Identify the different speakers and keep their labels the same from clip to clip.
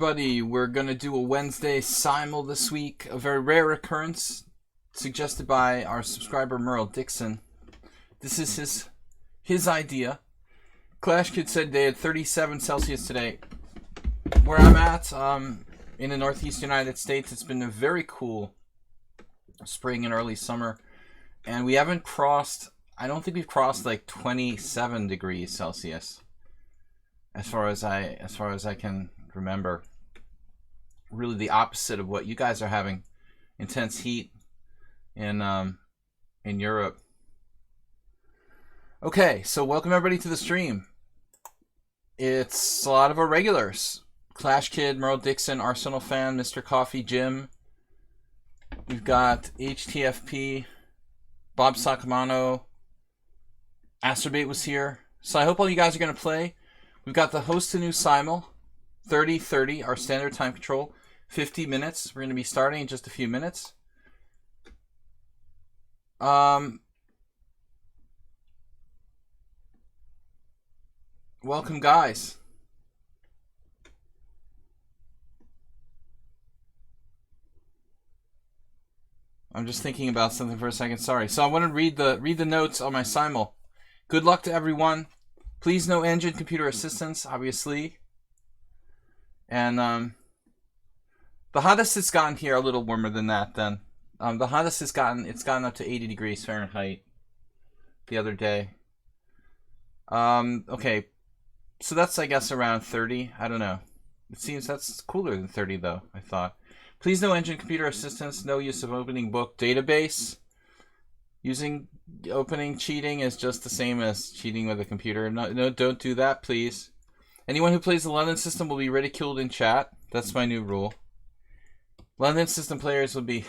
Speaker 1: Buddy, we're gonna do a Wednesday Simul this week, a very rare occurrence suggested by our subscriber Merle Dixon. This is his idea. Clash Kid said they had 37 Celsius today. Where I'm at, in the Northeast United States, it's been a very cool spring and early summer, and we haven't crossed. I don't think we've crossed like 27 degrees Celsius, as far as I can remember. Really the opposite of what you guys are having. Intense heat in Europe. Okay, so welcome everybody to the stream. It's a lot of our regulars. Clash Kid, Merle Dixon, Arsenal Fan, Mr. Coffee, Jim. We've got HTFP, Bob Sacamano, Asterbait was here. So I hope all you guys are going to play. We've got the host to new Simul, 30-30, our standard time control, 50 minutes. We're going to be starting in just a few minutes. Welcome, guys. I'm just thinking about something for a second. Sorry. So I want to read the notes on my Simul. Good luck to everyone. Please no engine computer assistance, obviously. And the hottest it's gotten here, a little warmer than that then. The hottest it's gotten up to 80 degrees Fahrenheit the other day. Okay. So that's, I guess, around 30. I don't know. It seems that's cooler than 30, though, I thought. Please no engine computer assistance, no use of opening book database. Using opening cheating is just the same as cheating with a computer. No, don't do that, please. Anyone who plays the London system will be ridiculed in chat. That's my new rule. London system players will be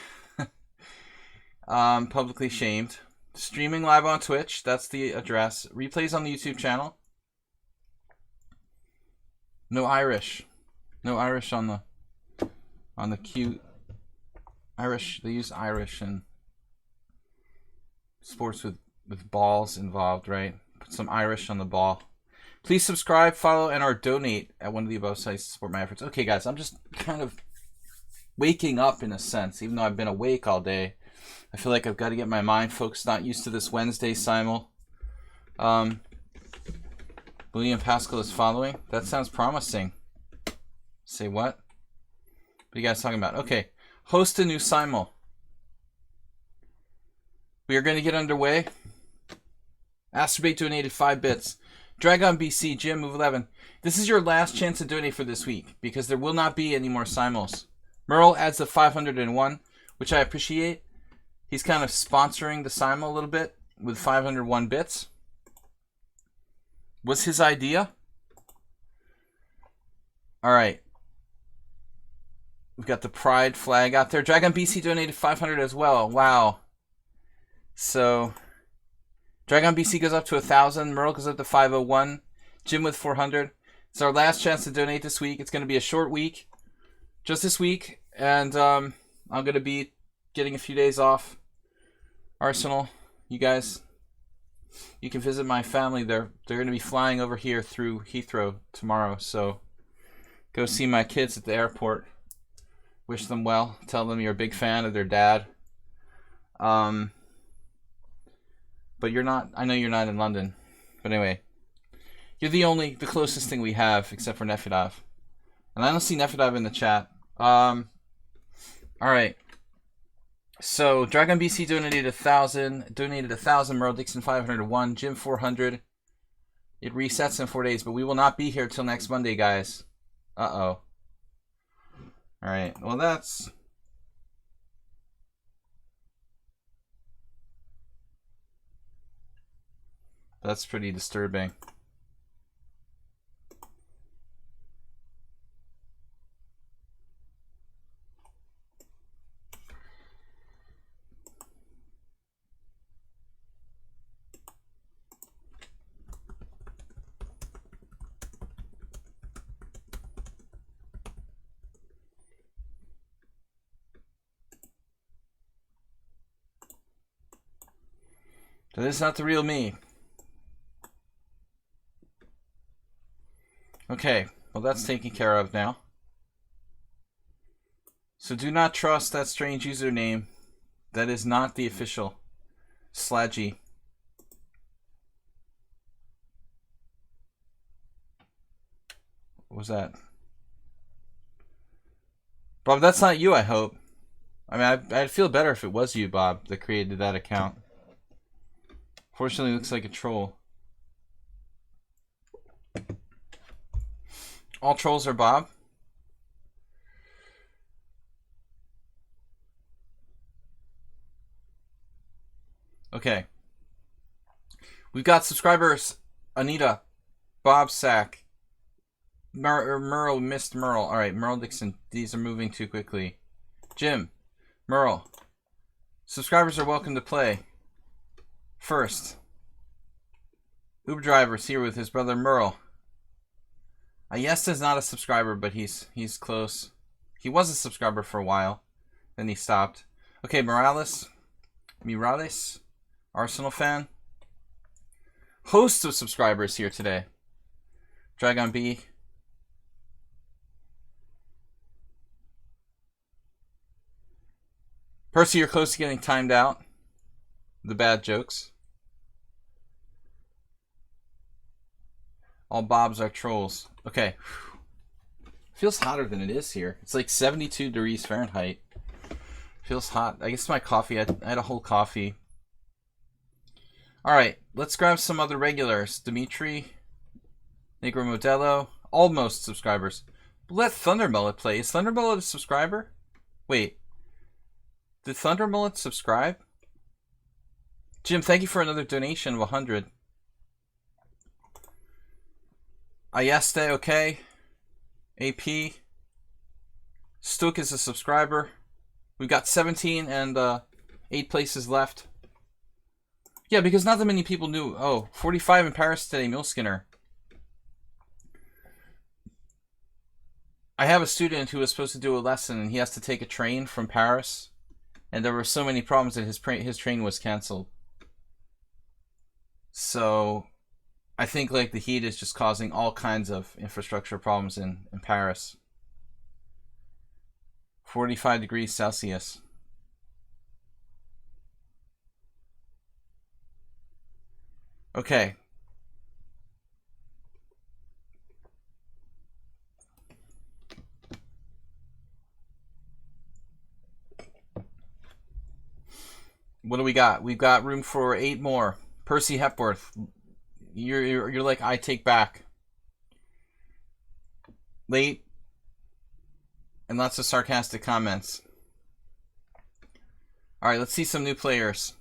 Speaker 1: publicly shamed. Streaming live on Twitch, that's the address. Replays on the YouTube channel. No Irish. No Irish on the cute Irish. They use Irish in sports with balls involved, right? Put some Irish on the ball. Please subscribe, follow, and or donate at one of the above sites to support my efforts. Okay, guys, I'm just kind of waking up in a sense, even though I've been awake all day. I feel like I've got to get my mind focused, not used to this Wednesday Simul. William Pascal is following. That sounds promising. Say what? What are you guys talking about? Okay. Host a new Simul. We are going to get underway. Asterbait donated 5 bits. Dragon BC, Jim, move 11. This is your last chance to donate for this week, because there will not be any more Simuls. Merle adds the 501, which I appreciate. He's kind of sponsoring the Simul a little bit with 501 bits. Was his idea? Alright. We've got the pride flag out there. Dragon BC donated 500 as well. Wow. So, Dragon BC goes up to 1,000. Merle goes up to 501. Jim with 400. It's our last chance to donate this week. It's going to be a short week. Just this week. And I'm going to be getting a few days off. Arsenal, you guys, you can visit my family. They're going to be flying over here through Heathrow tomorrow. So, go see my kids at the airport. Wish them well. Tell them you're a big fan of their dad. But you're not. I know you're not in London. But anyway, you're the closest thing we have, except for Nefidov. And I don't see Nefidov in the chat. All right. So Dragon BC donated 1,000. Donated 1,000. Merle Dixon 501. Jim 400. It resets in 4 days, but we will not be here till next Monday, guys. Uh-oh. All right. Well, that's pretty disturbing. So this is not the real me. Okay, well that's taken care of now. So do not trust that strange username. That is not the official Sladgie. What was that? Bob, that's not you, I hope. I mean, I'd feel better if it was you, Bob, that created that account. Fortunately, it looks like a troll. All trolls are Bob. Okay. We've got subscribers. Anita, Bob Sack, Merle, missed Merle. Alright, Merle Dixon. These are moving too quickly. Jim, Merle. Subscribers are welcome to play. First, Uber driver's here with his brother Merle. Ayesta's not a subscriber, but he's close. He was a subscriber for a while. Then he stopped. Okay, Morales, Arsenal fan. Host of subscribers here today. Dragon B. Percy, you're close to getting timed out. The bad jokes. All Bobs are trolls. Okay. Feels hotter than it is here. It's like 72 degrees Fahrenheit. Feels hot. I guess my coffee, I had a whole coffee. Alright, let's grab some other regulars. Dimitri, Negro Modelo, almost subscribers. Let Thunder Mullet play. Is Thunder Mullet a subscriber? Wait. Did Thunder Mullet subscribe? Jim, thank you for another donation of 100. Ayeste, okay. AP. Stook is a subscriber. We've got 17 and 8 places left. Yeah, because not that many people knew. Oh, 45 in Paris today, Milskinner. I have a student who was supposed to do a lesson, and he has to take a train from Paris. And there were so many problems that his train was canceled. So, I think like the heat is just causing all kinds of infrastructure problems in Paris. 45 degrees Celsius. Okay. What do we got? We've got room for 8 more. Percy Hepworth. You're like, I take back. Late. And lots of sarcastic comments. Alright, let's see some new players.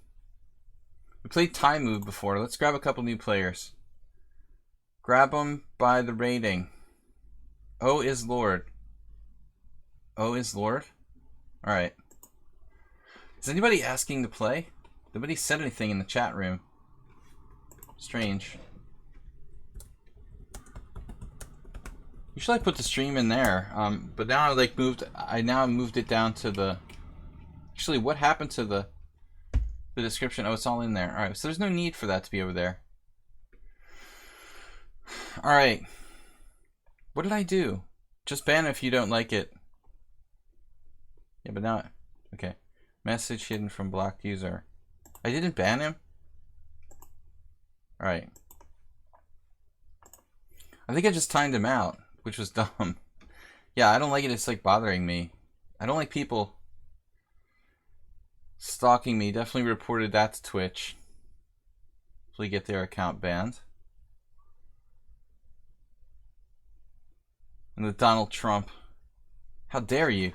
Speaker 1: We played Time Move before. Let's grab a couple new players. Grab them by the rating. O is Lord. O is Lord? Alright. Is anybody asking to play? Nobody said anything in the chat room. Strange. Usually I put the stream in there, but now I now moved it down to the. Actually, what happened to the description? Oh, it's all in there. All right, so there's no need for that to be over there. All right. What did I do? Just ban if you don't like it. Yeah, but now, okay. Message hidden from blocked user. I didn't ban him. All right. I think I just timed him out, which was dumb. Yeah, I don't like it. It's like bothering me. I don't like people stalking me. Definitely reported that to Twitch. Hopefully get their account banned. And the Donald Trump. How dare you?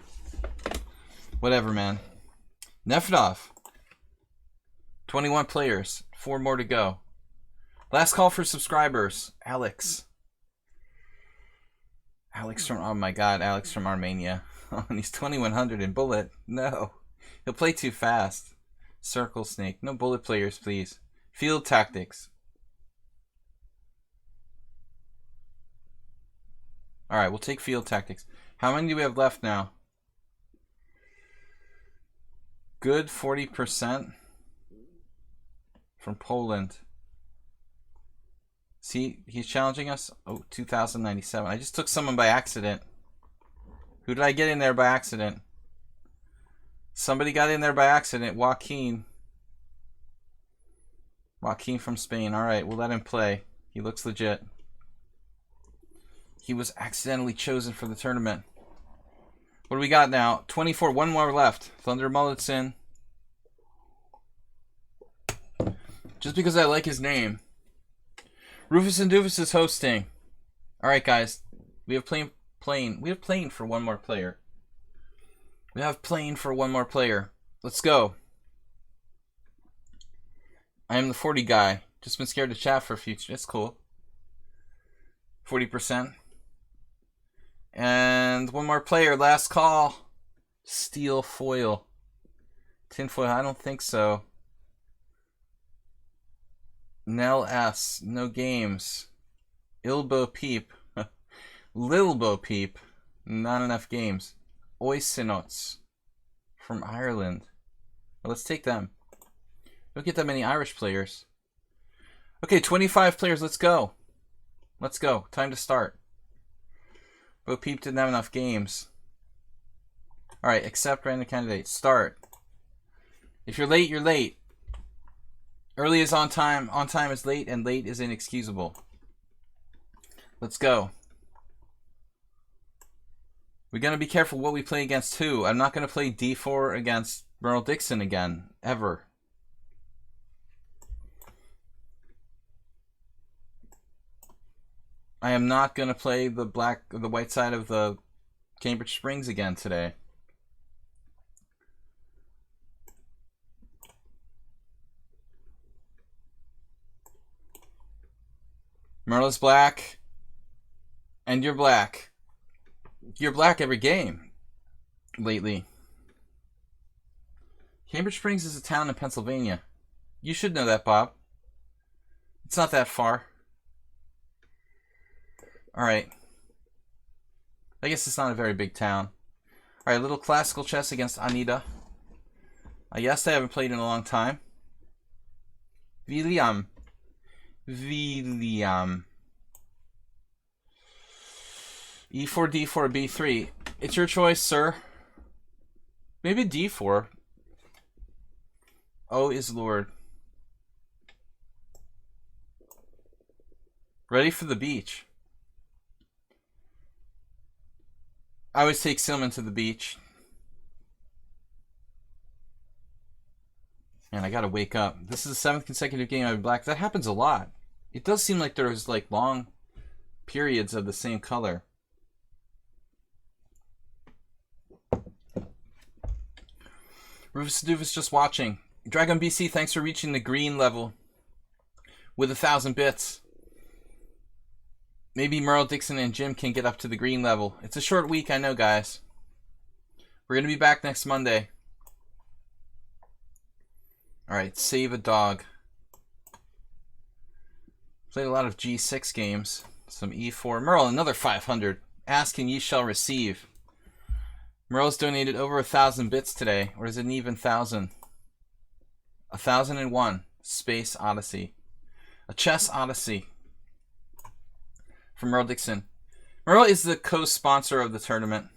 Speaker 1: Whatever, man. Nefdov. 21 players. 4 more to go. Last call for subscribers. Alex. Alex from, oh my god, Alex from Armenia. Oh, and he's 2100 in bullet. No. He'll play too fast. Circle Snake. No bullet players, please. Field tactics. Alright, we'll take field tactics. How many do we have left now? Good 40% from Poland. See, he's challenging us. Oh, 2097. I just took someone by accident. Who did I get in there by accident? Somebody got in there by accident. Joaquin. Joaquin from Spain. Alright, we'll let him play. He looks legit. He was accidentally chosen for the tournament. What do we got now? 24. One more left. Thunder Mulletson. Just because I like his name. Rufus and Doofus is hosting. Alright, guys. We have playing for one more player. We have playing for one more player. Let's go. I am the 40 guy. Just been scared to chat for a few. It's cool. 40%. And one more player. Last call. Steel foil. Tinfoil. I don't think so. Nell S. No games. Ilbo Peep. Lilbo Peep. Not enough games. Oisinots. From Ireland. Well, let's take them. Don't get that many Irish players. Okay, 25 players. Let's go. Let's go. Time to start. Bo Peep didn't have enough games. Alright, accept random candidate. Start. If you're late, you're late. Early is on time is late, and late is inexcusable. Let's go. We're going to be careful what we play against who. I'm not going to play D4 against Merle Dixon again. Ever. I am not going to play the white side of the Cambridge Springs again today. Merle is black. And you're black. You're black every game lately. Cambridge Springs is a town in Pennsylvania. You should know that, Bob. It's not that far. Alright. I guess it's not a very big town. Alright, a little classical chess against Anita. Yes, I haven't played in a long time. William. E4, D4, B3. It's your choice, sir. Maybe D4. O is Lord. Ready for the beach. I always take Silman to the beach. Man, I gotta wake up. This is the 7th consecutive game I've been black. That happens a lot. It does seem like there's like long periods of the same color. Rufus Doofus just watching. Dragon BC, thanks for reaching the green level with 1,000 bits. Maybe Merle Dixon and Jim can get up to the green level. It's a short week, I know, guys. We're going to be back next Monday. Alright, save a dog. Played a lot of G6 games. Some E4. Merle, another 500. Ask and ye shall receive. Merle's donated over 1,000 bits today. Or is it an even 1,000? 1,001. Space Odyssey. A chess odyssey. From Merle Dixon. Merle is the co-sponsor of the tournament.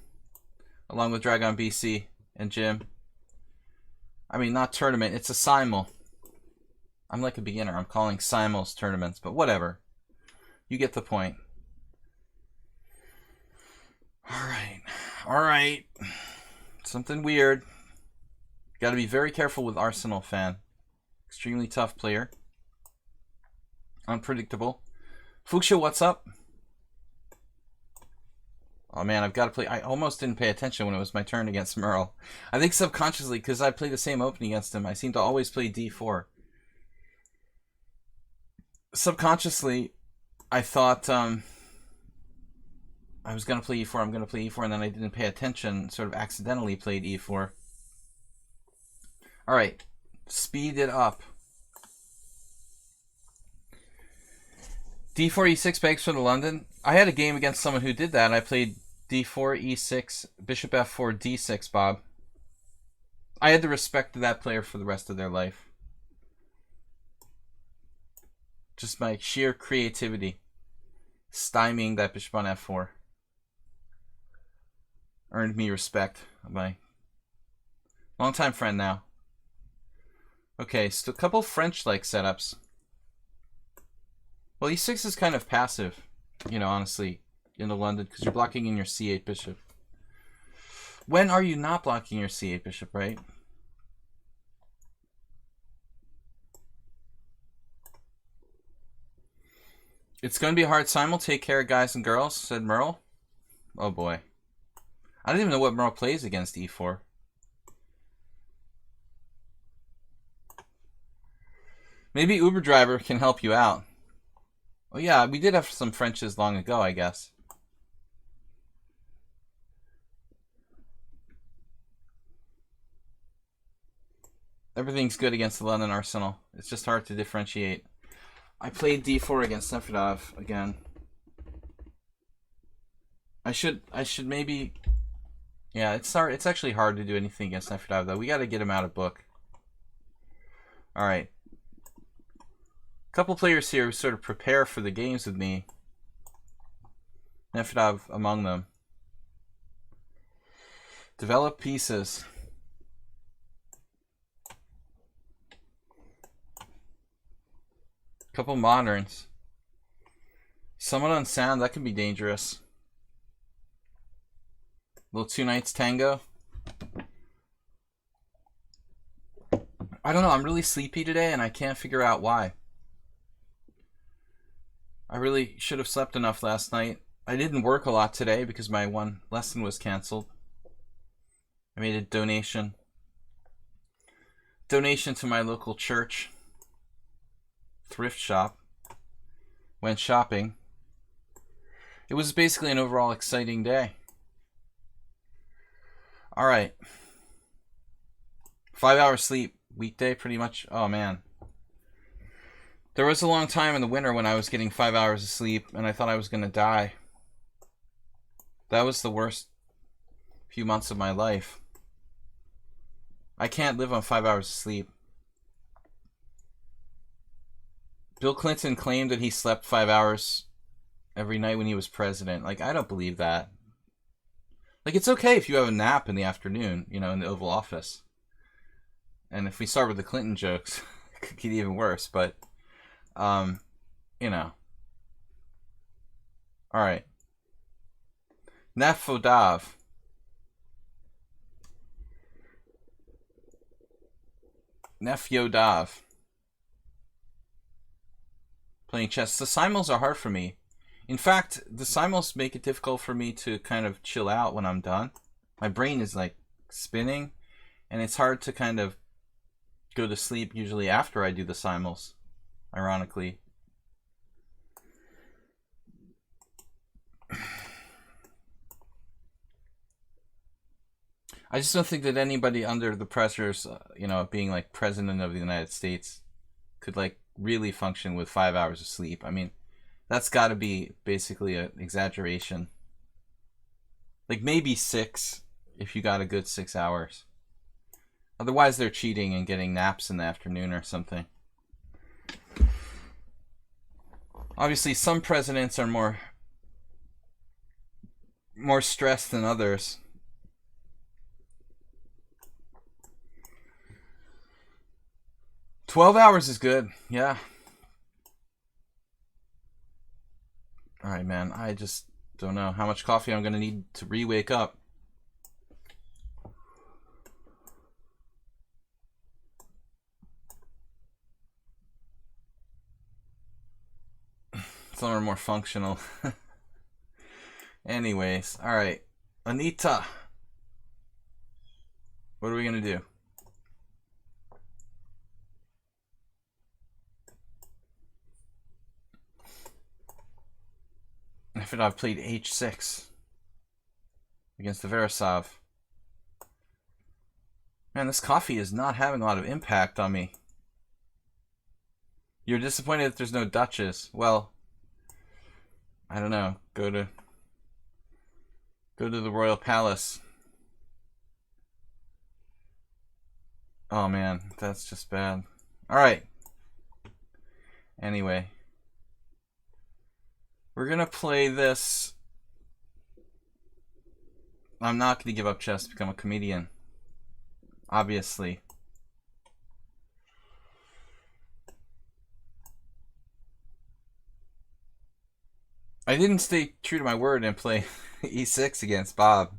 Speaker 1: Along with Dragon BC and Jim. I mean, not tournament. It's a simul. I'm like a beginner. I'm calling simuls tournaments. But whatever. You get the point. Alright. Alright. Something weird. Got to be very careful with Arsenal fan. Extremely tough player. Unpredictable. Fuchsia, what's up? Oh man, I've got to play. I almost didn't pay attention when it was my turn against Merle. I think subconsciously, because I play the same opening against him, I seem to always play D4. Subconsciously, I thought I was going to play E4, I'm going to play E4, and then I didn't pay attention, sort of accidentally played E4. Alright, speed it up. D4, E6 begs for the London. I had a game against someone who did that. I played D4, E6, Bishop F4, D6, Bob. I had to respect that player for the rest of their life. Just my sheer creativity. Stymieing that Bishop on F4. Earned me respect. My Long-time friend now. Okay, so a couple French-like setups. Well, e6 is kind of passive, you know, honestly, into London, because you're blocking in your c8 bishop. When are you not blocking your c8 bishop, right? It's going to be a hard simul. Take care, guys and girls, said Merle. Oh, boy. I don't even know what Merle plays against e4. Maybe Uber driver can help you out. Oh, yeah, we did have some Frenches long ago, I guess. Everything's good against the London Arsenal. It's just hard to differentiate. I played d4 against Nefedov again. I should maybe... Yeah, it's actually hard to do anything against Nefedov, though. We got to get him out of book. Alright. A couple players here who sort of prepare for the games with me. Nefedov among them. Develop pieces. Couple moderns. Someone on sound, that can be dangerous. Little two knights tango. I don't know, I'm really sleepy today and I can't figure out why. I really should have slept enough last night. I didn't work a lot today because my one lesson was canceled. I made a donation. Donation to my local church. Thrift shop. Went shopping. It was basically an overall exciting day. Alright. 5 hours sleep. Weekday pretty much. Oh man. There was a long time in the winter when I was getting 5 hours of sleep and I thought I was going to die. That was the worst few months of my life. I can't live on 5 hours of sleep. Bill Clinton claimed that he slept 5 hours every night when he was president. Like, I don't believe that. Like, it's okay if you have a nap in the afternoon, you know, in the Oval Office. And if we start with the Clinton jokes, it could get even worse, but, you know. Alright. Nefodov. Nefyodov. Playing chess. The simuls are hard for me. In fact, the simuls make it difficult for me to kind of chill out when I'm done. My brain is like spinning, and it's hard to kind of go to sleep usually after I do the simuls, ironically. I just don't think that anybody under the pressures, you know, of being like president of the United States could like really function with 5 hours of sleep. I mean, that's got to be basically an exaggeration. Like maybe 6 if you got a good 6 hours. Otherwise, they're cheating and getting naps in the afternoon or something. Obviously, some presidents are more stressed than others. "12 hours is good, yeah." Alright, man, I just don't know how much coffee I'm going to need to re-wake up. Some are more functional. Anyways, alright. Anita. What are we going to do? If I've played h6 against the Verisov. Man, this coffee is not having a lot of impact on me. You're disappointed that there's no Duchess. Well, I don't know. Go to the Royal Palace. Oh man, that's just bad. Alright. Anyway. We're going to play this. I'm not going to give up chess to become a comedian. obviously. I didn't stay true to my word and play e6 against Bob.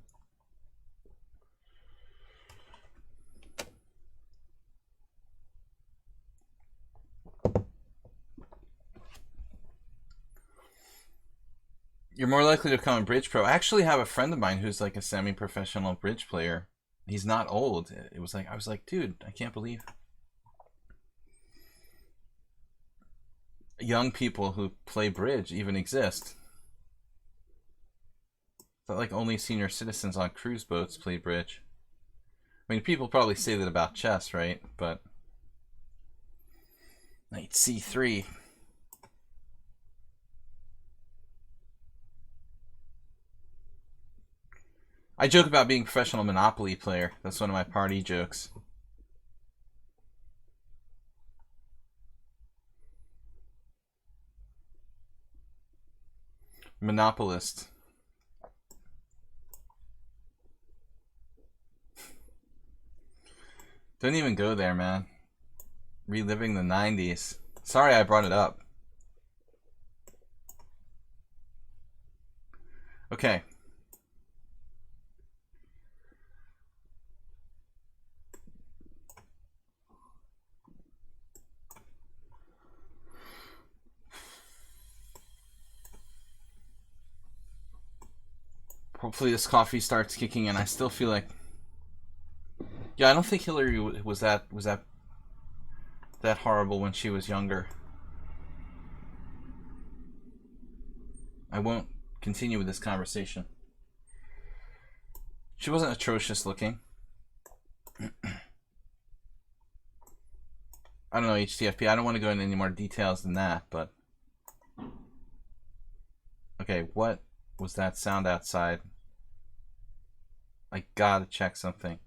Speaker 1: You're more likely to become a bridge pro. I actually have a friend of mine who's like a semi-professional bridge player. He's not old. It was like, I was like, dude, I can't believe young people who play bridge even exist. Thought like only senior citizens on cruise boats play bridge. I mean, people probably say that about chess, right? But knight c3. I joke about being a professional Monopoly player. That's one of my party jokes. Monopolist. Don't even go there, man. Reliving the 90s. Sorry I brought it up. Okay. Hopefully this coffee starts kicking in. I still feel like, yeah, I don't think Hillary was that horrible when she was younger. I won't continue with this conversation. She wasn't atrocious looking. I don't know, HTFP. I don't want to go into any more details than that, but okay, what was that sound outside? I gotta check something.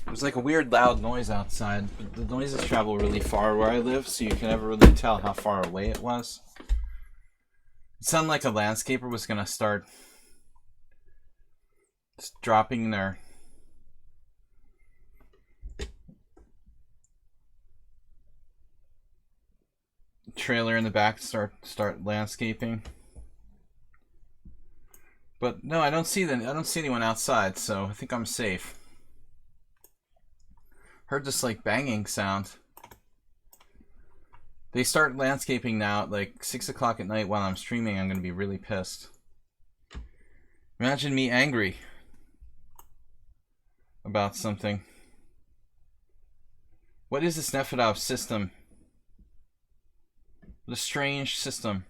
Speaker 1: There's like a weird loud noise outside, but the noises travel really far where I live, so you can never really tell how far away it was. It sounded like a landscaper was gonna start just dropping their trailer in the back to start landscaping. But no, I don't see anyone outside, so I think I'm safe. Heard this like banging sound. They start landscaping now at like 6 o'clock at night while I'm streaming. I'm gonna be really pissed. Imagine me angry about something. What is this Nefedov system? What a strange system.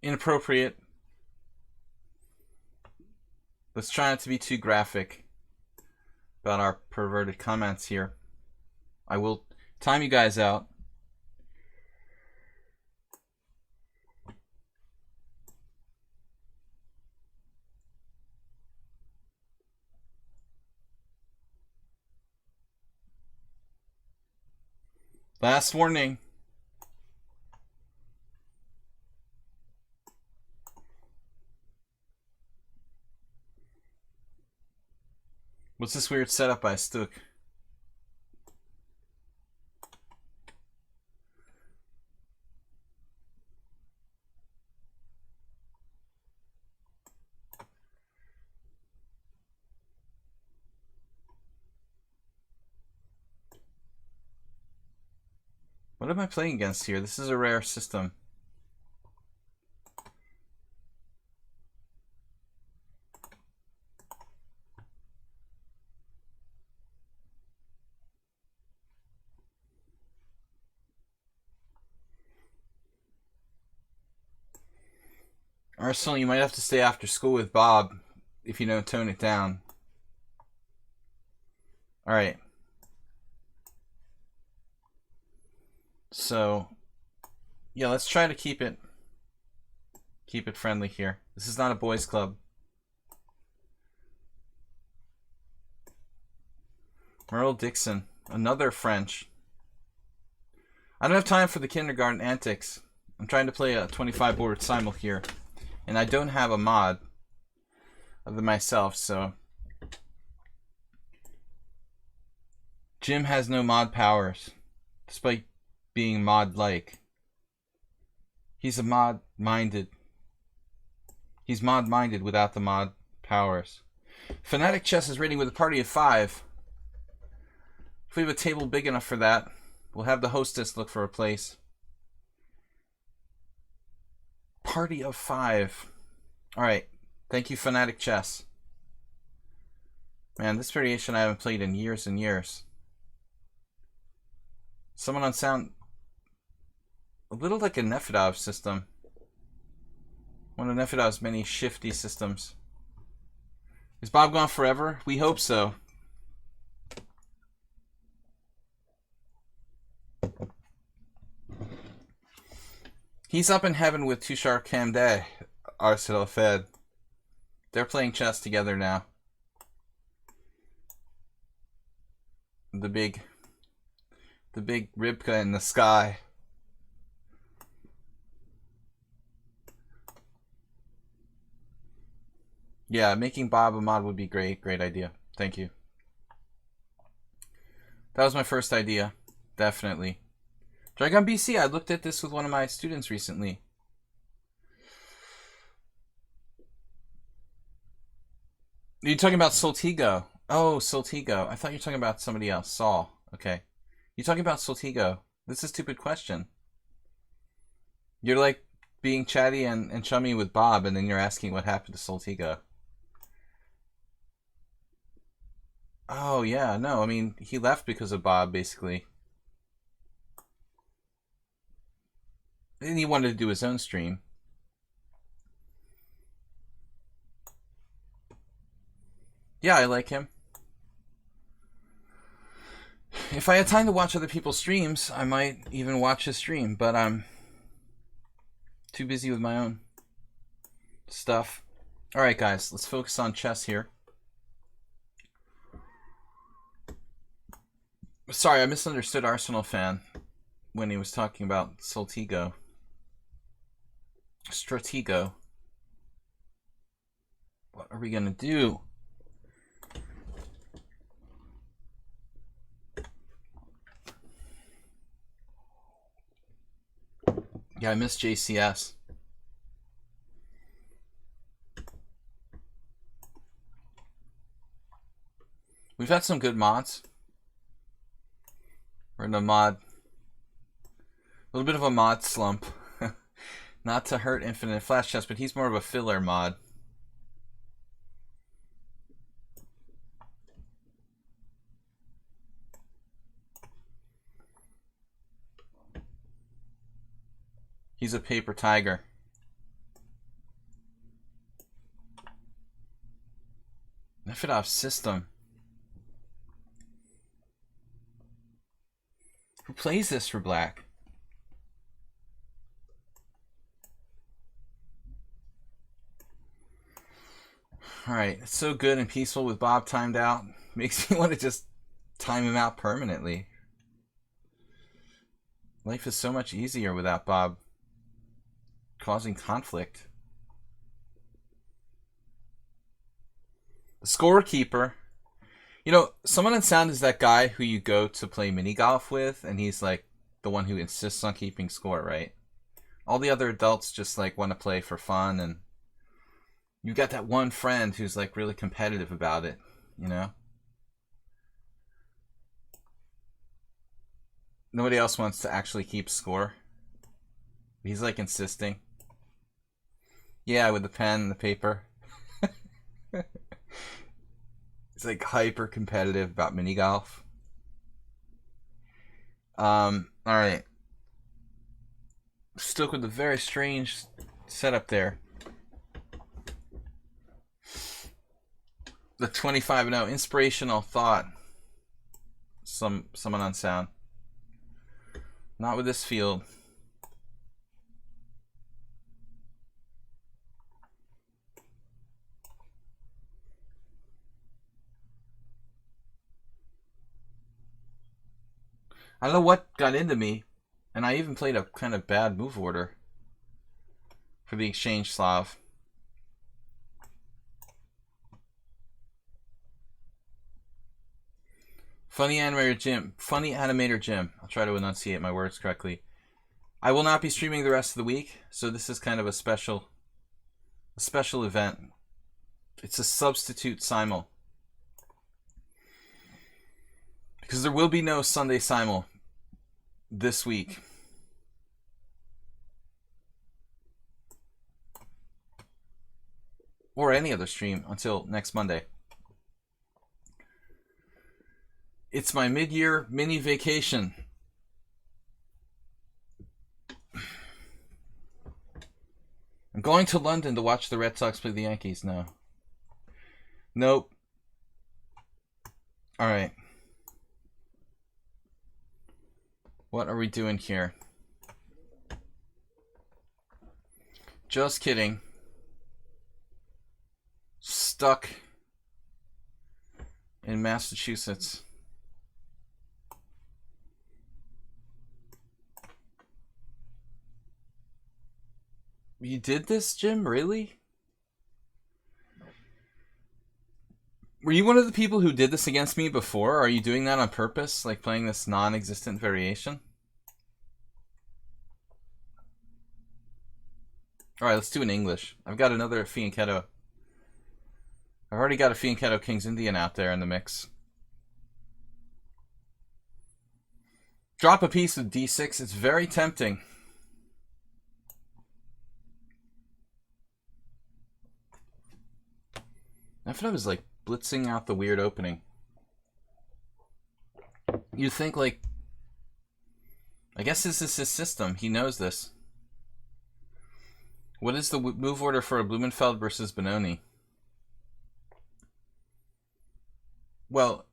Speaker 1: Inappropriate. Let's try not to be too graphic about our perverted comments here. I will time you guys out. Last warning. What's this weird setup by Stuk? What am I playing against here? This is a rare system. Arsenal, you might have to stay after school with Bob if you don't tone it down. Alright. So, yeah, let's try to keep it friendly here. This is not a boys' club. Merle Dixon, another French. I don't have time for the kindergarten antics. I'm trying to play a 25 board simul here, and I don't have a mod of myself, so Jim has no mod powers, despite being mod-like. He's mod-minded without the mod powers. Fanatic Chess is rating with a party of 5. If we have a table big enough for that, we'll have the hostess look for a place. Party of 5. Alright. Thank you, Fanatic Chess. Man, this variation I haven't played in years and years. Someone on sound... a little like a Nefedov system. One of Nefedov's many shifty systems. Is Bob gone forever? We hope so. He's up in heaven with Tushar Kamdeh, Arsenal Fed. They're playing chess together now. The big Ribka in the sky. Yeah, making Bob a mod would be great. Great idea. Thank you. That was my first idea. Definitely. Dragon BC, I looked at this with one of my students recently. Are you talking about Soltigo? Oh, Soltigo. I thought you were talking about somebody else. Saul. Okay. You're talking about Soltigo. This is a stupid question. You're like being chatty and chummy with Bob, and then you're asking what happened to Soltigo. Oh, yeah. No, I mean, he left because of Bob, basically. And he wanted to do his own stream. Yeah, I like him. If I had time to watch other people's streams, I might even watch his stream, but I'm too busy with my own stuff. Alright, guys, let's focus on chess here. Sorry, I misunderstood Arsenal fan when he was talking about Soltigo. Stratego. What are we gonna do? Yeah, I miss JCS. We've had some good mods. We're in a little bit of a mod slump. Not to hurt Infinite Flash Chess, but he's more of a filler mod. He's a paper tiger. Nefedov system. Who plays this for black? Alright, it's so good and peaceful with Bob timed out. Makes me want to just time him out permanently. Life is so much easier without Bob causing conflict. The scorekeeper. You know, someone in sound is that guy who you go to play mini golf with, and he's like the one who insists on keeping score, right? All the other adults just like want to play for fun, and you got that one friend who's like really competitive about it, you know? Nobody else wants to actually keep score. He's like insisting. Yeah, with the pen and the paper. It's like hyper competitive about mini golf. Alright. Stuck with a very strange setup there. The 25-0 inspirational thought. Someone on sound. Not with this field. I don't know what got into me, and I even played a kind of bad move order for the exchange Slav. Funny animator Jim. I'll try to enunciate my words correctly. I will not be streaming the rest of the week, so this is kind of a special event. It's a substitute simul. Because there will be no Sunday simul this week. Or any other stream until next Monday. It's my mid-year mini vacation. I'm going to London to watch the Red Sox play the Yankees now. Nope. Alright. What are we doing here? Just kidding. Stuck in Massachusetts. You did this, Jim? Really? Were you one of the people who did this against me before? Are you doing that on purpose? Like playing this non-existent variation? Alright, let's do it in English. I've got another Fianchetto. I've already got a Fianchetto King's Indian out there in the mix. Drop a piece with D6. It's very tempting. I thought I was like blitzing out the weird opening. You'd think like, I guess this is his system. He knows this. What is the move order for a Blumenfeld versus Benoni? Well,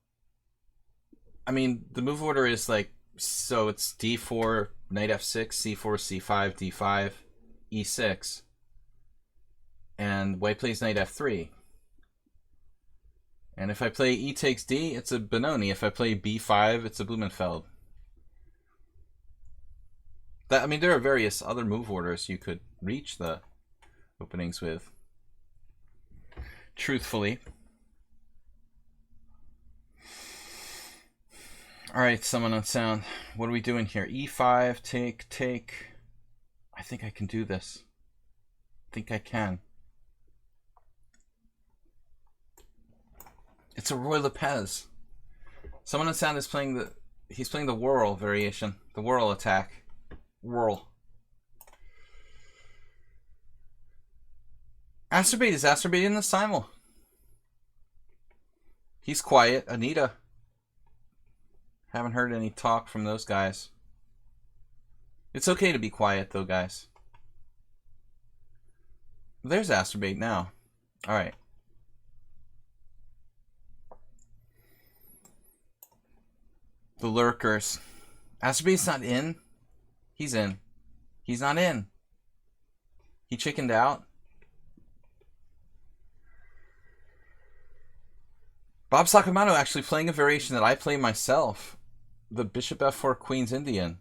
Speaker 1: I mean, the move order is like, so it's D4, knight F6, C4, C5, D5, E6. And white plays knight F3. And if I play E takes D, it's a Benoni. If I play B5, it's a Blumenfeld. I mean, there are various other move orders you could reach the openings with. Truthfully. Alright, someone on sound. What are we doing here? E5, take. I think I can do this. I think I can. It's a Roy Lopez. Someone on sound is playing the... He's playing the whirl variation. The whirl attack. Whirl. Astrobate is Astrobate in the simul. He's quiet. Anita. Haven't heard any talk from those guys. It's okay to be quiet though, guys. There's Astrobate now. Alright. The lurkers. Astrobate's not in. He's in. He's not in. He chickened out. Bob Sakamoto actually playing a variation that I play myself. The Bishop F4 Queen's Indian.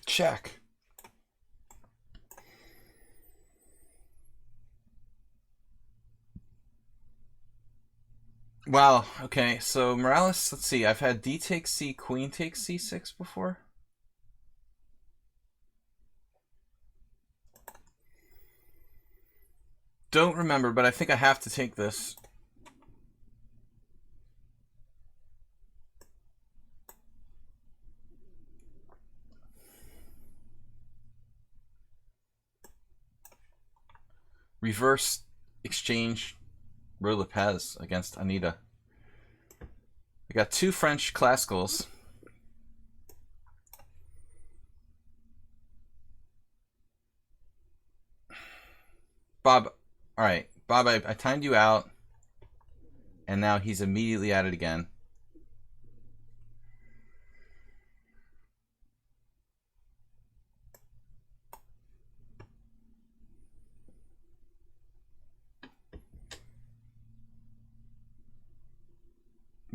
Speaker 1: Check. Wow, okay, so Morales, let's see, I've had D takes C, Queen takes C6 before. Don't remember, but I think I have to take this. reverse exchange Ro Lopez against Anita. I got 2 French classicals. Bob, all right. Bob, I timed you out, and now he's immediately at it again.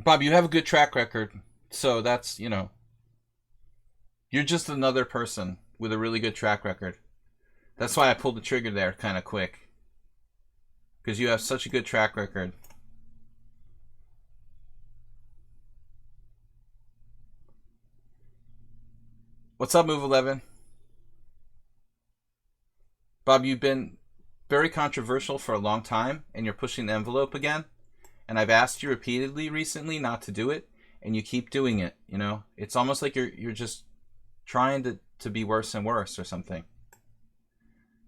Speaker 1: Bob, you have a good track record, so that's, you know, you're just another person with a really good track record. That's why I pulled the trigger there kind of quick. Because you have such a good track record. What's up, Move 11? Bob, you've been very controversial for a long time, and you're pushing the envelope again. And I've asked you repeatedly recently not to do it, and you keep doing it, you know? It's almost like you're just trying to be worse and worse or something.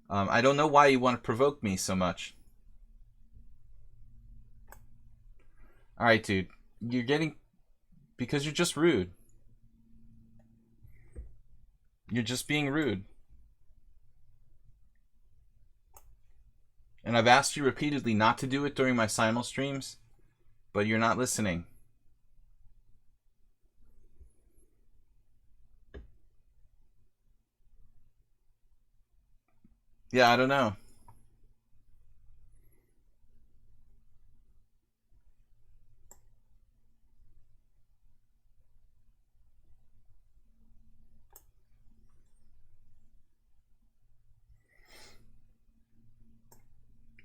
Speaker 1: I don't know why you want to provoke me so much. Alright, dude. You're getting... Because you're just rude. You're just being rude. And I've asked you repeatedly not to do it during my simul streams, but you're not listening. Yeah, I don't know.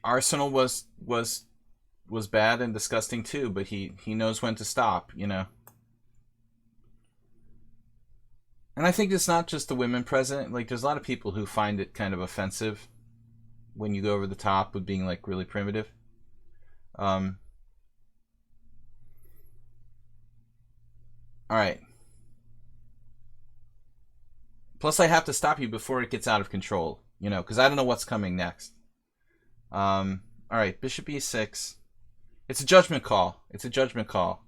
Speaker 1: Arsenal was bad and disgusting too, but he knows when to stop, you know. And I think it's not just the women present. Like, there's a lot of people who find it kind of offensive when you go over the top with being like really primitive. All right. Plus, I have to stop you before it gets out of control, you know, because I don't know what's coming next. All right, Bishop E6. It's a judgment call. It's a judgment call.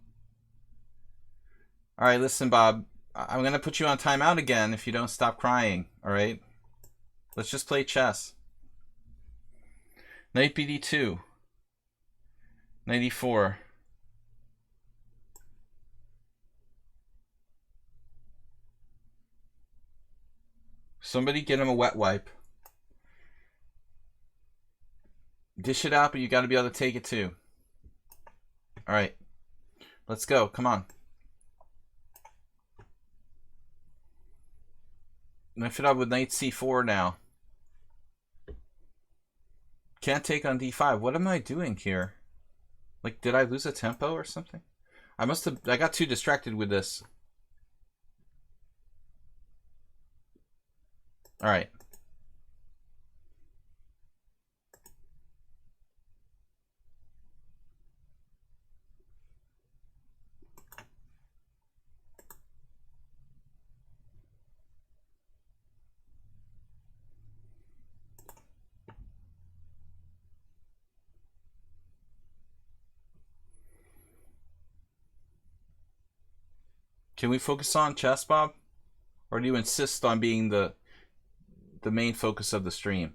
Speaker 1: All right, listen, Bob. I'm going to put you on timeout again if you don't stop crying, all right? Let's just play chess. Knight BD2. Knight E4. Somebody get him a wet wipe. Dish it out, but you got to be able to take it too. All right. Let's go. Come on. Knife it up with knight C4 now. Can't take on D5. What am I doing here? Like, did I lose a tempo or something? I got too distracted with this. All right. Can we focus on chess, Bob? Or do you insist on being the main focus of the stream?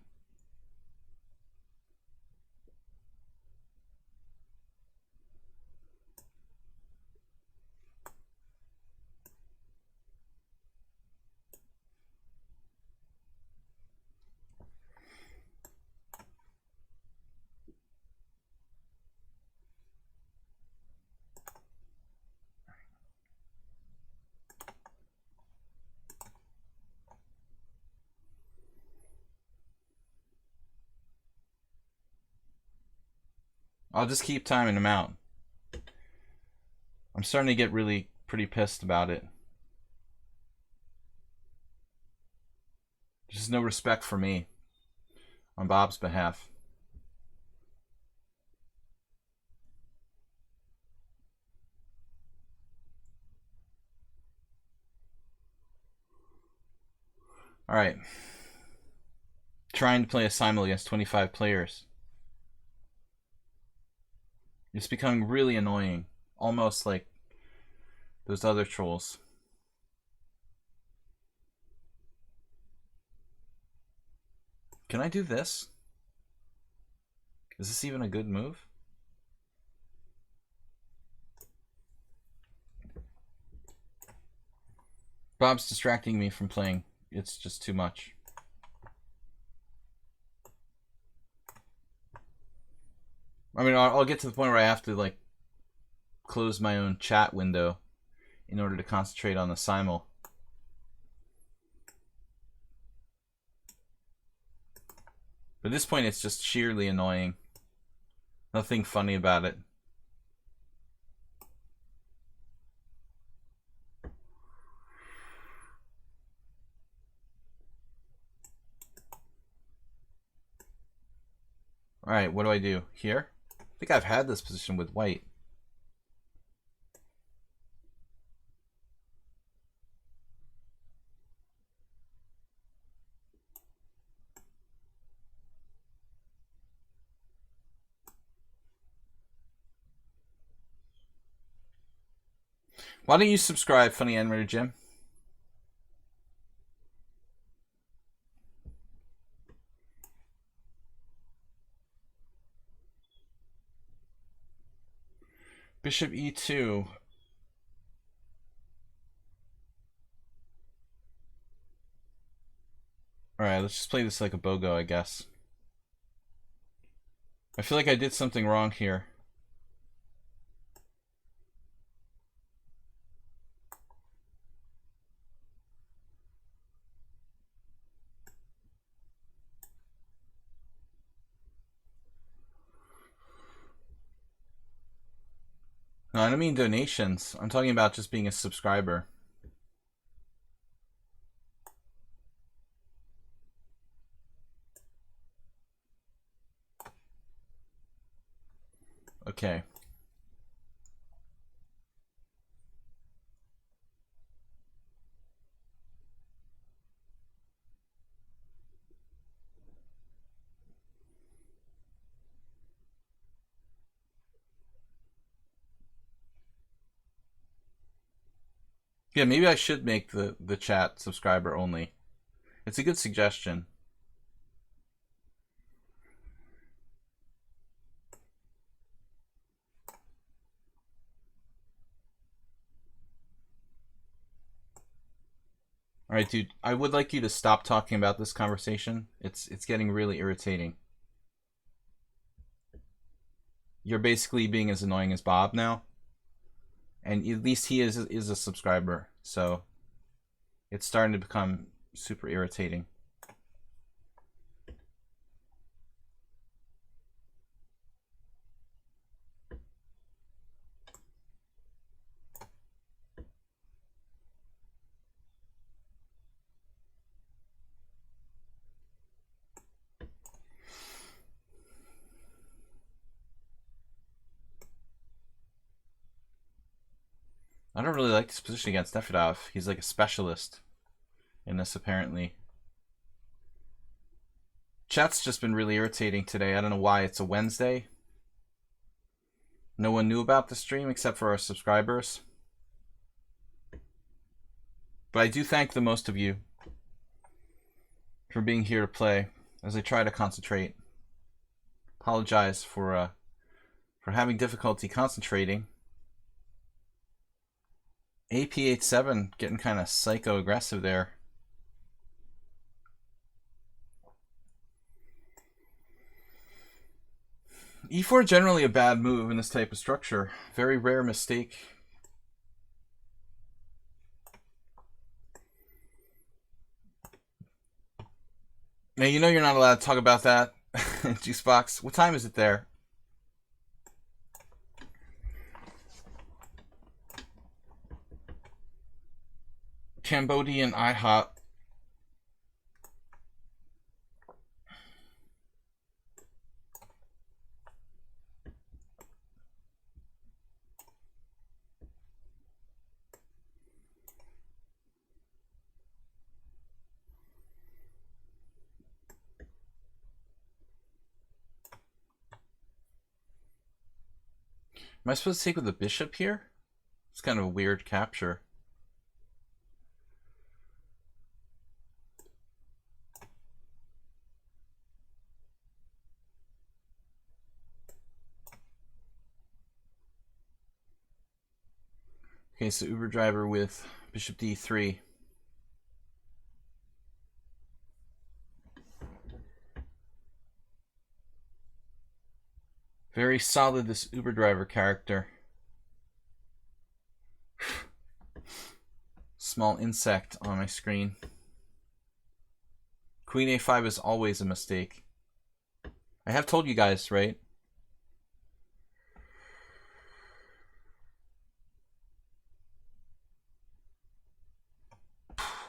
Speaker 1: I'll just keep timing him out. I'm starting to get really pretty pissed about it. There's no respect for me on Bob's behalf. All right. trying to play a simul against 25 players. It's becoming really annoying. Almost like those other trolls. Can I do this? Is this even a good move? Bob's distracting me from playing. It's just too much. I mean, I'll get to the point where I have to, like, close my own chat window in order to concentrate on the simul. But at this point, it's just sheerly annoying. Nothing funny about it. Alright, what do I do? Here? I think I've had this position with white. Why don't you subscribe, Funny Animator Jim? Bishop e2. Alright, let's just play this like a BOGO, I guess. I feel like I did something wrong here. No, I don't mean donations. I'm talking about just being a subscriber. Okay. Yeah, maybe I should make the chat subscriber only. It's a good suggestion. Alright, dude, I would like you to stop talking about this conversation. It's getting really irritating. You're basically being as annoying as Bob now. And at least he is a subscriber, so it's starting to become super irritating. I don't really like this position against Nefedov. He's like a specialist in this, apparently. Chat's just been really irritating today. I don't know why. It's a Wednesday. No one knew about the stream except for our subscribers. But I do thank the most of you for being here to play as I try to concentrate. Apologize for having difficulty concentrating. AP87 getting kind of psycho-aggressive there. E4 generally a bad move in this type of structure. Very rare mistake. Now, you know you're not allowed to talk about that, Juicebox. What time is it there? Cambodian IHOP. Am I supposed to take with the bishop here? It's kind of a weird capture. Okay, so Uber driver with bishop d3. Very solid, this Uber driver character. Small insect on my screen. Queen a5 is always a mistake. I have told you guys, right?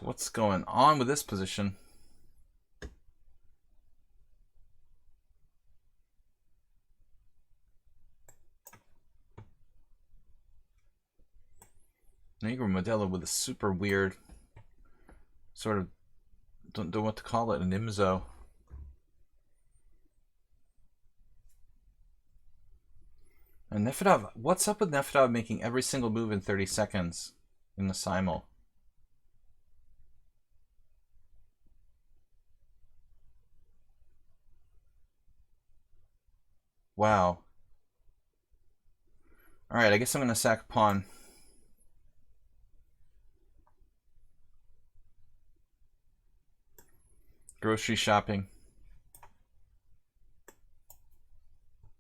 Speaker 1: What's going on with this position? Negro Modelo with a super weird sort of, don't know what to call it, an IMSO. And Nefedov, what's up with Nefedov making every single move in 30 seconds in the Simul? Wow. Alright, I guess I'm going to sack a pawn. Grocery shopping.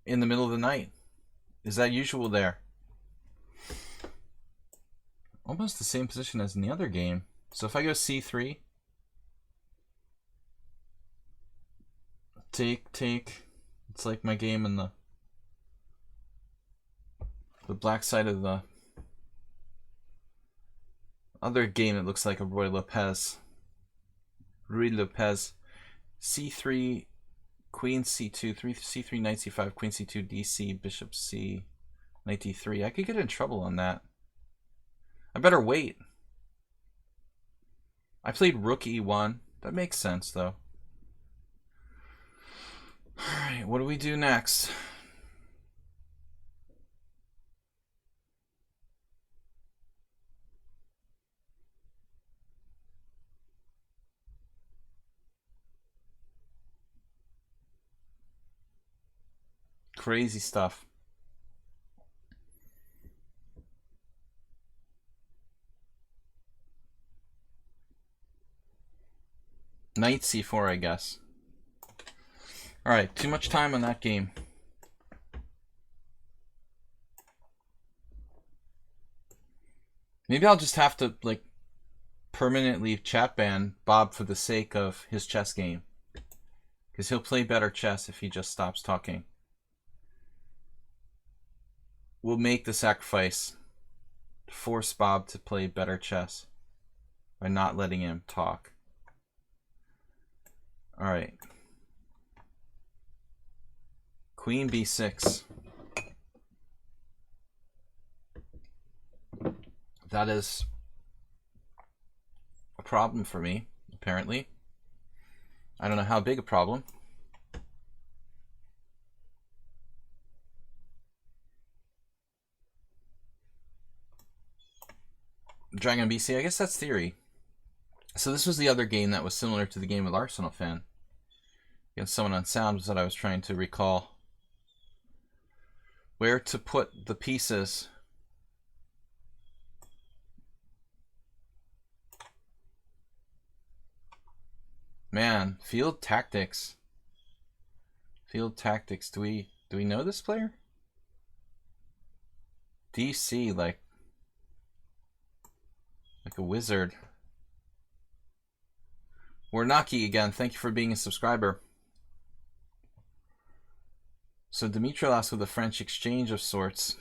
Speaker 1: In the middle of the night. Is that usual there? Almost the same position as in the other game. So if I go c3, take. It's like my game in the black side of the other game that looks like a Ruy Lopez. C3, Queen C2, C3, Knight C5, Queen C2, DC, Bishop C, Knight D3. I could get in trouble on that. I better wait. I played Rook E1. That makes sense, though. Alright, what do we do next? Crazy stuff. Knight C4, I guess. Alright, too much time on that game. Maybe I'll just have to, like, permanently chat ban Bob for the sake of his chess game. Because he'll play better chess if he just stops talking. We'll make the sacrifice to force Bob to play better chess by not letting him talk. Alright. Queen b6. That is a problem for me, apparently. I don't know how big a problem. Dragon BC, I guess that's theory. So this was the other game that was similar to the game with Arsenal Fan. Against someone on sound was that I was trying to recall where to put the pieces. Man, field tactics. Field tactics. Do we know this player? DC, like a wizard. Warnaki again, thank you for being a subscriber. So Dimitri asked with a French exchange of sorts.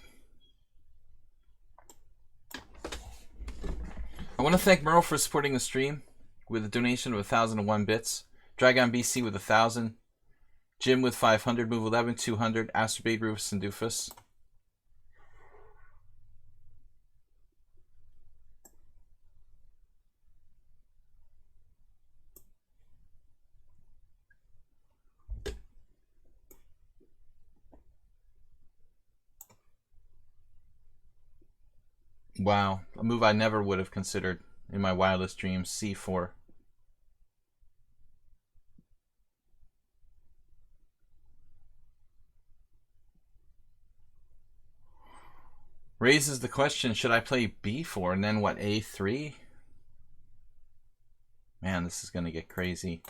Speaker 1: I want to thank Merle for supporting the stream with a donation of 1,001 bits. Dragon BC with 1,000. Jim with 500. Move 11, 200. Astrobate Rufus and Doofus. Wow, a move I never would have considered in my wildest dreams. C4. Raises the question, should I play B4 and then what, A3? Man, this is going to get crazy.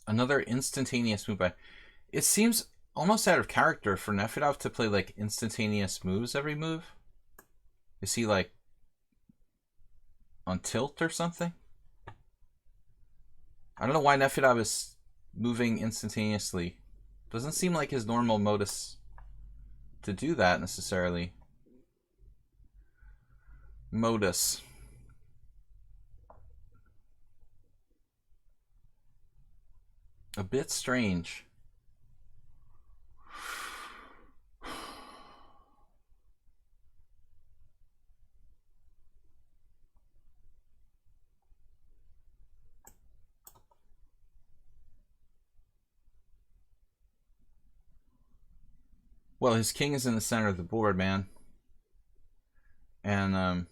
Speaker 1: Another instantaneous move by... It seems almost out of character for Nefedov to play like instantaneous moves every move. Is he like on tilt or something? I don't know why Nefedov is moving instantaneously. Doesn't seem like his normal modus to do that necessarily. Modus. A bit strange. Well, his king is in the center of the board, man. And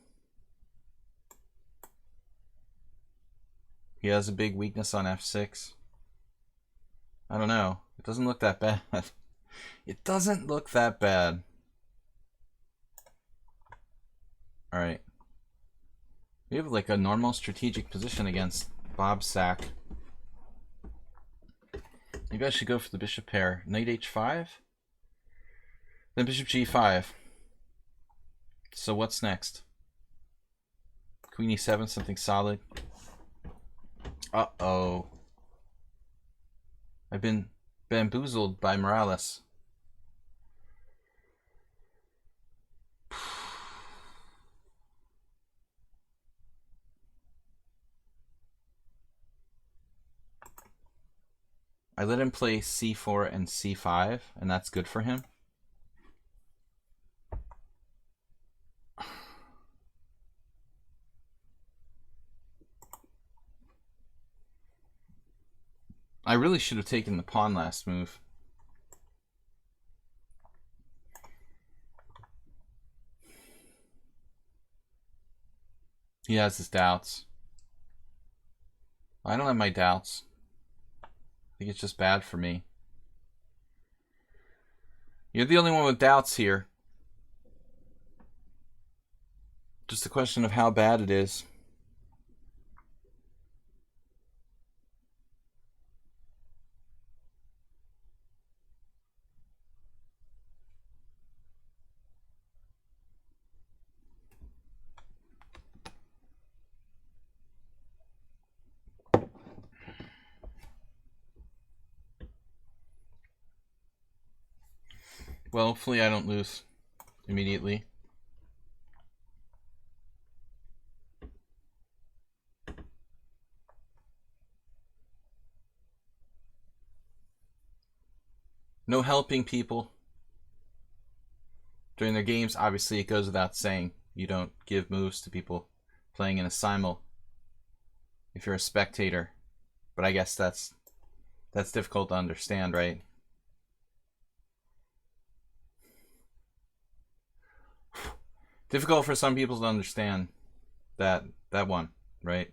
Speaker 1: he has a big weakness on f6. I don't know. It doesn't look that bad. It doesn't look that bad. Alright. We have like a normal strategic position against Bob's sack. Maybe I should go for the bishop pair. Knight h5? Then bishop g5. So what's next? Queen e7, something solid. Uh-oh. I've been bamboozled by Morales. I let him play c4 and c5, and that's good for him. I really should have taken the pawn last move. He has his doubts. I don't have my doubts. I think it's just bad for me. You're the only one with doubts here. Just a question of how bad it is. Well, hopefully I don't lose immediately. No helping people during their games. Obviously, it goes without saying. You don't give moves to people playing in a simul if you're a spectator. But I guess that's difficult to understand, right? Difficult for some people to understand that one, right?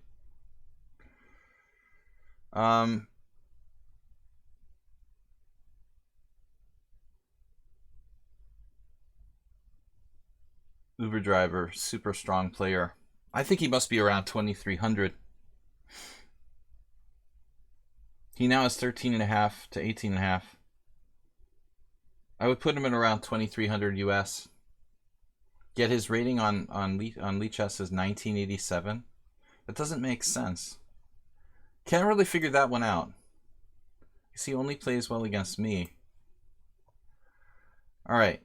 Speaker 1: Uber driver, super strong player. I think he must be around 2,300. He now has 13.5 to 18.5. I would put him at around 2,300 US. Yet his rating on lichess is 1987. That doesn't make sense. Can't really figure that one out. Because he only plays well against me. Alright.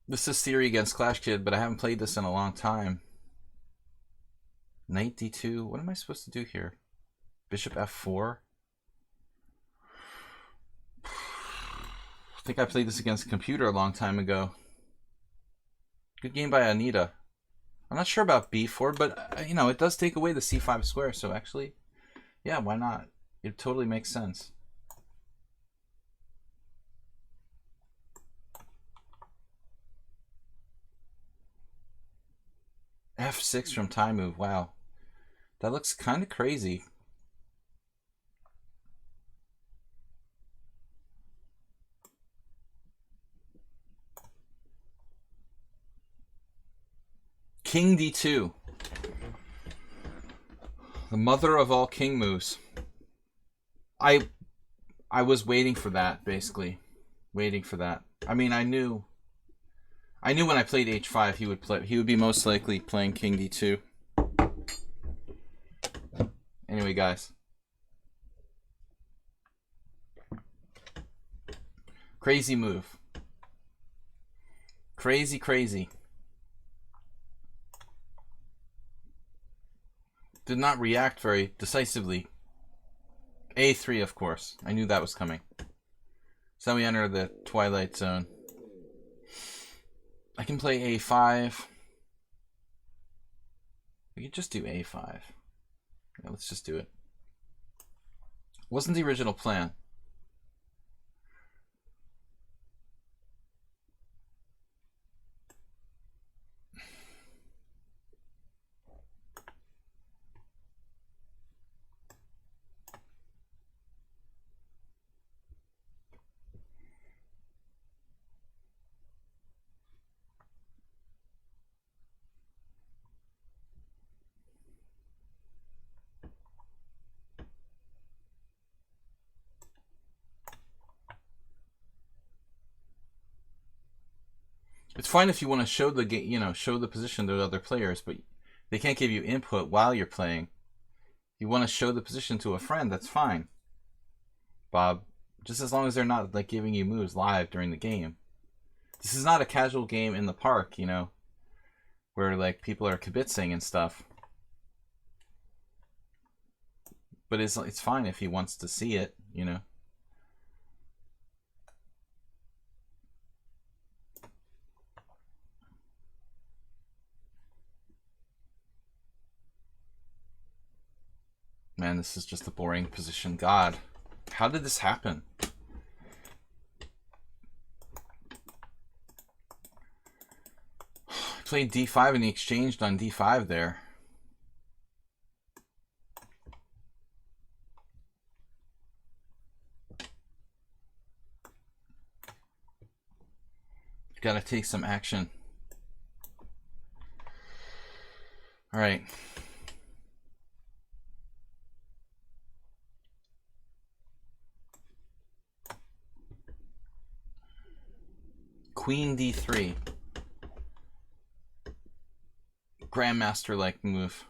Speaker 1: This is theory against Clash Kid, but I haven't played this in a long time. Knight d2. What am I supposed to do here? Bishop f4. I think I played this against a computer a long time ago. Good game by Anita. I'm not sure about b4, but you know, it does take away the c5 square, so actually, yeah, why not? It totally makes sense. F6 from tie move. Wow. That looks kind of crazy. King D2. The mother of all king moves. I was waiting for that, basically. Waiting for that. I mean, I knew when I played H5 he would be most likely playing King D2. Anyway, guys. Crazy move. Crazy, crazy. Did not react very decisively. A3, of course. I knew that was coming. So we enter the twilight zone. I can play A5. We could just do A5. Yeah, let's just do it. Wasn't the original plan. It's fine if you want to show the game, you know, show the position to other players, but they can't give you input while you're playing. If you want to show the position to a friend, that's fine, Bob. Just as long as they're not like giving you moves live during the game. This is not a casual game in the park, you know, where like people are kibitzing and stuff. But it's fine if he wants to see it, you know. Man, this is just a boring position. God, how did this happen? I played D5 and he exchanged on D5 there. Gotta take some action. All right. Queen D3. Grandmaster-like move.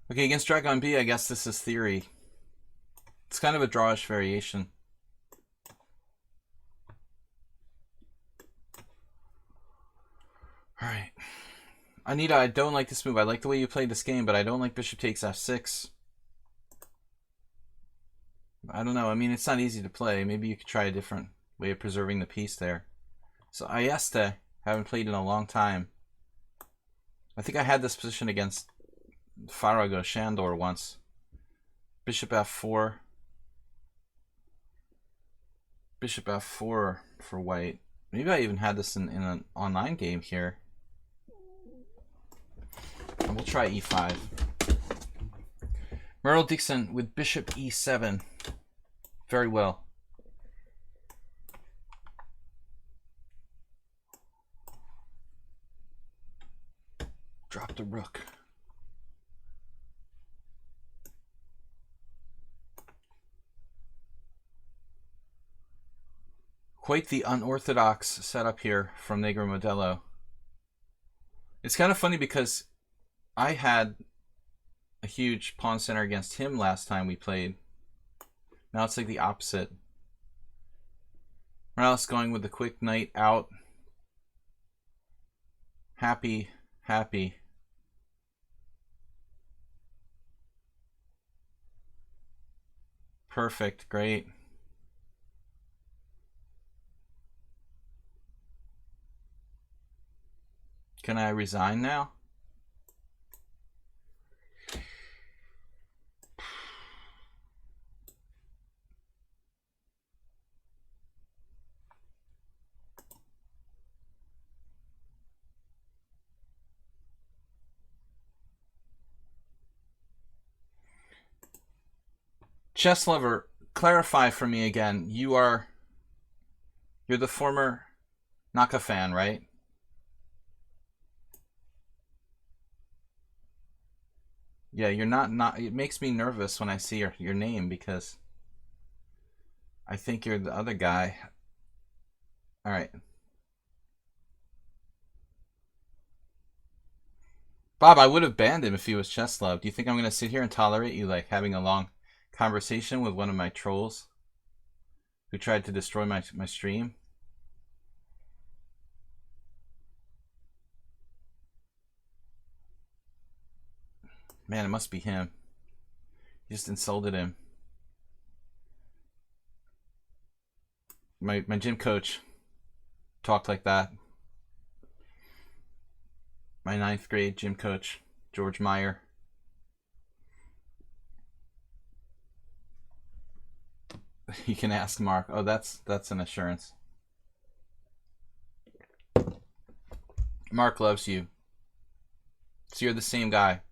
Speaker 1: Okay, against Dragon B, I guess this is theory. It's kind of a drawish variation. Alright. Anita, I don't like this move. I like the way you played this game, but I don't like bishop takes f6. I don't know. I mean, it's not easy to play. Maybe you could try a different way of preserving the piece there. So Ayeste, haven't played in a long time. I think I had this position against Farago Shandor once. Bishop f4. Bishop f4 for white. Maybe I even had this in an online game here. And we'll try e5. Merle Dixon with bishop e7. Very well. Drop the rook. Quite the unorthodox setup here from Negro Modelo. It's kind of funny because I had a huge pawn center against him last time we played. Now it's like the opposite. Morales going with the quick knight out. Happy, happy. Perfect, great. Can I resign now? Chess lover, clarify for me again. You're the former Naka fan, right? Yeah, you're not. It makes me nervous when I see your name because I think you're the other guy. All right. Bob, I would have banned him if he was chess love. Do you think I'm going to sit here and tolerate you like having a long conversation with one of my trolls who tried to destroy my stream? Man, it must be him. You just insulted him. My gym coach talked like that. My 9th grade gym coach, George Meyer. You can ask Mark. Oh, that's an assurance. Mark loves you. So you're the same guy.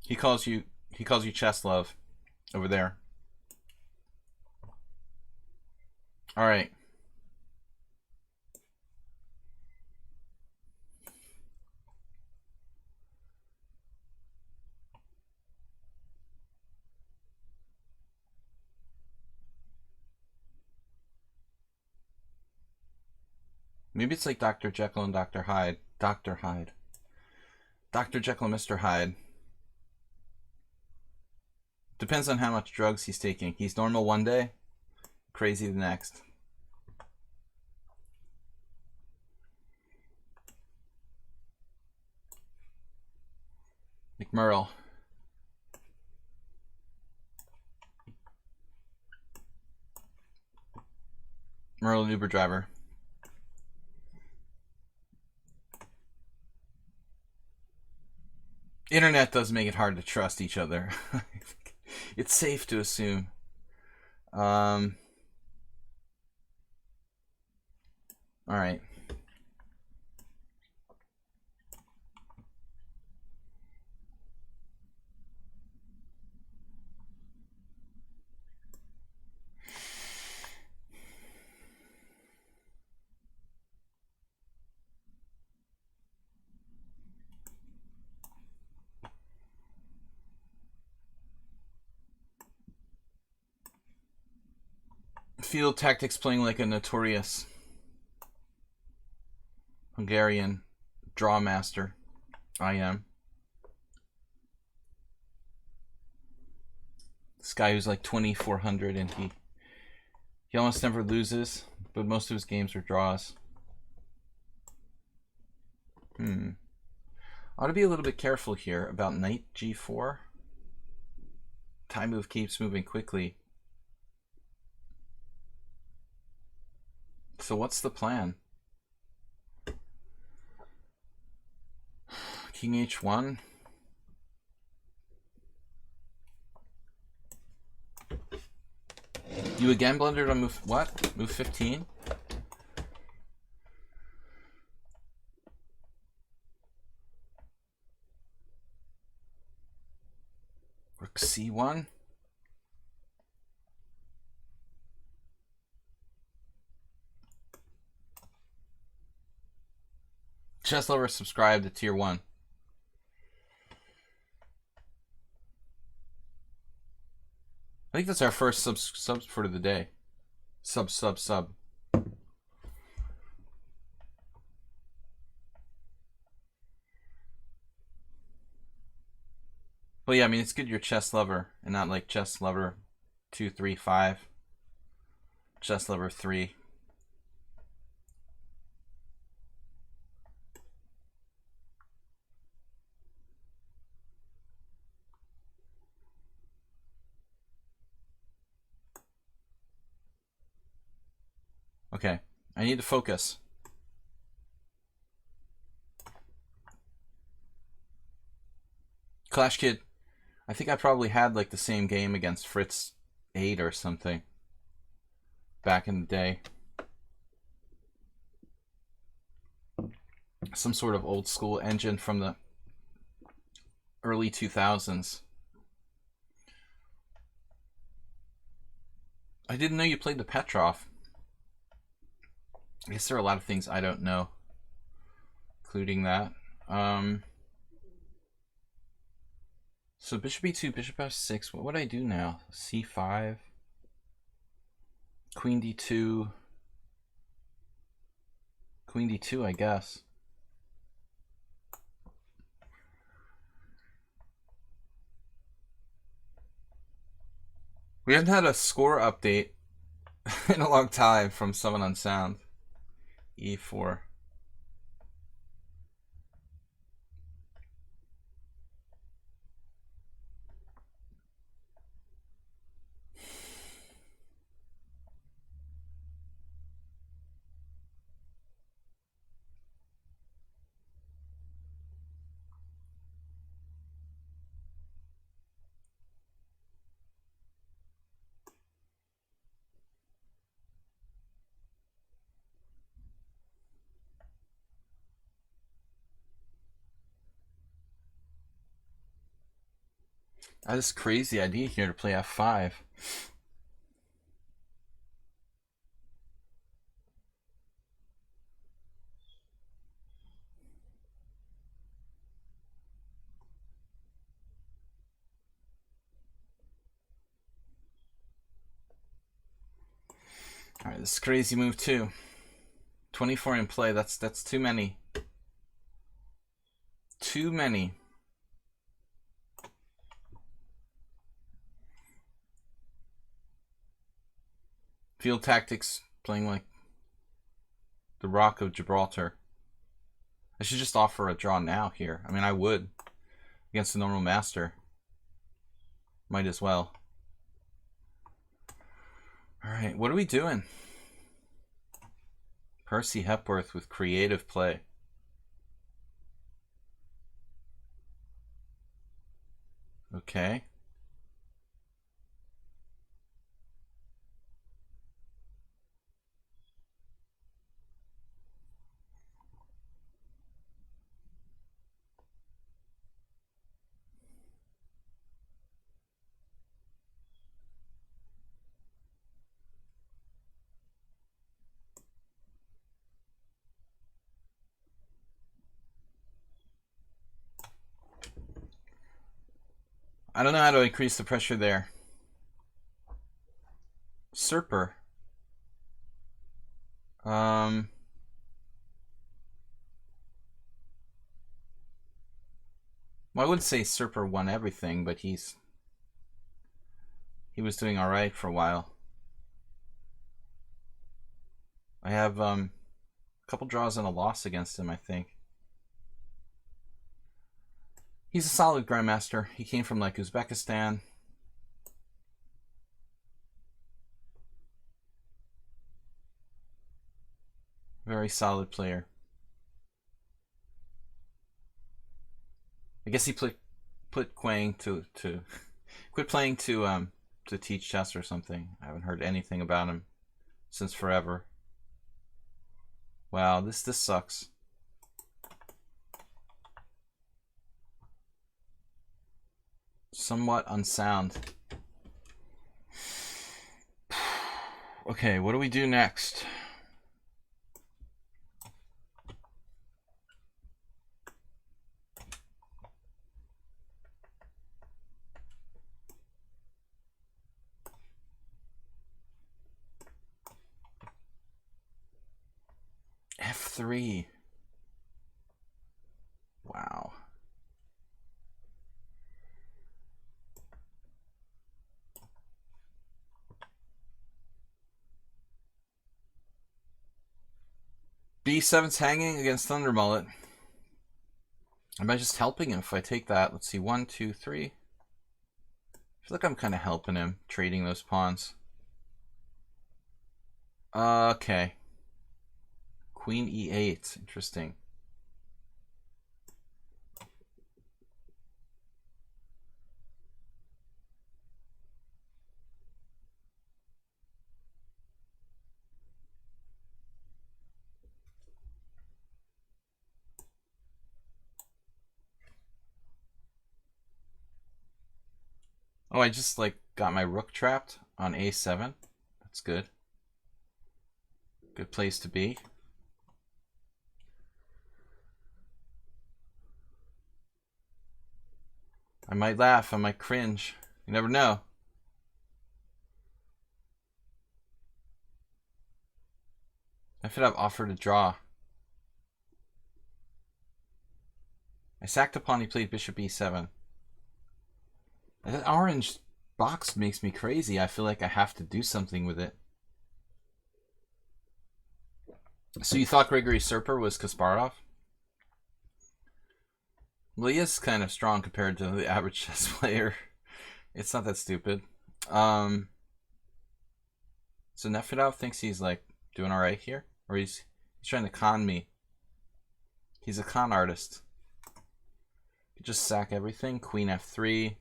Speaker 1: He calls you chess love over there. All right. Maybe it's like Dr. Jekyll and Dr. Hyde. Dr. Hyde. Dr. Jekyll and Mr. Hyde. Depends on how much drugs he's taking. He's normal one day, crazy the next. McMurray. Merle, Uber driver. Internet does make it hard to trust each other. It's safe to assume. All right. Field tactics playing like a notorious Hungarian draw master. I am. This guy who's like 2,400 and he almost never loses, but most of his games are draws. Ought to be a little bit careful here about knight g4. Time move keeps moving quickly. So what's the plan? King h1. You again blundered on move what? Move 15? Rook c1. Chess lover subscribe to tier 1. think that's our first subs for the day. Sub. Well, yeah, I mean, it's good you're chess lover and not like chess lover 2, 3, 5. Chess lover 3. Okay, I need to focus. Clash Kid, I think I probably had like the same game against Fritz 8 or something back in the day. Some sort of old school engine from the early 2000s. I didn't know you played the Petrov. I guess there are a lot of things I don't know, including that. So bishop e2, bishop f6. What would I do now? c5, queen d2, queen d2, I guess. We haven't had a score update in a long time from someone on sound. e4. I had this crazy idea here to play f5. All right, this is crazy move too. 24 in play. That's too many. Too many. Field tactics, playing like the Rock of Gibraltar. I should just offer a draw now here. I mean, I would. Against the normal master. Might as well. Alright, what are we doing? Percy Hepworth with creative play. Okay. I don't know how to increase the pressure there. Serper. Well, I wouldn't say Serper won everything, but he was doing all right for a while. I have a couple draws and a loss against him, I think. He's a solid grandmaster. He came from like Uzbekistan. Very solid player. I guess he quit playing to quit playing to teach chess or something. I haven't heard anything about him since forever. Wow, this sucks. Somewhat unsound. Okay, what do we do next? F3. Wow. B7's hanging against Thunder Mullet. Am I just helping him if I take that? Let's see, 1, 2, 3. I feel like I'm kind of helping him, trading those pawns. Okay. Queen E8, interesting. Oh, I just like got my rook trapped on A7. That's good. Good place to be. I might laugh, I might cringe. You never know. I should have offered a draw. I sacked a pawn, he played bishop E7. That orange box makes me crazy. I feel like I have to do something with it. So you thought Grigory Serper was Kasparov? Well, he is kind of strong compared to the average chess player. It's not that stupid. So Nefedov thinks he's like doing all right here, or he's trying to con me. He's a con artist. Just sack everything. Queen F3.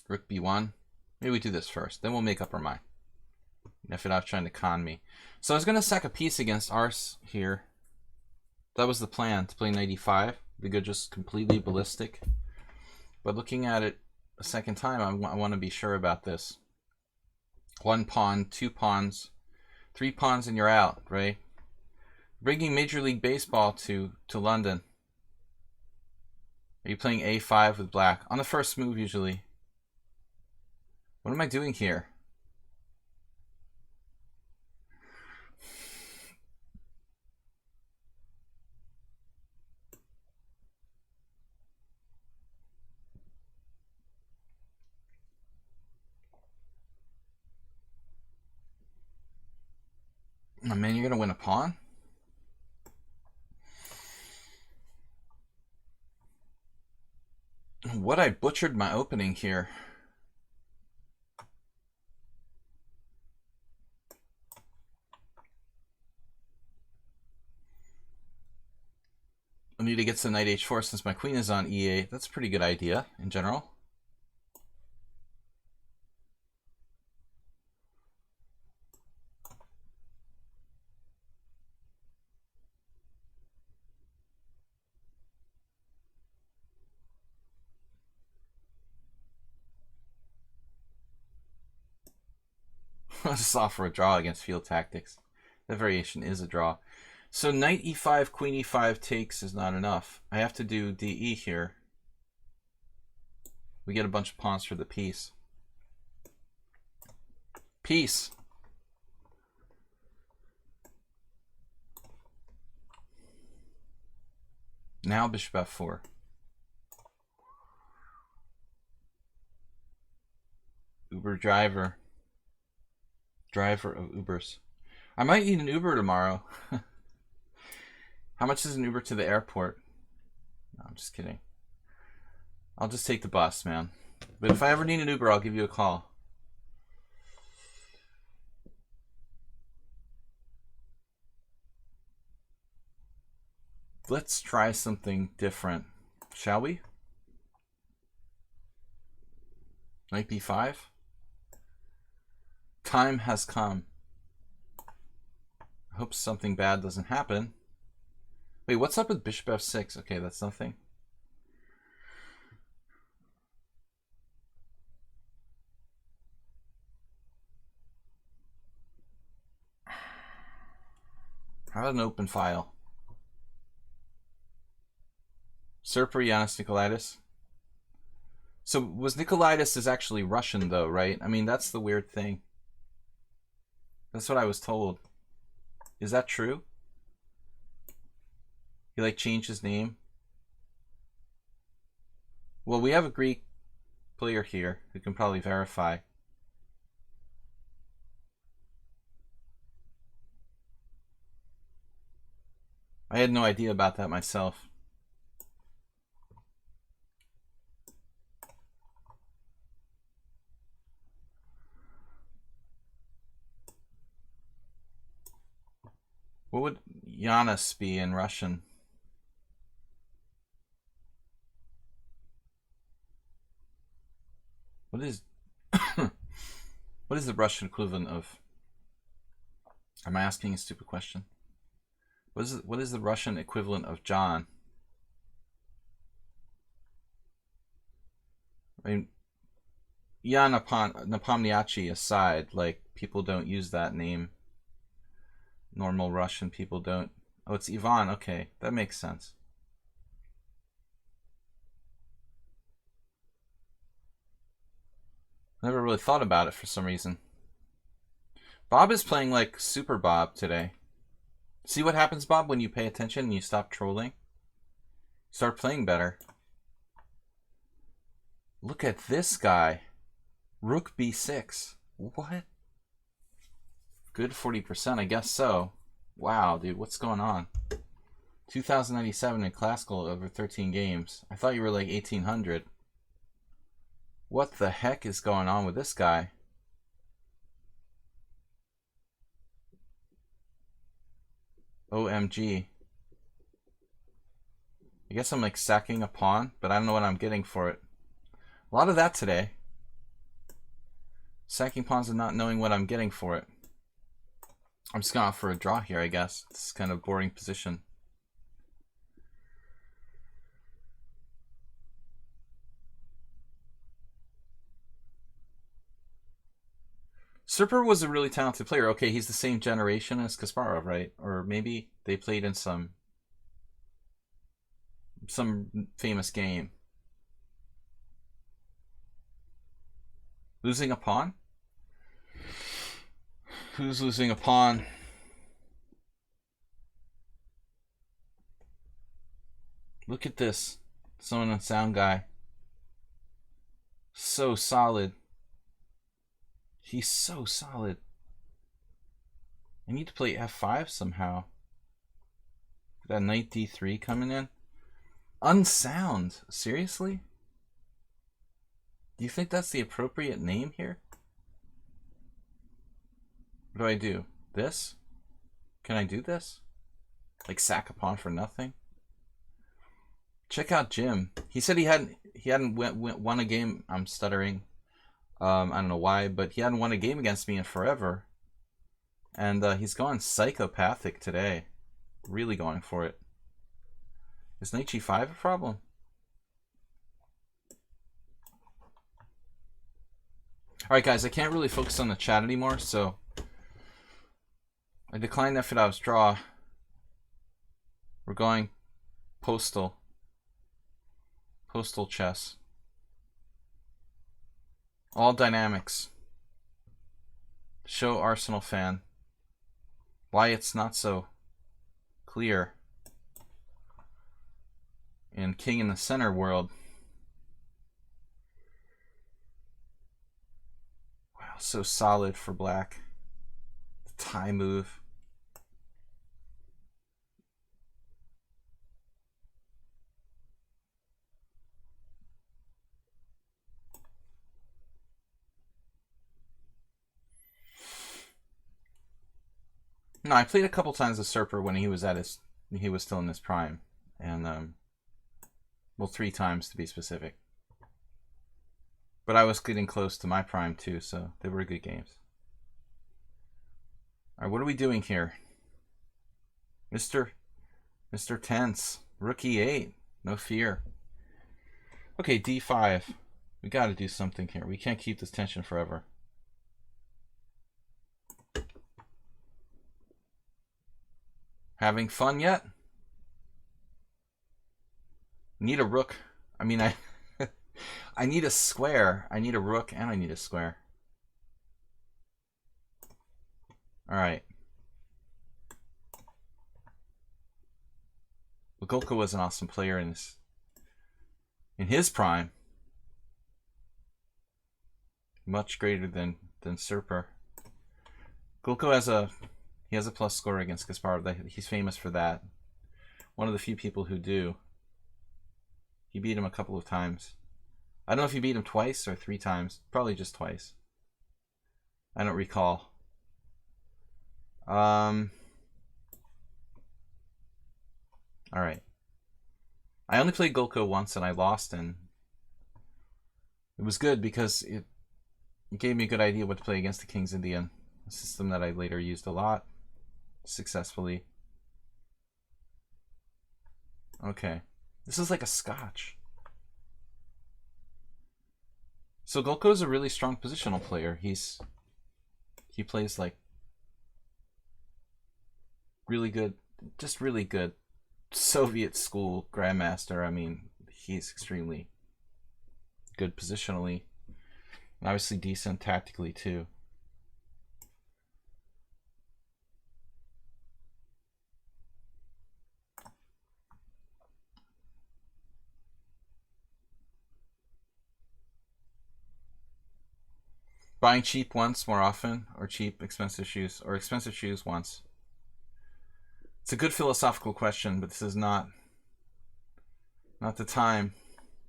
Speaker 1: Rook B1. Maybe we do this first. Then we'll make up our mind. Nefedov trying to con me. So I was going to sack a piece against Ars here. That was the plan, to play knight e5. We could just completely ballistic. But looking at it a second time, I want to be sure about this. 1 pawn, 2 pawns, 3 pawns and you're out, right? Bringing Major League Baseball to London. Are you playing a5 with black? On the first move, usually. What am I doing here? Oh man, you're gonna win a pawn? What, I butchered my opening here. I need to get some knight h4 since my queen is on e8. That's a pretty good idea in general. I'll just offer a draw against field tactics. That variation is a draw. So knight e5, queen e5 takes is not enough. I have to do de here. We get a bunch of pawns for the piece. Piece. Now bishop f4. Uber driver. Driver of Ubers. I might need an Uber tomorrow. How much is an Uber to the airport? No, I'm just kidding. I'll just take the bus, man. But if I ever need an Uber, I'll give you a call. Let's try something different, shall we? Knight b5. Time has come. I hope something bad doesn't happen. Wait, what's up with bishop f6? Okay, that's nothing. How about an open file? Serper, Yanis Nikolaitis. So was Nikolaitis is actually Russian though, right? I mean, that's the weird thing. That's what I was told. Is that true? He like changed his name? Well, we have a Greek player here who can probably verify. I had no idea about that myself. What would Giannis be in Russian? What is what is the Russian equivalent of? Am I asking a stupid question? What is the Russian equivalent of John? I mean, Jan Nepomniachtchi aside, like, people don't use that name. Normal Russian people don't. Oh, it's Ivan. Okay, that makes sense. Never really thought about it for some reason. Bob is playing like Super Bob today. See what happens, Bob, when you pay attention and you stop trolling? Start playing better. Look at this guy. Rook b6. What? Good 40%, I guess so. Wow, dude, what's going on? 2097 in classical over 13 games. I thought you were like 1800. What the heck is going on with this guy? OMG. I guess I'm like sacking a pawn, but I don't know what I'm getting for it. A lot of that today. Sacking pawns and not knowing what I'm getting for it. I'm just going off for a draw here, I guess. It's kind of a boring position. Serper was a really talented player. Okay, he's the same generation as Kasparov, right? Or maybe they played in some famous game. Losing a pawn? Who's losing a pawn? Look at this. Someone on sound guy. So solid. He's so solid. I need to play f5 somehow. That knight d3 coming in. Unsound. Seriously? Do you think that's the appropriate name here? What do I do? This? Can I do this? Like sack a pawn for nothing? Check out Jim. He said he hadn't won a game. I'm stuttering. I don't know why, but he hadn't won a game against me in forever. And he's gone psychopathic today. Really going for it. Is knight g5 a problem? Alright guys, I can't really focus on the chat anymore, so I declined F8's draw. We're going postal. Postal chess. All dynamics. Show Arsenal fan why it's not so clear in King in the Center world. Wow, so solid for black. The tie move. No, I played a couple times with Serper when he was still in his prime, and well, 3 times to be specific. But I was getting close to my prime too, so they were good games. All right, what are we doing here, Mr. Tense? Rook e8, no fear. Okay, d5. We got to do something here. We can't keep this tension forever. Having fun yet? Need a rook. I mean, I need a square. I need a rook and I need a square. All right. Well, Golko was an awesome player in his prime. Much greater than Serper. Golko has a plus score against Kasparov. He's famous for that. One of the few people who do. He beat him a couple of times. I don't know if he beat him twice or 3 times. Probably just twice. I don't recall. Alright. I only played Golko once and I lost, and it was good because it gave me a good idea what to play against the King's Indian, a system that I later used a lot successfully. Okay. This is like a scotch. So Golko is a really strong positional player. He plays like really good, just really good Soviet school grandmaster. I mean, he's extremely good positionally, and obviously decent tactically too. Buying cheap once more often, or cheap expensive shoes, or expensive shoes once. It's a good philosophical question, but this is not the time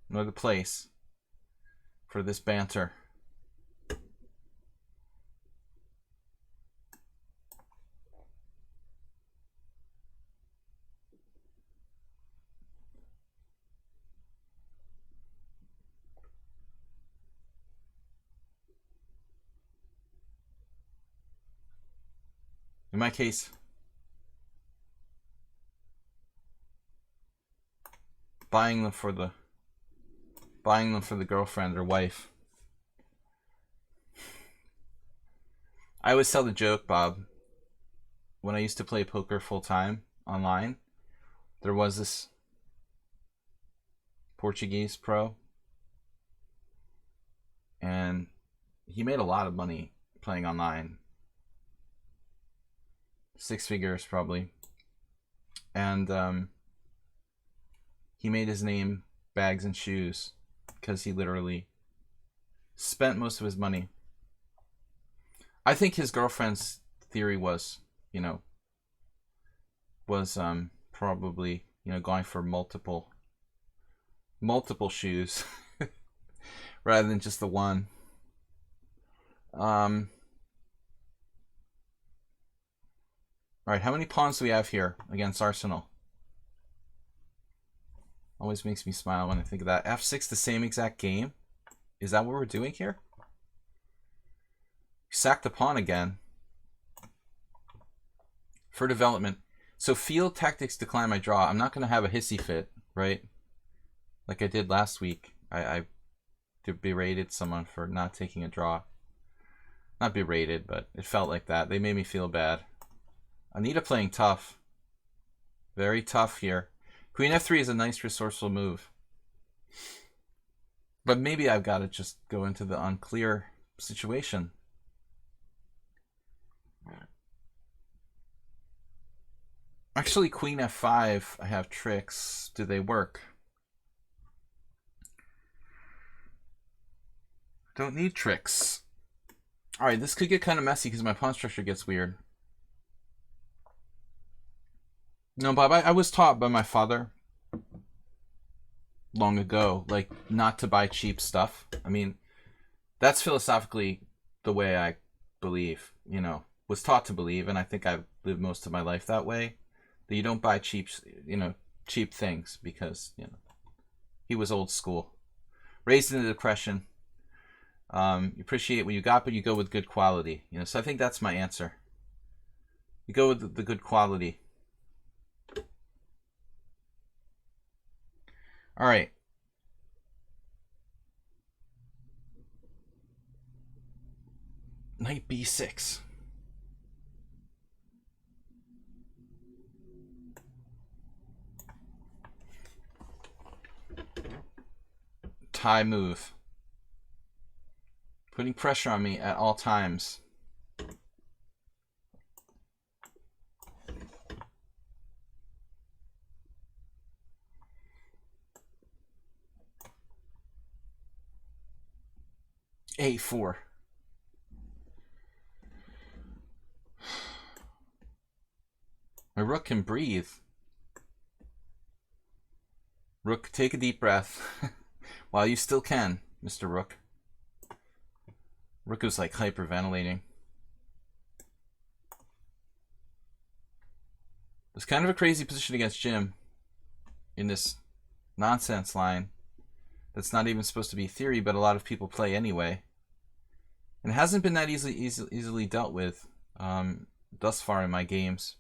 Speaker 1: nor the place for this banter. In my case, buying them for the girlfriend or wife. I always tell the joke, Bob. When I used to play poker full time online, there was this Portuguese pro, and he made a lot of money playing online. 6 figures probably. And he made his name bags and shoes because he literally spent most of his money. I think his girlfriend's theory was, probably, going for multiple shoes rather than just the one. Alright, how many pawns do we have here against Arsenal? Always makes me smile when I think of that. F6, the same exact game? Is that what we're doing here? Sack the pawn again. For development. So field tactics decline my draw. I'm not going to have a hissy fit, right? Like I did last week. I berated someone for not taking a draw. Not berated, but it felt like that. They made me feel bad. Anita playing tough. Very tough here. Queen f3 is a nice resourceful move. But maybe I've got to just go into the unclear situation. Actually, Queen f5, I have tricks. Do they work? Don't need tricks. Alright, this could get kind of messy because my pawn structure gets weird. No, Bob, I was taught by my father long ago, like, not to buy cheap stuff. I mean, that's philosophically the way I believe, was taught to believe, and I think I've lived most of my life that way. That you don't buy cheap things because, he was old school. Raised in the Depression. You appreciate what you got, but you go with good quality. So I think that's my answer. You go with the good quality. All right. Knight b6. Tie move. Putting pressure on me at all times. A4. My rook can breathe. Rook, take a deep breath. While you still can, Mr. Rook. Rook is like hyperventilating. It's kind of a crazy position against Jim in this nonsense line that's not even supposed to be theory, but a lot of people play anyway. And it hasn't been that easily dealt with thus far in my games.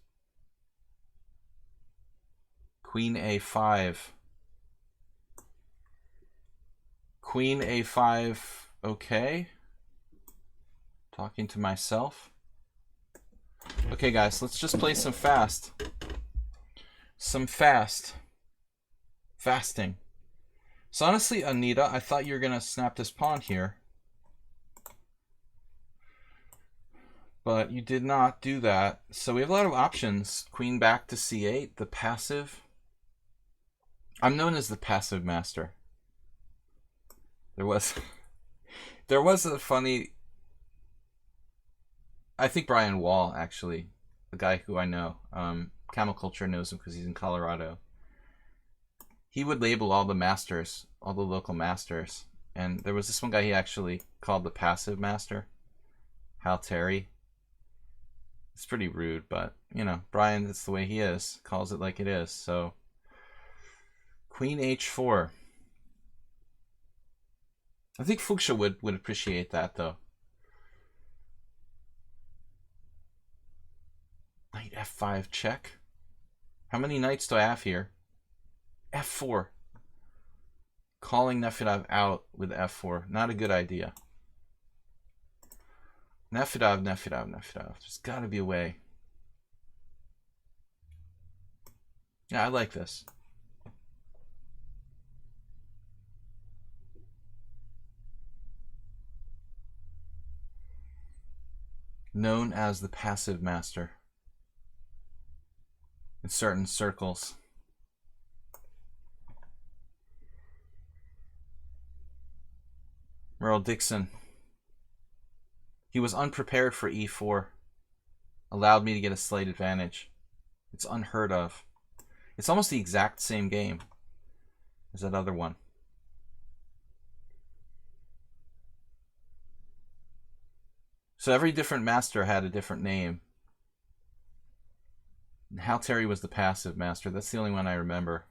Speaker 1: Queen A5. Queen A5, okay. Talking to myself. Okay, guys, let's just play some fast. Some fast. Fasting. So honestly, Anita, I thought you were going to snap this pawn here. But you did not do that. So we have a lot of options. Queen back to C8, the passive. I'm known as the passive master. There was a funny, I think Brian Wall, actually, the guy who I know, Camel Culture knows him because he's in Colorado. He would label all the masters, all the local masters, and there was this one guy he actually called the passive master, Hal Terry. It's pretty rude, but, you know, Brian, that's the way he is, calls it like it is. So, Queen H4. I think Fuchsia would appreciate that, though. Knight F5 check. How many knights do I have here? F4. Calling Nefedov out with F4. Not a good idea. Nefedov. There's got to be a way. Yeah, I like this. Known as the passive master in certain circles. Merle Dixon. He was unprepared for E4. Allowed me to get a slight advantage. It's unheard of. It's almost the exact same game as that other one. So every different master had a different name. Hal Terry was the passive master. That's the only one I remember.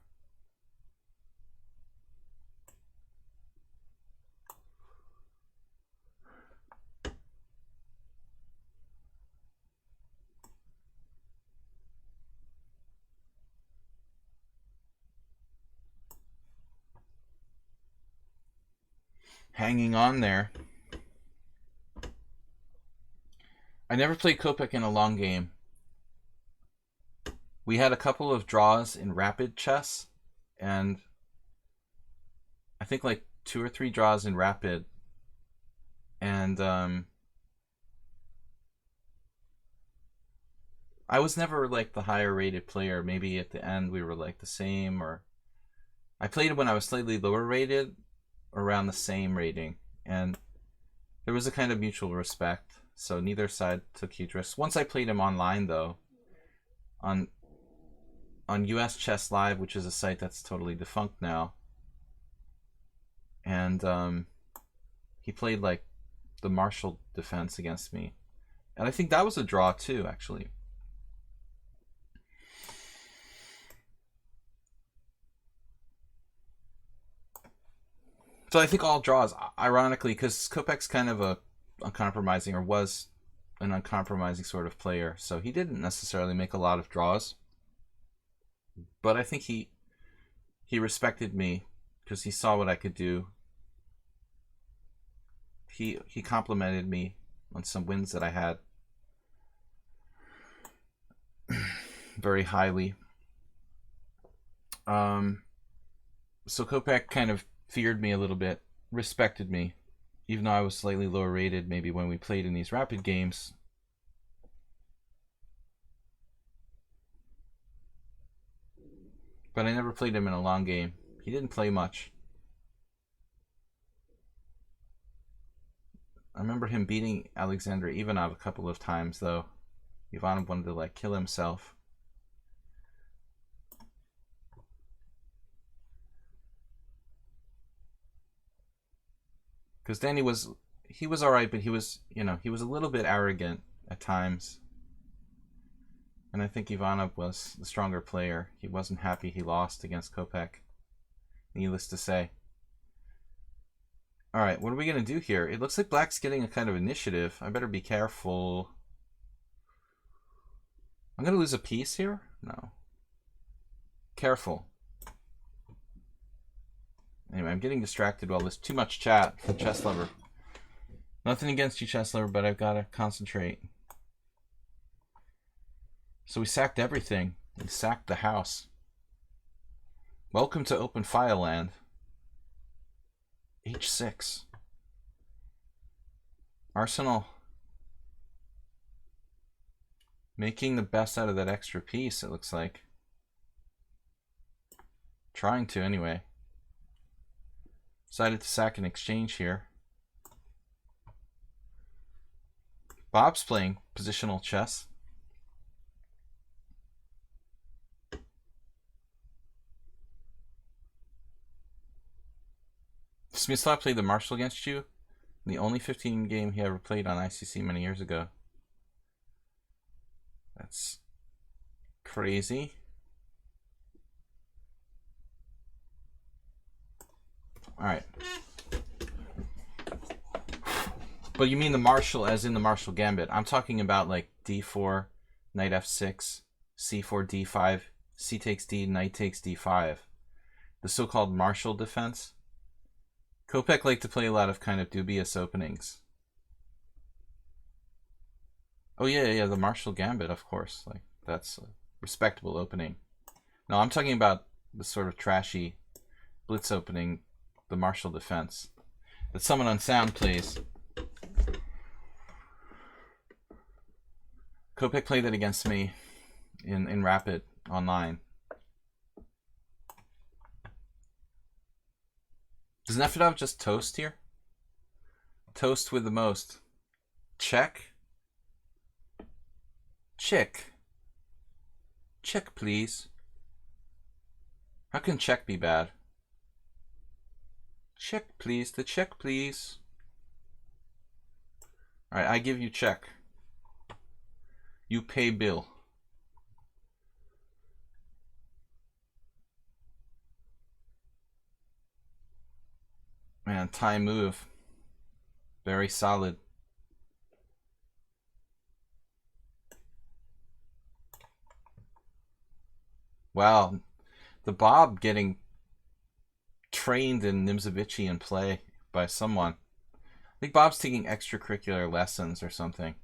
Speaker 1: Hanging on there. I never played Kopek in a long game. We had a couple of draws in rapid chess, and I think like 2 or 3 draws in rapid, and I was never like the higher rated player. Maybe at the end we were like the same, or I played it when I was slightly lower rated, around the same rating, and there was a kind of mutual respect, so neither side took huge risks. Once I played him online, though, on US Chess Live, which is a site that's totally defunct now, and he played like the Marshall defense against me, and I think that was a draw too, actually. So I think all draws, ironically, because Kopek's kind of a uncompromising, or was an uncompromising sort of player, so he didn't necessarily make a lot of draws. But I think he respected me because he saw what I could do. He complimented me on some wins that I had very highly. So Kopek kind of feared me a little bit, respected me, even though I was slightly lower rated maybe when we played in these rapid games. But I never played him in a long game. He didn't play much. I remember him beating Alexander Ivanov a couple of times, though. Ivanov wanted to, like, kill himself. Because Danny was alright, but he was, you know, he was a little bit arrogant at times. And I think Ivanov was the stronger player. He wasn't happy he lost against Kopech. Needless to say. Alright, what are we going to do here? It looks like Black's getting a kind of initiative. I better be careful. I'm going to lose a piece here? No. Careful. Anyway, I'm getting distracted while there's too much chat from Chess Lover. Nothing against you, Chess Lover, but I've got to concentrate. So we sacked everything. We sacked the house. Welcome to Open File Land. H6. Arsenal. Making the best out of that extra piece, it looks like. Trying to, anyway. Decided to sack an exchange here. Bob's playing positional chess. Smyslov played the Marshal against you. The only 15 game he ever played on ICC many years ago. That's crazy. Alright. But you mean the Marshal as in the Marshal Gambit. I'm talking about like d4, knight f6, c4, d5, c takes d, knight takes d5. The so-called Marshal defense. Kopech liked to play a lot of kind of dubious openings. Oh yeah, the Marshal Gambit, of course. Like that's a respectable opening. No, I'm talking about the sort of trashy blitz opening, the Marshal defense that someone on Sound plays. Kopech played that against me in Rapid online. Does Nefedov just toast here? Toast with the most. Check. Check. Check, please. How can check be bad? Check, please. The check, please. Alright, I give you check. You pay bill. Man, Thai move. Very solid. Wow. The Bob getting trained in Nimzovich play by someone. I think Bob's taking extracurricular lessons or something.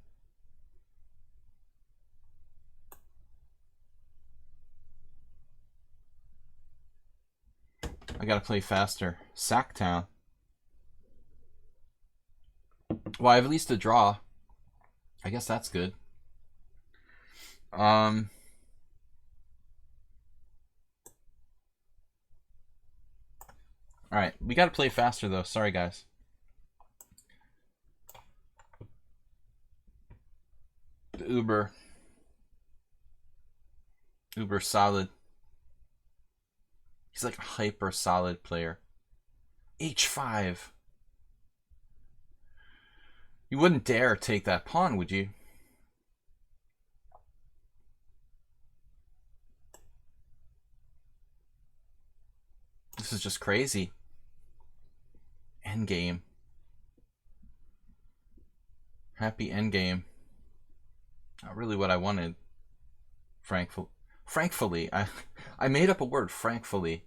Speaker 1: I gotta play faster. Sacktown. Well, I have at least a draw. I guess that's good. Alright, we gotta play faster though. Sorry, guys. The Uber solid. He's like a hyper solid player. H5. You wouldn't dare take that pawn, would you? This is just crazy. Endgame. Happy endgame. Not really what I wanted. Frankfully. I made up a word, frankfully.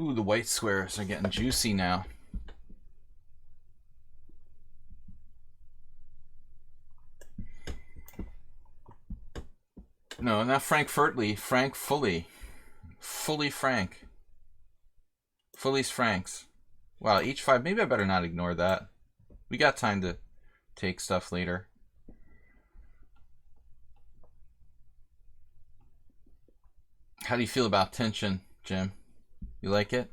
Speaker 1: Ooh, the white squares are getting juicy now. No, not Frankfurtly. Frankfully. Fully frank. Fully's franks. Wow, H5. Maybe I better not ignore that. We got time to take stuff later. How do you feel about tension, Jim? You like it?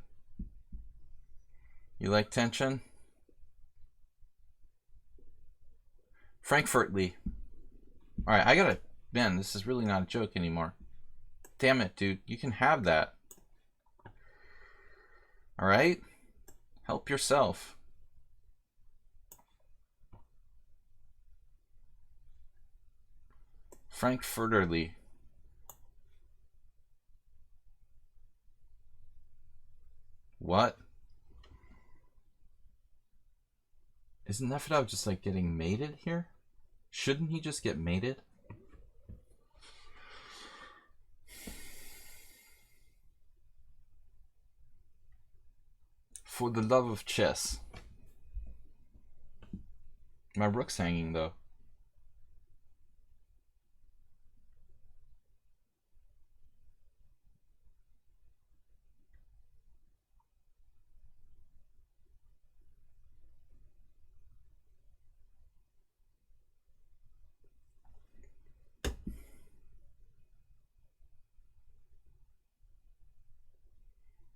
Speaker 1: You like tension? Frankfurt Lee. Alright, I gotta... Man, this is really not a joke anymore. Damn it, dude. You can have that. Alright? Help yourself. Frankfurter Lee. What? Isn't Nefedov just like getting mated here? Shouldn't he just get mated? For the love of chess. My rook's hanging though.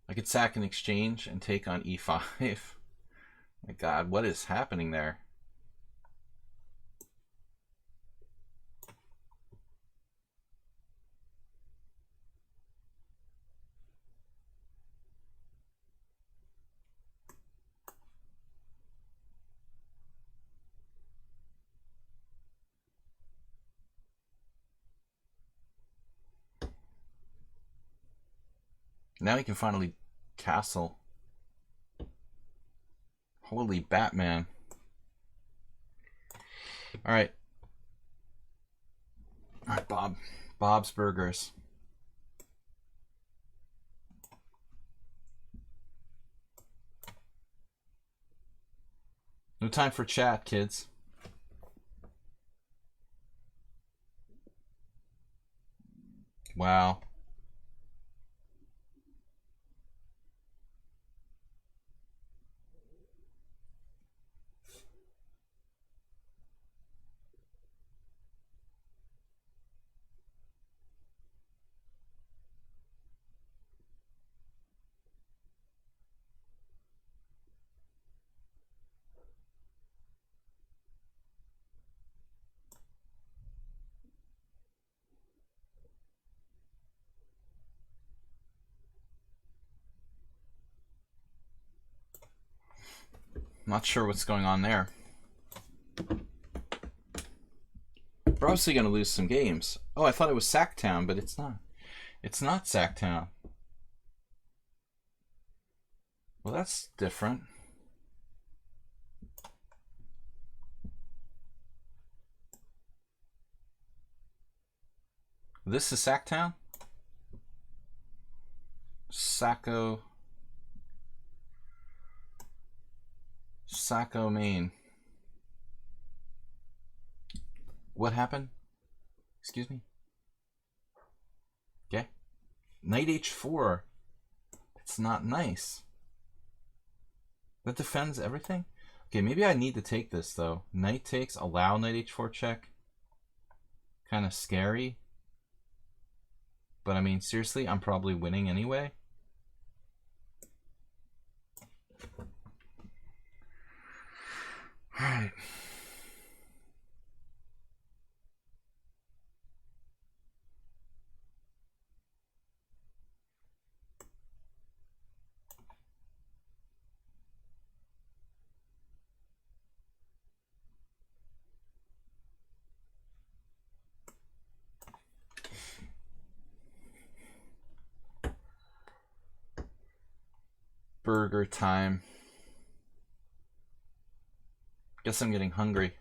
Speaker 1: I could sack an exchange and take on e5. My god, what is happening there? Now he can finally castle. Holy Batman. Alright. Alright, Bob. Bob's Burgers. No time for chat, kids. Wow. Not sure what's going on there. We're obviously going to lose some games. Oh, I thought it was Sacktown, but it's not. It's not Sacktown. Well, that's different. This is Sacktown? Sacco, Maine. What happened? Excuse me? Okay. Knight h4. It's not nice. That defends everything? Okay, maybe I need to take this, though. Knight takes, allow knight h4 check. Kind of scary. But, I mean, seriously, I'm probably winning anyway. Alright. Burger time. Guess I'm getting hungry.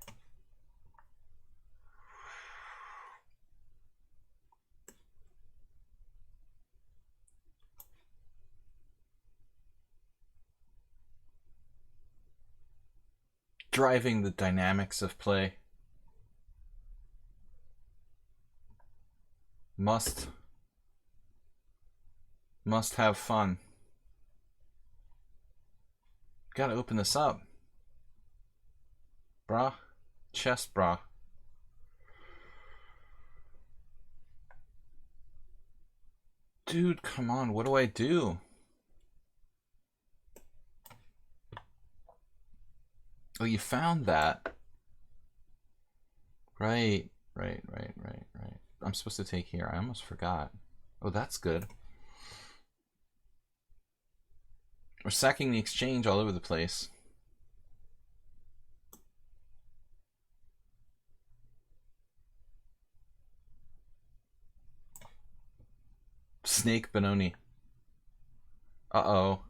Speaker 1: Driving the dynamics of play. Must have fun. Gotta open this up. Brah. Chess, brah. Dude, come on. What do I do? Oh, you found that. Right. I'm supposed to take here. I almost forgot. Oh, that's good. We're sacking the exchange all over the place. Snake Benoni. Uh-oh.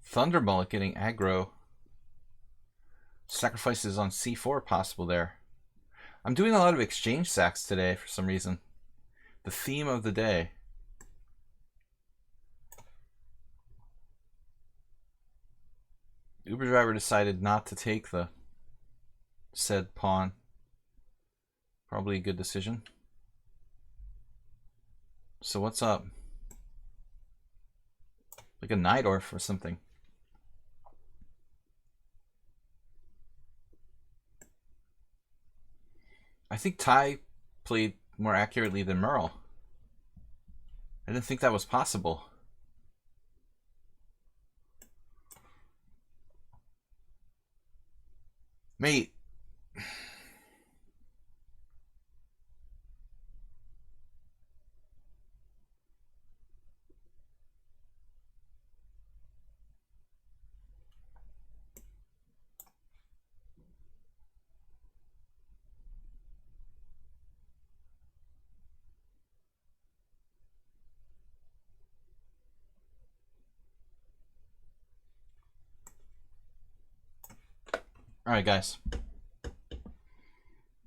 Speaker 1: Thunderbolt getting aggro. Sacrifices on c4 possible there. I'm doing a lot of exchange sacks today for some reason. The theme of the day. Uber driver decided not to take the said pawn. Probably a good decision. So what's up? Like a Najdorf or something. I think Ty played more accurately than Merle. I didn't think that was possible. Mate. Alright, guys.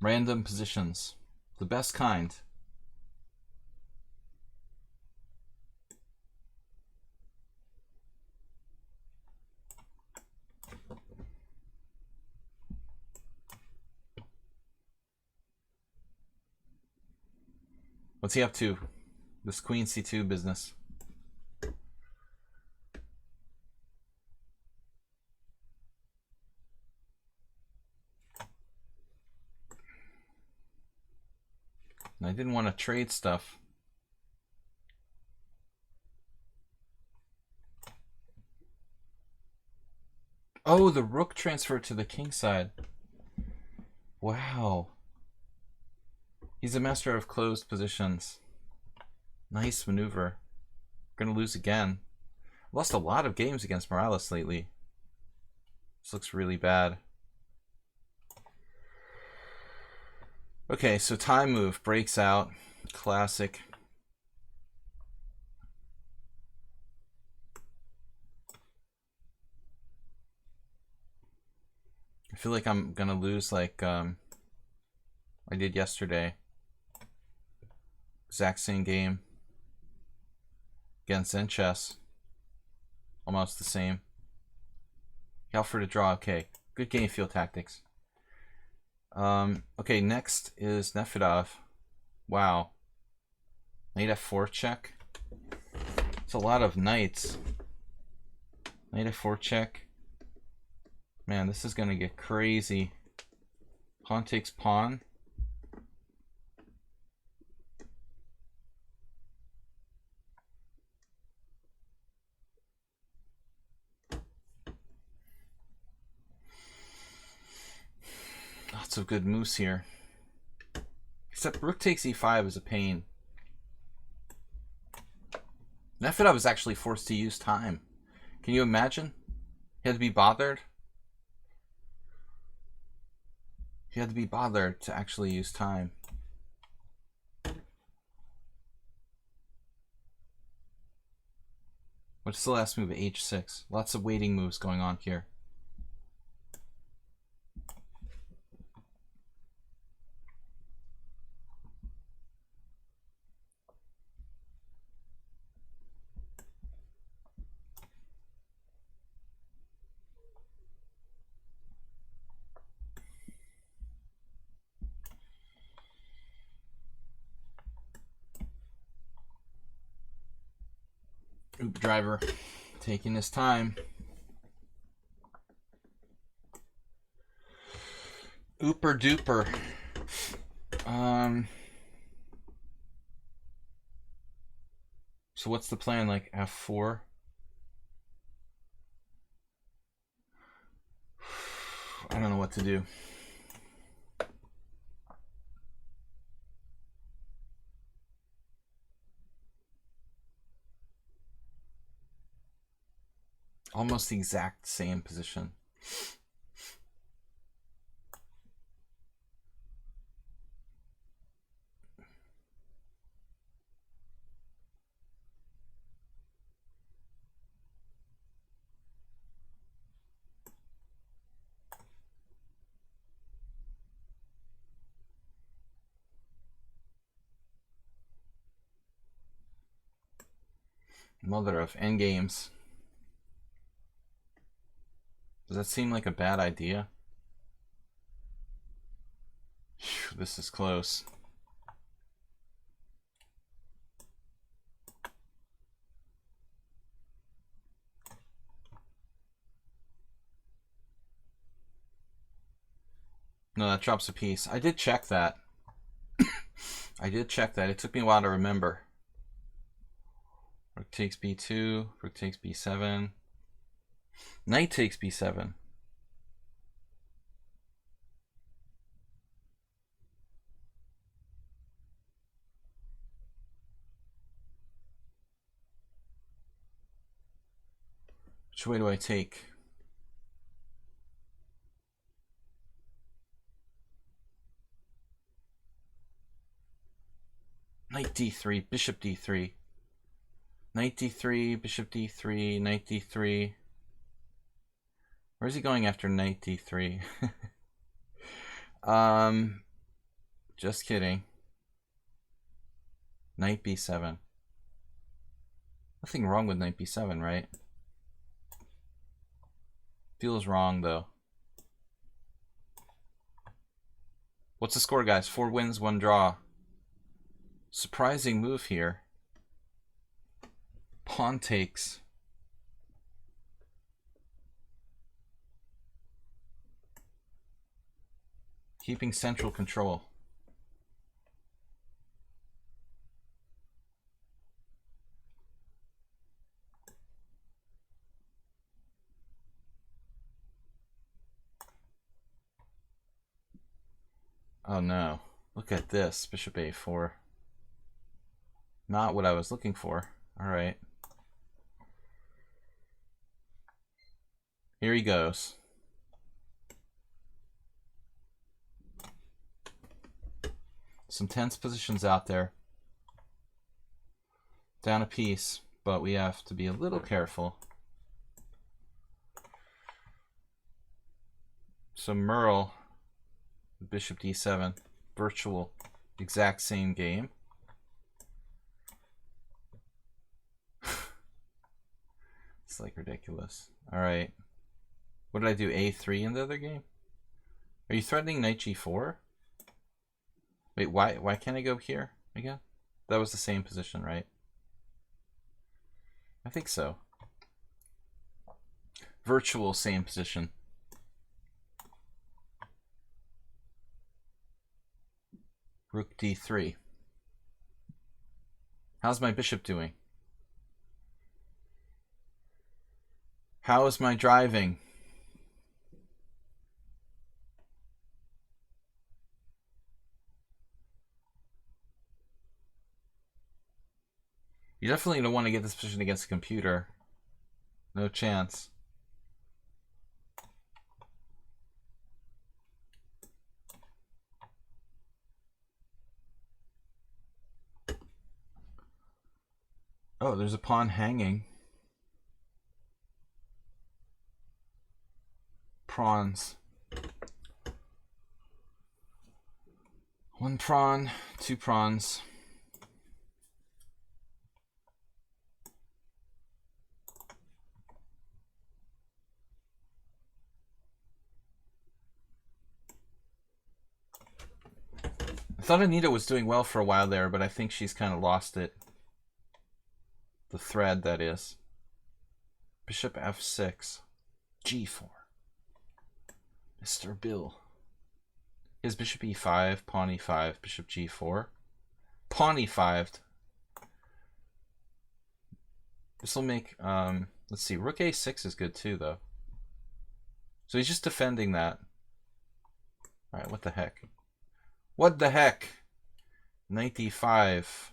Speaker 1: Random positions. The best kind. What's he up to? This Queen C2 business. I didn't want to trade stuff. Oh, the rook transferred to the king side. Wow. He's a master of closed positions. Nice maneuver. Gonna lose again. Lost a lot of games against Morales lately. This looks really bad. Okay, so time move breaks out. Classic. I feel like I'm gonna lose like I did yesterday. Exact same game against Zen Chess. Almost the same. Out for the draw. Okay, good game field tactics. Okay, next is Nefedov. Wow. Knight f4 check. It's a lot of knights. Knight f4 check. Man, this is gonna get crazy. Pawn takes pawn. Lots of good moves here. Except rook takes e5 is a pain. Nefedov was actually forced to use time. Can you imagine? He had to be bothered. He had to be bothered to actually use time. What's the last move? H6. Lots of waiting moves going on here. Oop driver taking his time. Ooper duper. So what's the plan? Like f4? I don't know what to do. Almost the exact same position. Mother of endgames. Does that seem like a bad idea? Whew, this is close. No, that drops a piece. I did check that. I did check that. It took me a while to remember. Rook takes b2. Rook takes b7. Knight takes b7. Which way do I take? Knight d3, bishop d3. Knight d3, bishop d3, knight d3. Where's he going after knight d3? Just kidding. Knight b7. Nothing wrong with knight b7, right? Feels wrong, though. What's the score, guys? 4 wins, 1 draw. Surprising move here. Pawn takes. Keeping central control. Oh no. Look at this. Bishop a4. Not what I was looking for. Alright. Here he goes. Some tense positions out there. Down a piece, but we have to be a little careful. So Merle, bishop d7, virtual, exact same game. It's like ridiculous. All right. What did I do? A3 in the other game? Are you threatening knight g4? Wait, why can't I go here again? That was the same position, right? I think so. Virtual same position. Rook d3. How's my bishop doing? How is my driving? You definitely don't want to get this position against a computer. No chance. Oh, there's a pawn hanging. Prawns. 1 prawn, 2 prawns. I thought Anita was doing well for a while there, but I think she's kind of lost it. The thread, that is. Bishop f6. g4. Mr. Bill. Is bishop e5, pawn e5, bishop g4. Pawn e5. This will make, let's see, rook a6 is good too, though. So he's just defending that. Alright, what the heck? What the heck? Knight d5.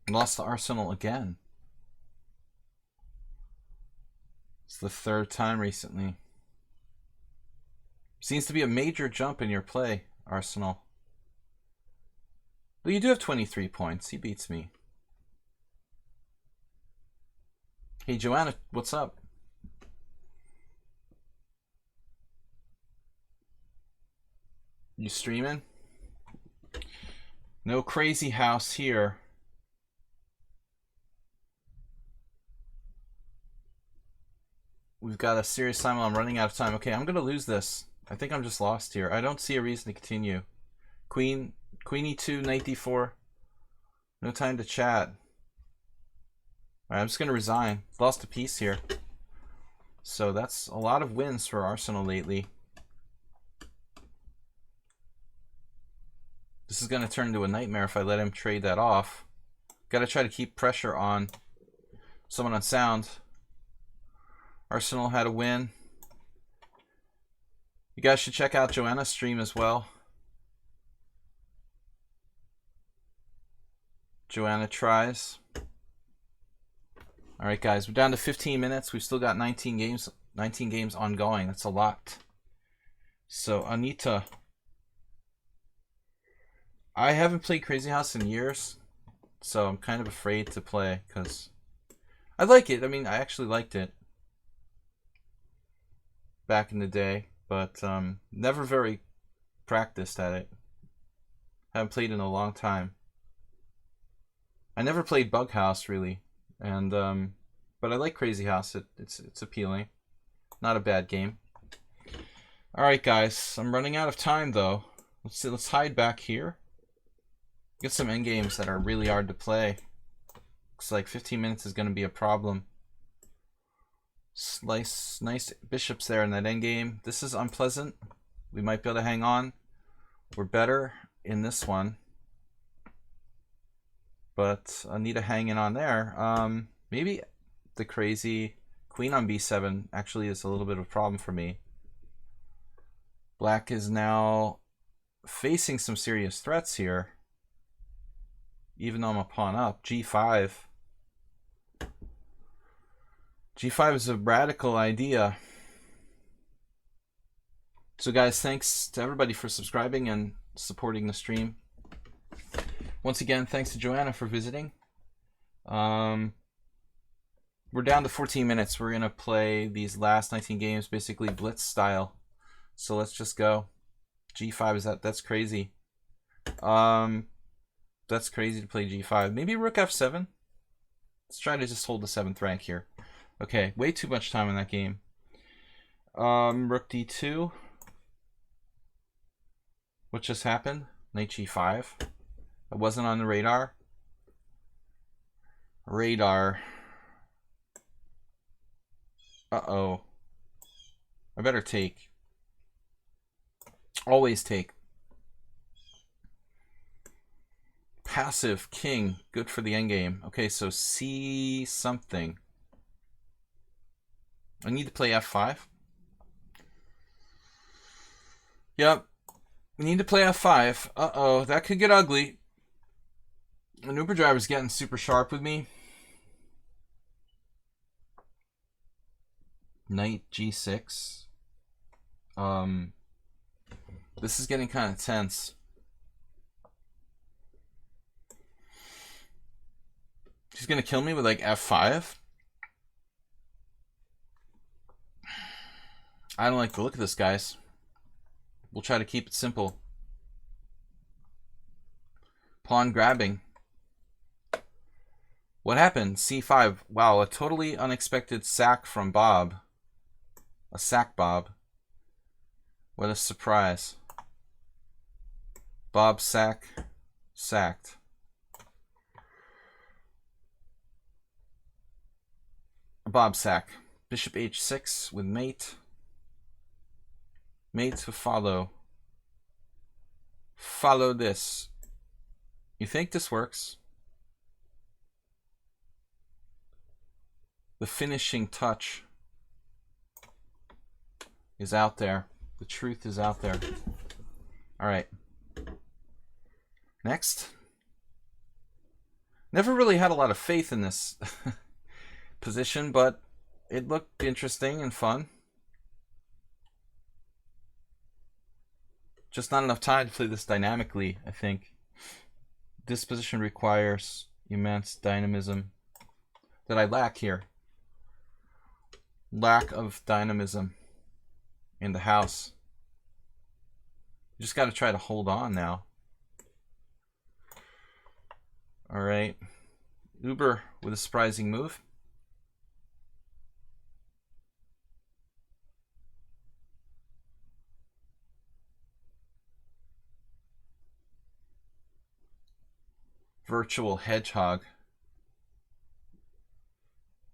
Speaker 1: Lost the arsenal again. It's the third time recently. Seems to be a major jump in your play, Arsenal. But you do have 23 points. He beats me. Hey, Joanna, what's up? You streaming? No crazy house here. We've got a serious time. I'm running out of time. Okay, I'm going to lose this. I think I'm just lost here. I don't see a reason to continue. Queen e2, knight d4. No time to chat. Alright, I'm just going to resign. Lost a piece here. So that's a lot of wins for Arsenal lately. This is going to turn into a nightmare if I let him trade that off. Got to try to keep pressure on someone on sound. Arsenal had a win. You guys should check out Joanna's stream as well. Joanna tries. Alright guys, we're down to 15 minutes. We've still got 19 games ongoing. That's a lot. So Anita. I haven't played Crazy House in years, so I'm kind of afraid to play because I like it. I mean, I actually liked it back in the day, but never very practiced at it. Haven't played in a long time. I never played Bug House really, and but I like Crazy House. It's appealing. Not a bad game. All right, guys, I'm running out of time though. Let's hide back here. Get some endgames that are really hard to play. Looks like 15 minutes is going to be a problem. Nice bishops there in that endgame. This is unpleasant. We might be able to hang on. We're better in this one. But Anita hanging on there. Maybe the crazy queen on b7 actually is a little bit of a problem for me. Black is now facing some serious threats here. Even though I'm a pawn up. G5. G5 is a radical idea. So guys, thanks to everybody for subscribing and supporting the stream. Once again, thanks to Joanna for visiting. We're down to 14 minutes. We're going to play these last 19 games basically blitz style. So let's just go. G5 is that's crazy. That's crazy to play G5. Maybe Rook F7. Let's try to just hold the 7th rank here. Okay, way too much time in that game. Rook D2. What just happened? Knight G5. That wasn't on the radar. Uh-oh. I better take. Always take. Passive king, good for the endgame. Okay, so C something. I need to play F5. Yep. We need to play F5. Uh-oh, that could get ugly. An Uber driver's getting super sharp with me. Knight G6. This is getting kind of tense. She's gonna kill me with like F5. I don't like the look of this, guys. We'll try to keep it simple. Pawn grabbing. What happened? C5. Wow, a totally unexpected sack from Bob. A sack Bob. What a surprise. Bob sack. Sacked. Bob sack. Bishop h6 with mate. Mate to follow. Follow this. You think this works? The finishing touch is out there. The truth is out there. All right. Next. Never really had a lot of faith in this position, but it looked interesting and fun. Just not enough time to play this dynamically, I think. This position requires immense dynamism that I lack here. Lack of dynamism in the house. You just got to try to hold on now. All right. Uber with a surprising move. Virtual hedgehog.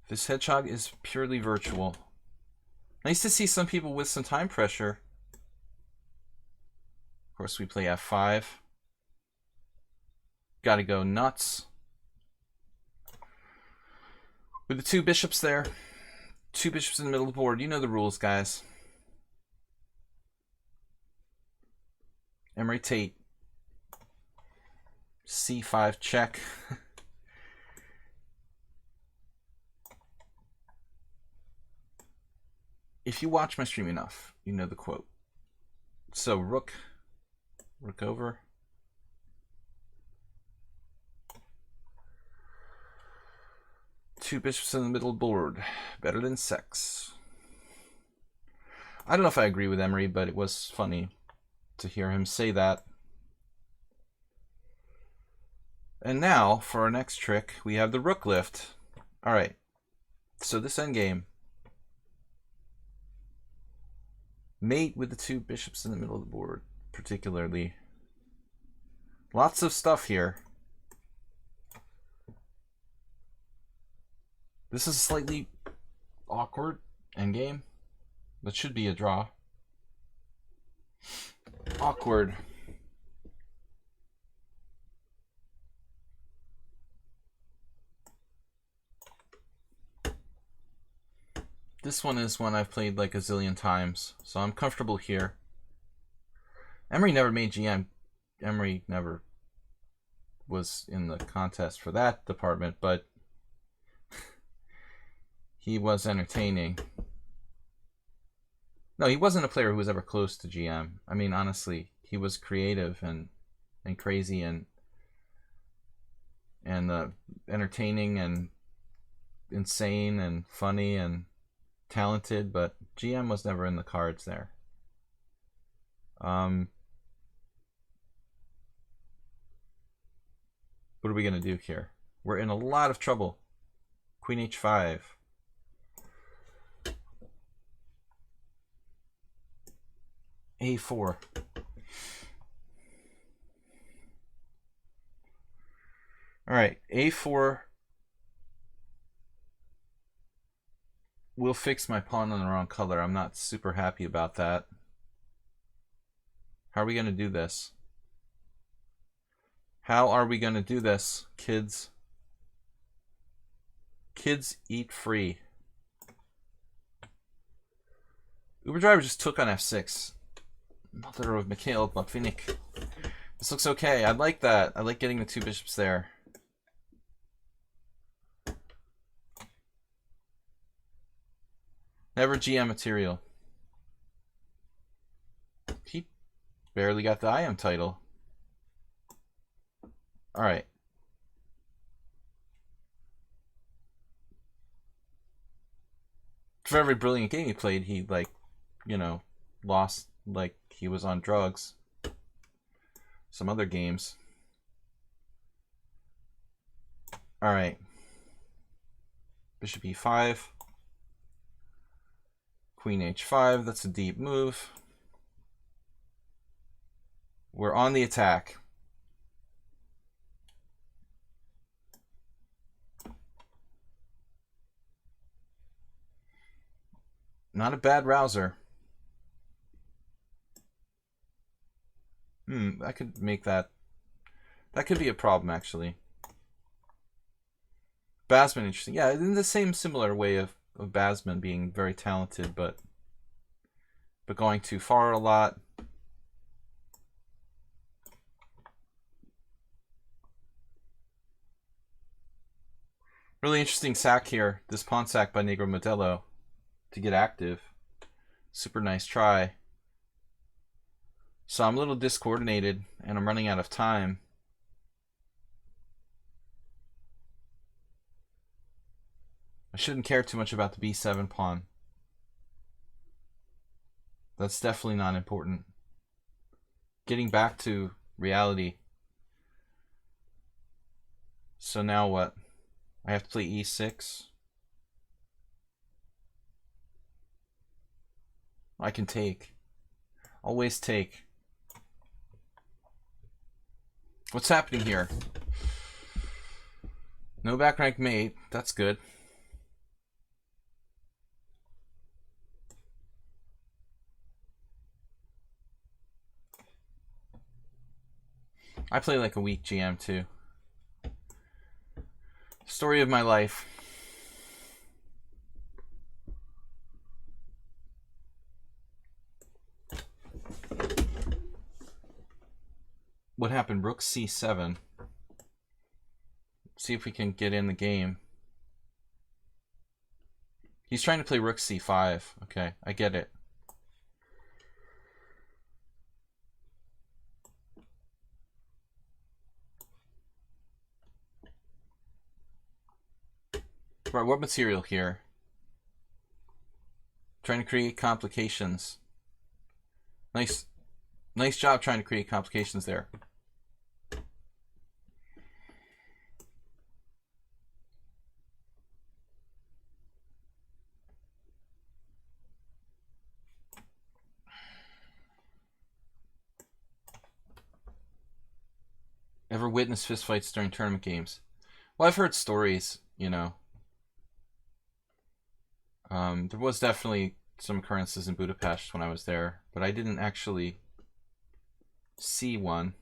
Speaker 1: This hedgehog is purely virtual. Nice to see some people with some time pressure. Of course, we play f5. Gotta go nuts. With the two bishops there. Two bishops in the middle of the board. You know the rules, guys. Emery Tate. C5 check. If you watch my stream enough, you know the quote. So rook over. Two bishops in the middle board. Better than sex. I don't know if I agree with Emery, but it was funny to hear him say that. And now, for our next trick, we have the rook lift. Alright, so this endgame. Mate with the two bishops in the middle of the board, particularly. Lots of stuff here. This is slightly awkward endgame. That should be a draw. Awkward. This one is one I've played like a zillion times, so I'm comfortable here. Emery never made GM. Emery never was in the contest for that department, but he was entertaining. No, he wasn't a player who was ever close to GM. I mean, honestly, he was creative and crazy and entertaining and insane and funny and talented, but GM was never in the cards there. What are we going to do here? We're in a lot of trouble. Queen h5. a4. All right, a4 will fix my pawn on the wrong color. I'm not super happy about that. How are we going to do this? How are we going to do this, kids? Kids eat free. Uber driver just took on f6. Mother of Mikhail Botvinnik. This looks okay. I like that. I like getting the two bishops there. Never GM material. He barely got the IM title. Alright. For every brilliant game he played, he like you know, lost like he was on drugs. Some other games. Alright. Bishop e5. Queen h5. That's a deep move. We're on the attack. Not a bad rouser. I could make that. That could be a problem, actually. Basman, interesting. Yeah, in the same similar way of Basman being very talented, but going too far a lot. Really interesting sack here. This pawn sack by Negro Modelo to get active. Super nice try. So I'm a little discoordinated and I'm running out of time. I shouldn't care too much about the b7 pawn. That's definitely not important. Getting back to reality. So now what? I have to play e6. I can take. Always take. What's happening here? No back rank mate. That's good. I play like a weak GM too. Story of my life. What happened? Rook c7. See if we can get in the game. He's trying to play rook c5. Okay, I get it. Right, what material here? Trying to create complications. Nice job trying to create complications there. Ever witnessed fistfights during tournament games? Well, I've heard stories, you know. There was definitely some occurrences in Budapest when I was there, but I didn't actually see one.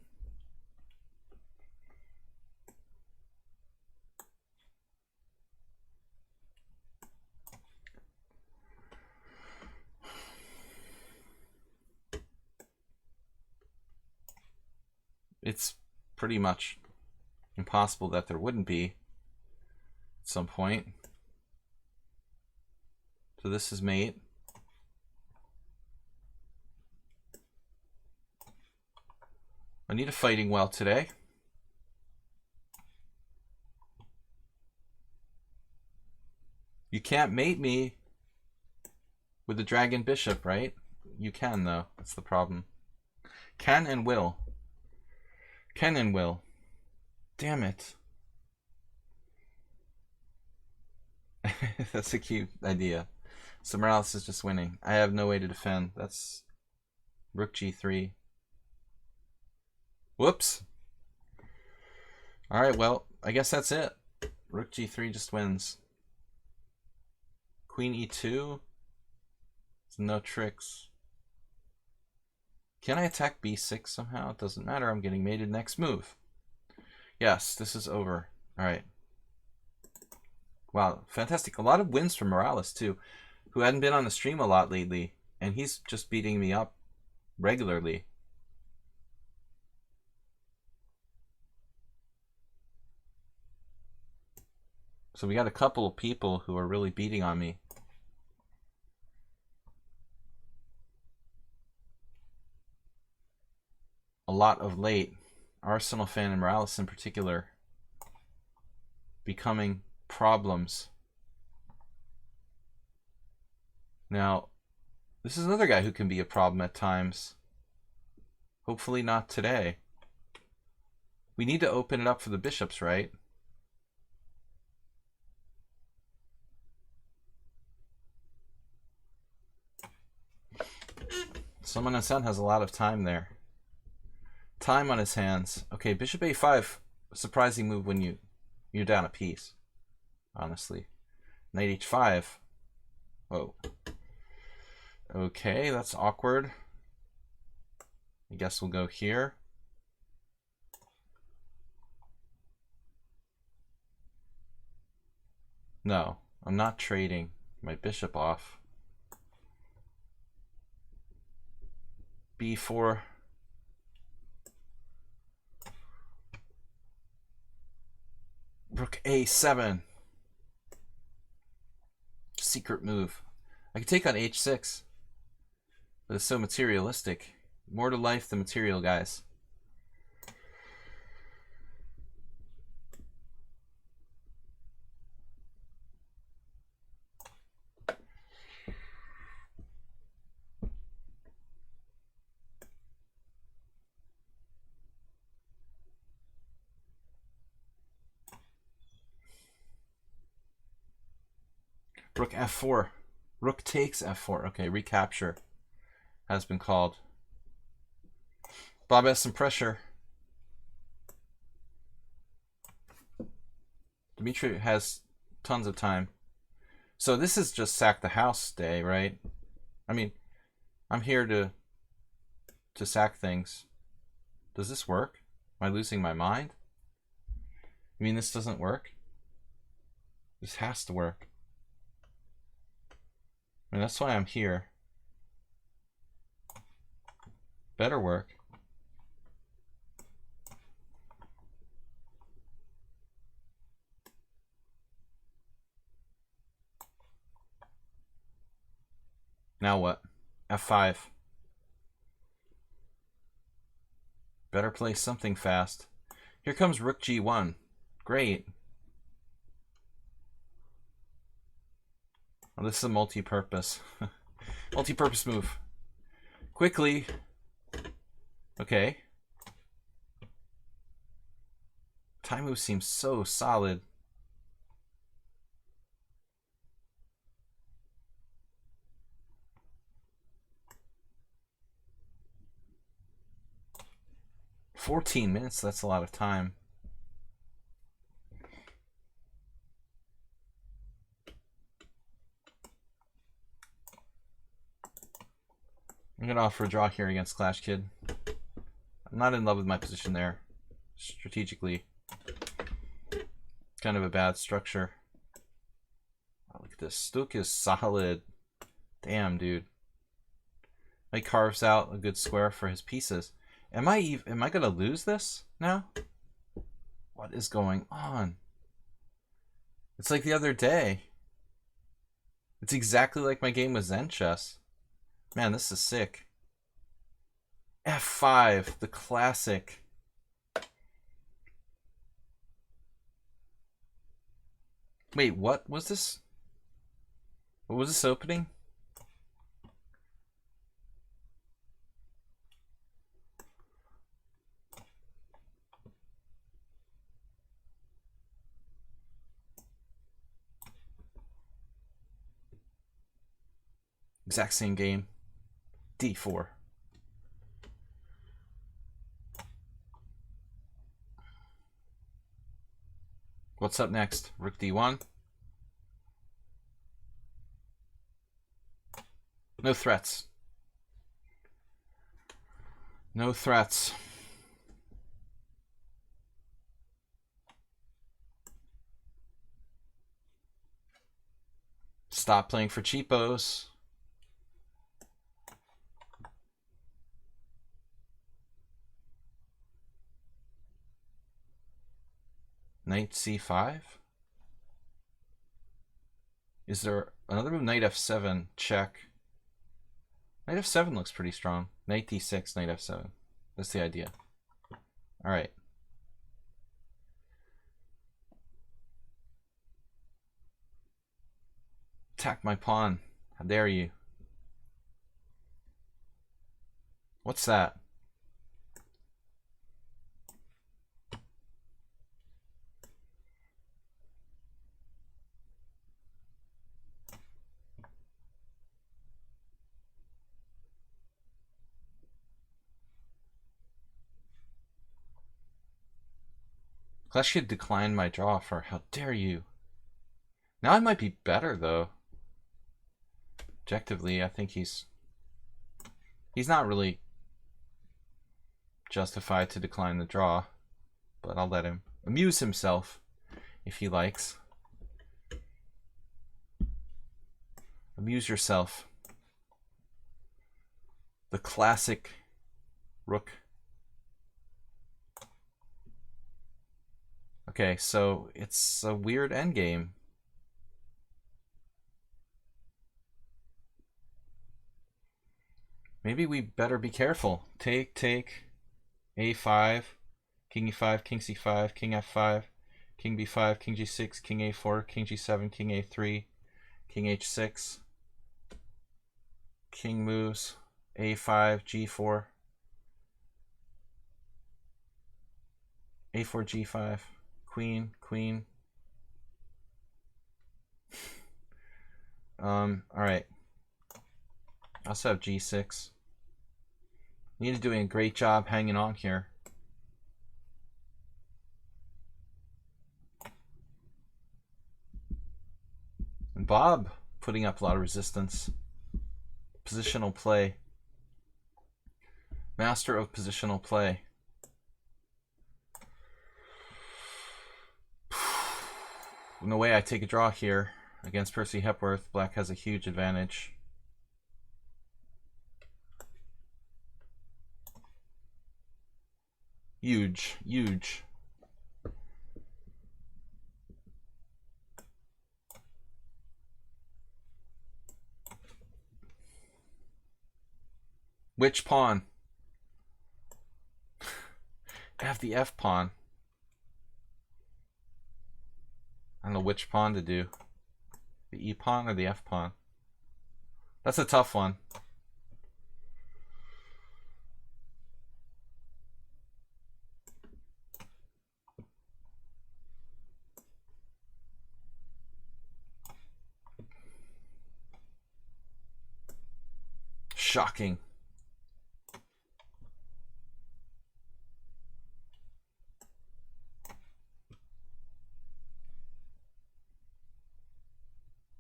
Speaker 1: It's pretty much impossible that there wouldn't be at some point. So this is mate. I need a fighting well today. You can't mate me with the dragon bishop, right? You can, though. That's the problem. Can and will. Can and will. Damn it. That's a cute idea. So Morales is just winning. I have no way to defend. That's rook g3. Whoops. Alright, well, I guess that's it. Rook g3 just wins. Queen e2. No tricks. Can I attack b6 somehow? It doesn't matter. I'm getting mated next move. Yes, this is over. Alright. Wow, fantastic. A lot of wins from Morales, too, who hadn't been on the stream a lot lately, and he's just beating me up regularly. So we got a couple of people who are really beating on me. A lot of late. Arsenal fan and Morales in particular becoming problems. Now, This is another guy who can be a problem at times. Hopefully not today. We need to open it up for the bishops, right? Someone on Sun has a lot of time there. Time on his hands. Okay, bishop a5. Surprising move when you're down a piece. Honestly. Knight h5. Whoa. Okay, that's awkward. I guess we'll go here. No, I'm not trading my bishop off. b4. Rook a7. Secret move. I could take on h6, but it's so materialistic. More to life than material, guys. Rook f4. Rook takes f4. Okay, recapture has been called. Bob has some pressure. Dmitry has tons of time. So this is just sack the house day, right? I mean, I'm here to sack things. Does this work? Am I losing my mind? You mean this doesn't work? This has to work. I mean, that's why I'm here. Better work. Now what? f5. Better play something fast. Here comes rook g1. Great. Oh, this is a multi-purpose. Multi-purpose move. Quickly. Okay. Time move seems so solid. $14 minutes, that's a lot of time. I'm going to offer a draw here against Clash Kid. I'm not in love with my position there. Strategically. Kind of a bad structure. Oh, look at this. Stuk is solid. Damn, dude. He carves out a good square for his pieces. Am I going to lose this now? What is going on? It's like the other day. It's exactly like my game with Zen Chess. Man, this is sick. F5, the classic. Wait, what was this? What was this opening? Exact same game. D4. What's up next? Rook D1. No threats. No threats. Stop playing for cheapos. Knight c5. Is there another move? Knight f7. Check. Knight f7 looks pretty strong. Knight d6, knight f7. That's the idea. All right. Attack my pawn. How dare you? What's that? Clash had declined my draw for how dare you. Now I might be better though. Objectively, I think he's not really justified to decline the draw, but I'll let him amuse himself if he likes. Amuse yourself. The classic rook. Okay, so it's a weird endgame. Maybe we better be careful. Take, a5, king e5, king c5, king f5, king b5, king g6, king a4, king g7, king a3, king h6, king moves, a5, g4, a4, g5, queen, queen. All right. I also have g6. Nina's doing a great job hanging on here. And Bob putting up a lot of resistance. Positional play. Master of positional play. No way I take a draw here against Percy Hepworth. Black has a huge advantage. Huge, huge. Which pawn? I have the F pawn. I don't know which pawn to do. The E pawn or the F pawn? That's a tough one. Shocking.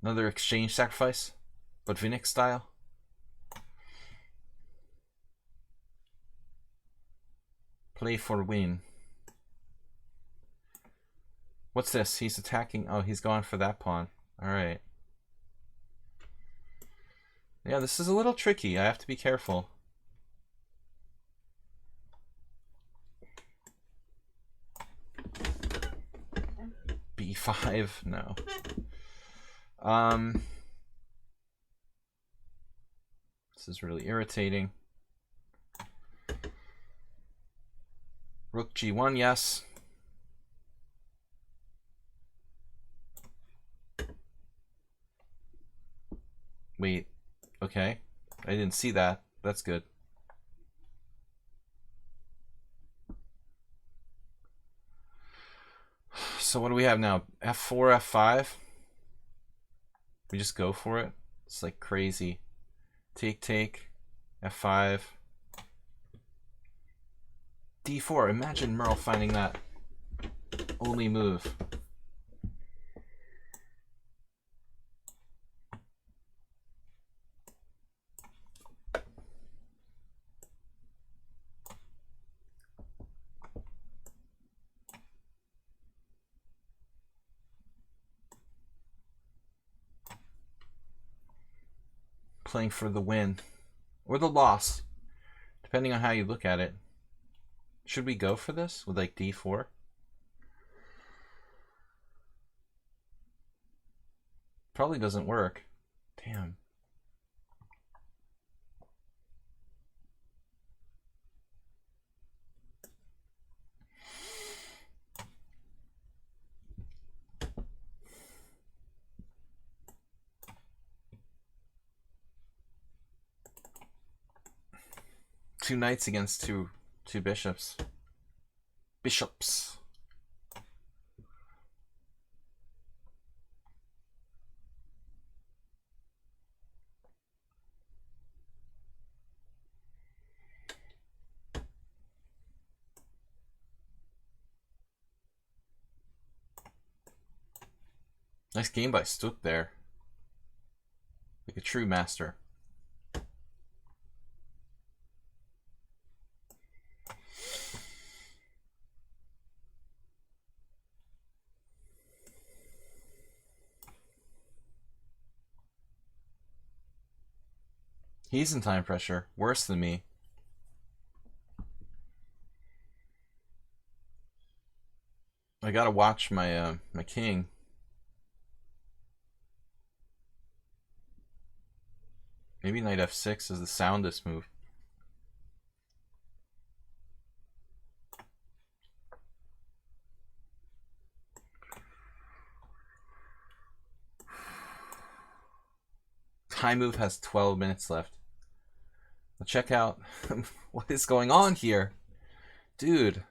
Speaker 1: Another exchange sacrifice, but Vinnick style. Play for win. What's this? He's attacking. Oh, he's going for that pawn. All right. Yeah, this is a little tricky. I have to be careful. B5, no. This is really irritating. Rook G1, yes. Wait, okay. I didn't see that. That's good. So what do we have now? F4, F5? We just go for it? It's like crazy. Take, F5. D4. Imagine Merle finding that only move. Playing for the win or the loss, depending on how you look at it. Should we go for this with like D4? Probably doesn't work. Damn. 2 knights against two bishops. Bishops. Nice game by Stuck there. Like a true master. He's in time pressure. Worse than me. I gotta watch my my king. Maybe knight f6 is the soundest move. Time move has 12 minutes left. Let's check out what is going on here. Dude.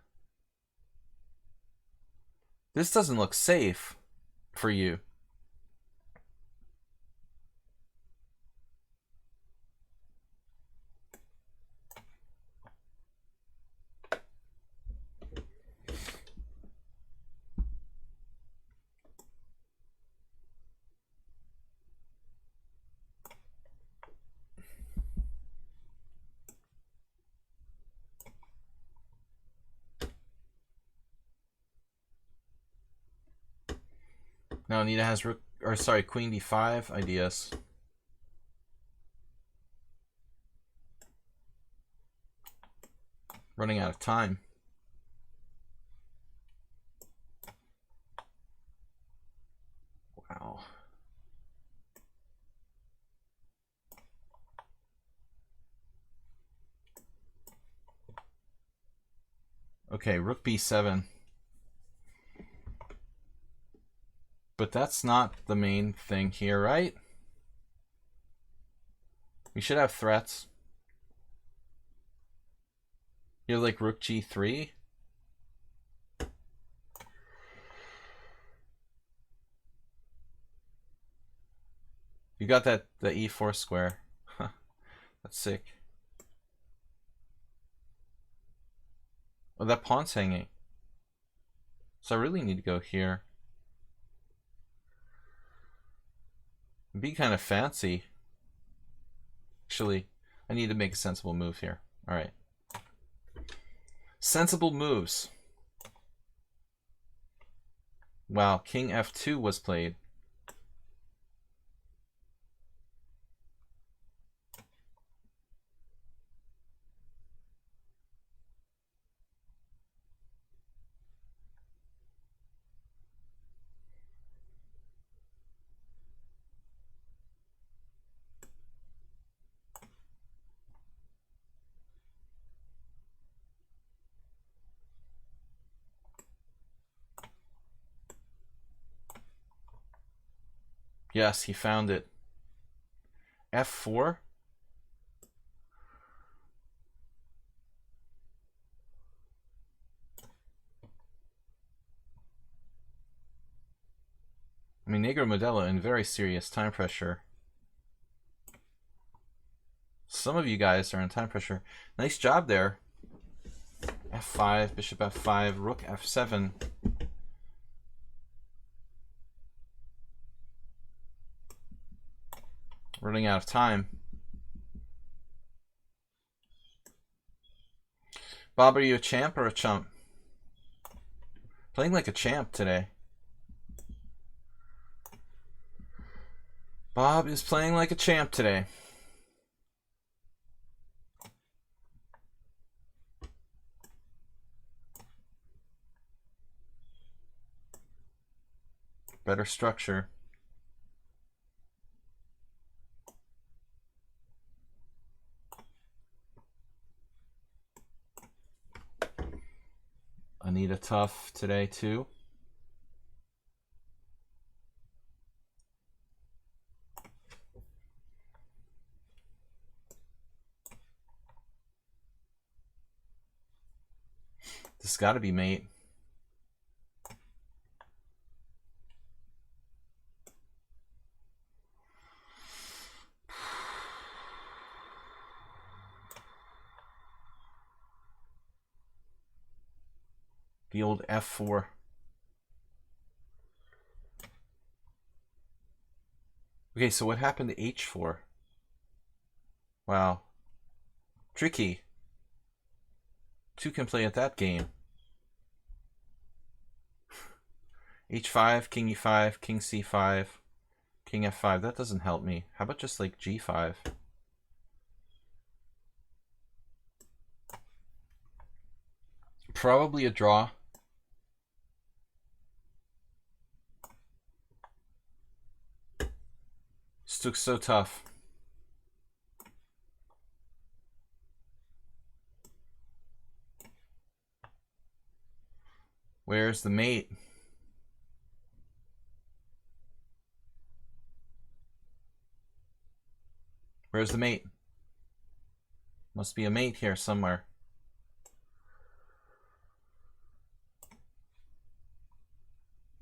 Speaker 1: This doesn't look safe for you. Now Anita has queen d5 ideas. Running out of time. Wow. Okay, rook b7. But that's not the main thing here, right? We should have threats. You're like rook g3. You got the e4 square. That's sick. Oh, that pawn's hanging. So I really need to go here. It'd be kind of fancy. Actually, I need to make a sensible move here. All right. Sensible moves. Wow, king f2 was played. Yes, he found it. f4? I mean, Negro Modelo in very serious time pressure. Some of you guys are in time pressure. Nice job there. f5, bishop f5, rook f7. Running out of time. Bob, are you a champ or a chump? Playing like a champ today. Bob is playing like a champ today. Better structure. Anita tough today too. This has got to be mate. The old F4. Okay, so what happened to H4? Wow. Tricky. Two can play at that game. H5, King E5, King C5, King F5. That doesn't help me. How about just like G5? Probably a draw. This looks so tough. Where's the mate? Where's the mate? Must be a mate here somewhere.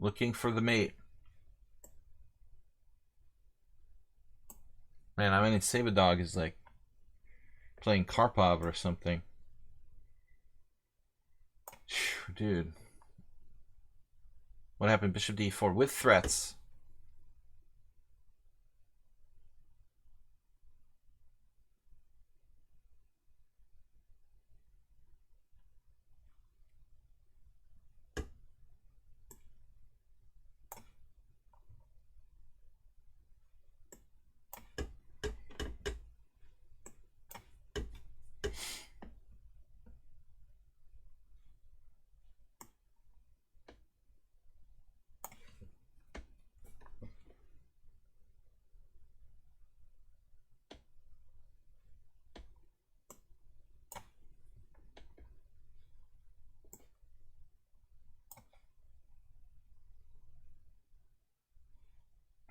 Speaker 1: Looking for the mate. Man, I mean, Sabadog is like playing Karpov or something. Whew, dude. What happened? Bishop D4 with threats.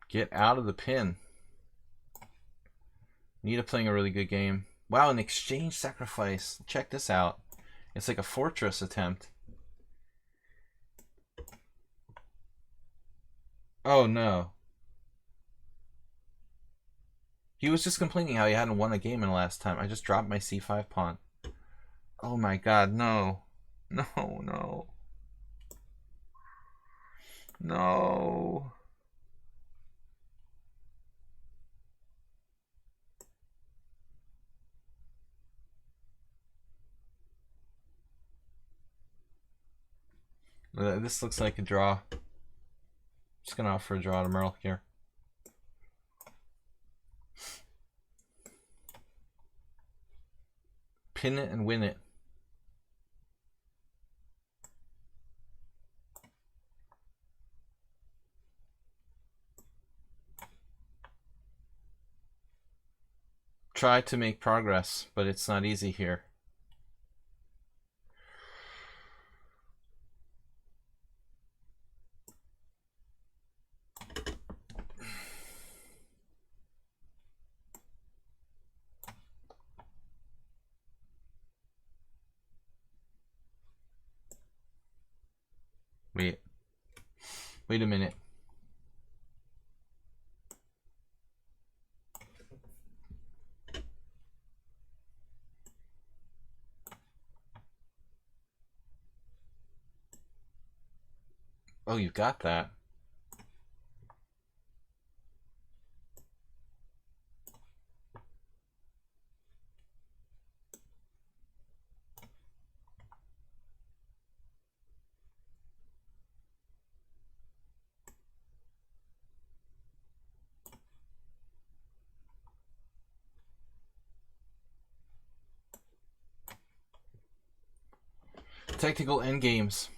Speaker 1: Get out of the pin. Nita playing a really good game. Wow, an exchange sacrifice. Check this out. It's like a fortress attempt. Oh no. He was just complaining how he hadn't won a game in the last time. I just dropped my C5 pawn. Oh my god, no. No, no. No. This looks like a draw. Just gonna offer a draw to Merle here. Pin it and win it. Try to make progress, but it's not easy here. Wait a minute. Oh, you got that. Technical endgames.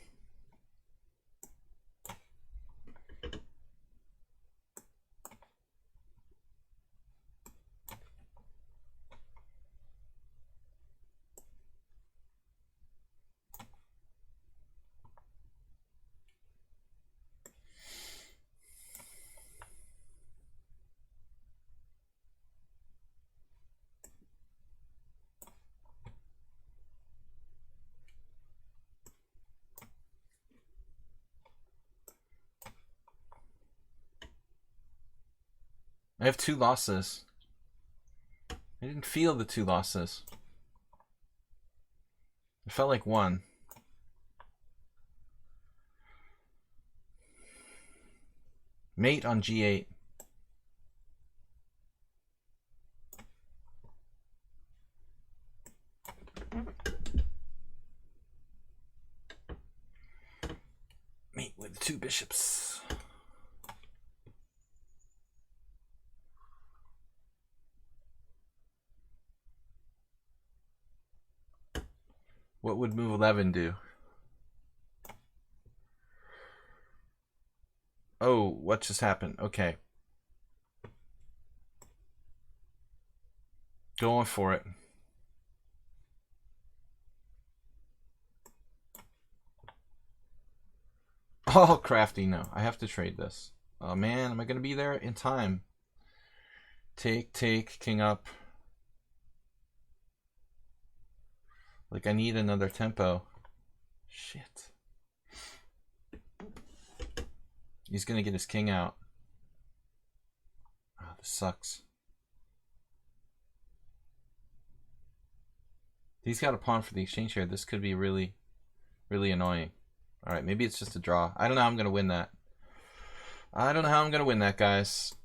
Speaker 1: I have 2 losses. I didn't feel the 2 losses. It felt like 1. Mate on G8. Mate with 2 bishops. What would move 11 do? Oh, what just happened? Okay. Going for it. Oh, crafty, no. I have to trade this. Oh, man, am I going to be there in time? Take, king up. Like, I need another tempo. Shit. He's going to get his king out. Oh, this sucks. He's got a pawn for the exchange here. This could be really, really annoying. All right, maybe it's just a draw. I don't know how I'm going to win that. I don't know how I'm going to win that, guys.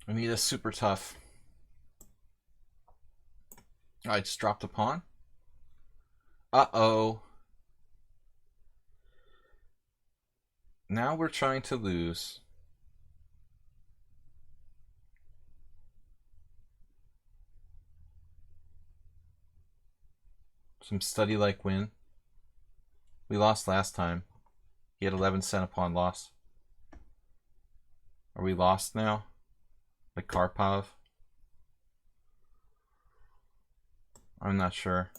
Speaker 1: I need a super tough. Oh, I just dropped a pawn. Uh-oh. Now we're trying to lose. Some study like win. We lost last time. He had 11 cent upon loss. Are we lost now? Like Karpov? I'm not sure.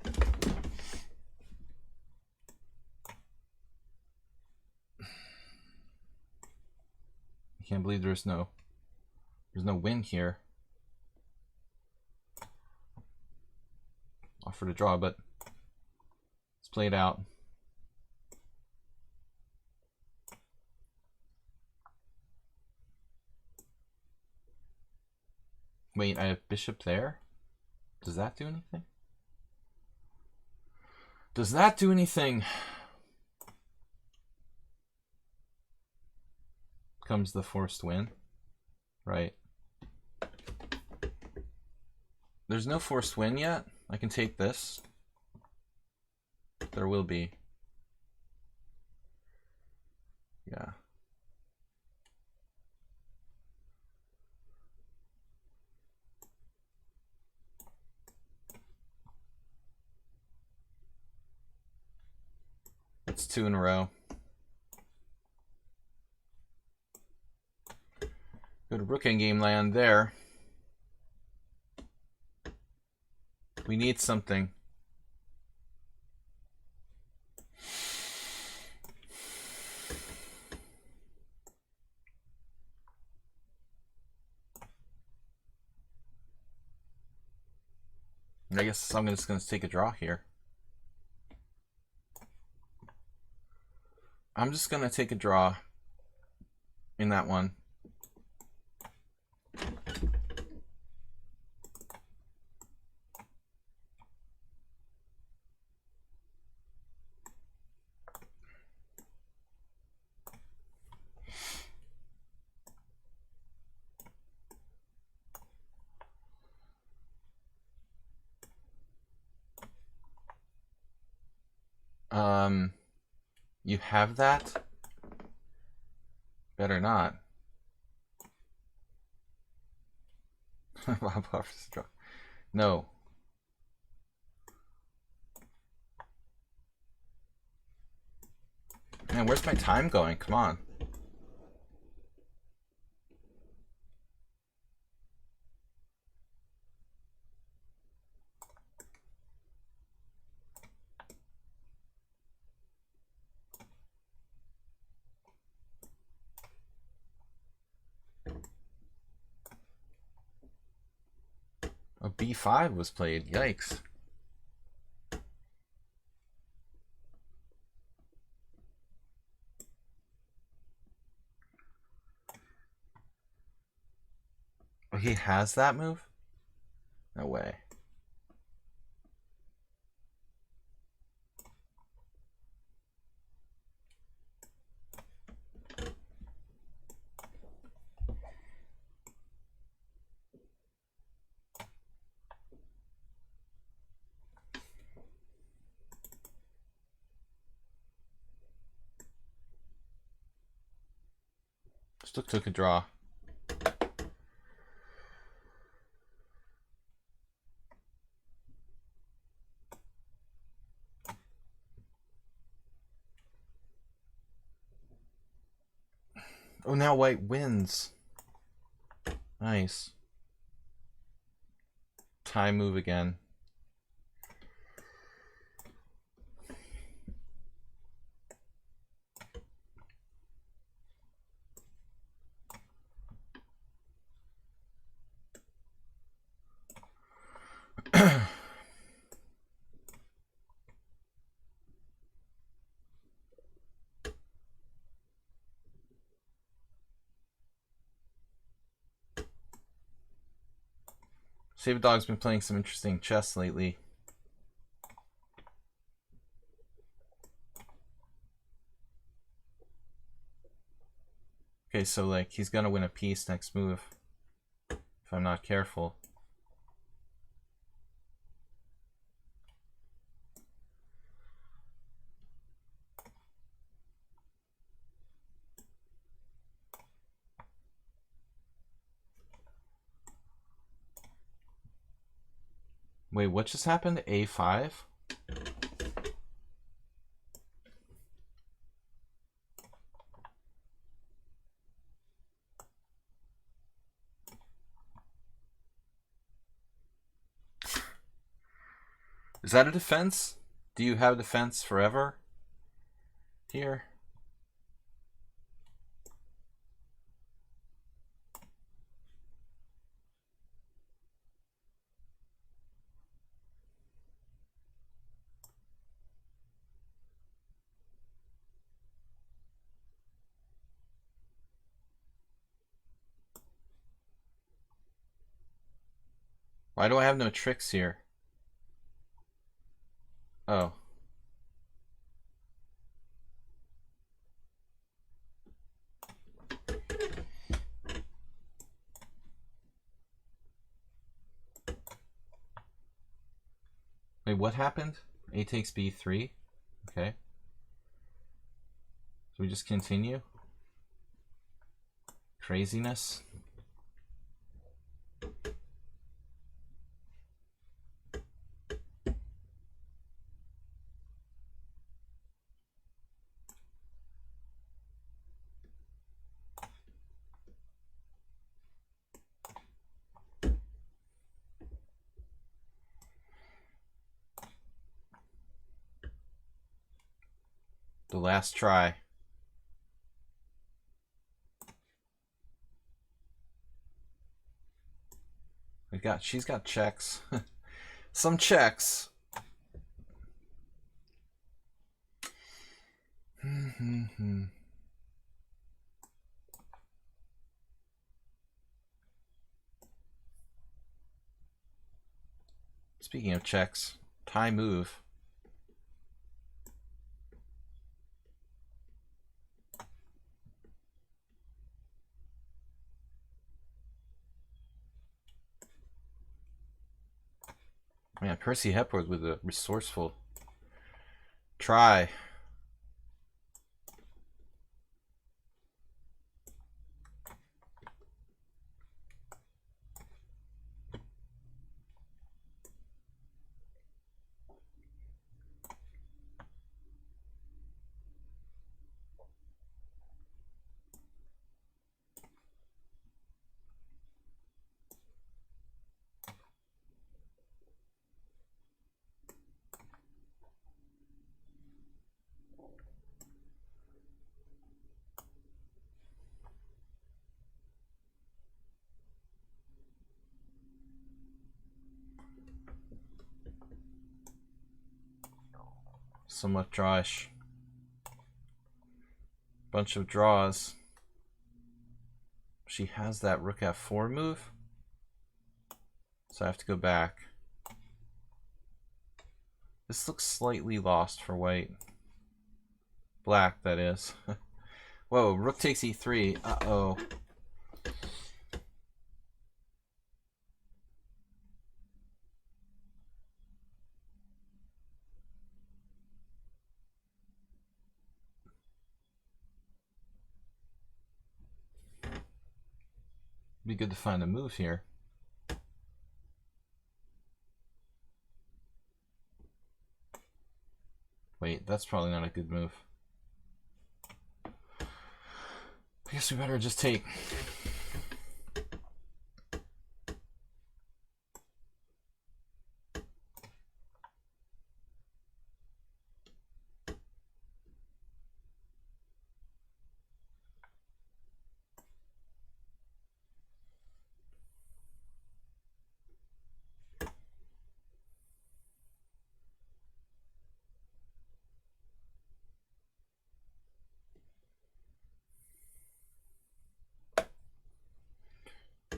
Speaker 1: I can't believe there's no win here. Offer to draw, but let's play it out. Wait, I have bishop there? Does that do anything? Does that do anything? Comes the forced win, right? There's no forced win yet. I can take this. There will be. Yeah. That's 2 in a row. Go to rook endgame land there. We need something. I guess I'm just going to take a draw here. I'm just going to take a draw in that one. You have that? Better not. No. Man, where's my time going? Come on. b5 was played. Yikes. Oh, he has that move? No way. Still took a draw. Oh, now white wins. Nice. Tie move again. Save Dog's been playing some interesting chess lately. Okay, so like he's gonna win a piece next move if I'm not careful. Wait, what just happened? A5? Is that a defense? Do you have defense forever here? Why do I have no tricks here? Oh. Wait, what happened? A takes B3? Okay. So we just continue? Craziness? The last try. She's got checks. Some checks. Speaking of checks, tie move. Man, Percy Hepworth with a resourceful try. somewhat drawish. Bunch of draws. She has that rook f4 move, so I have to go back. This looks slightly lost for white. Black, that is. Whoa, rook takes e3. Uh-oh. Be good to find a move here. Wait, that's probably not a good move. I guess we better just take.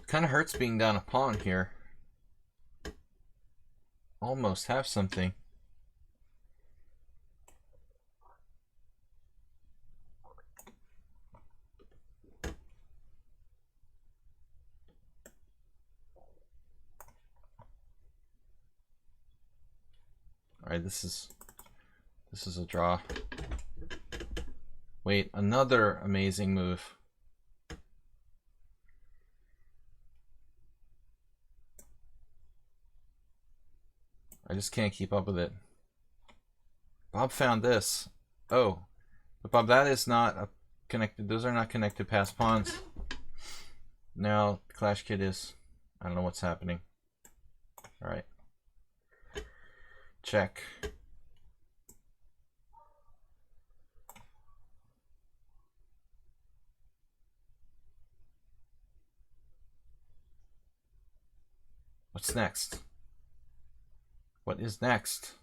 Speaker 1: Kind of hurts being down a pawn here. Almost have something. All right, this is a draw. Wait, another amazing move. I just can't keep up with it. Bob found this. Oh, but Bob, that is not a connected. Those are not connected pass pawns. Now Clash Kid is. I don't know what's happening. All right. Check. What's next? What is next?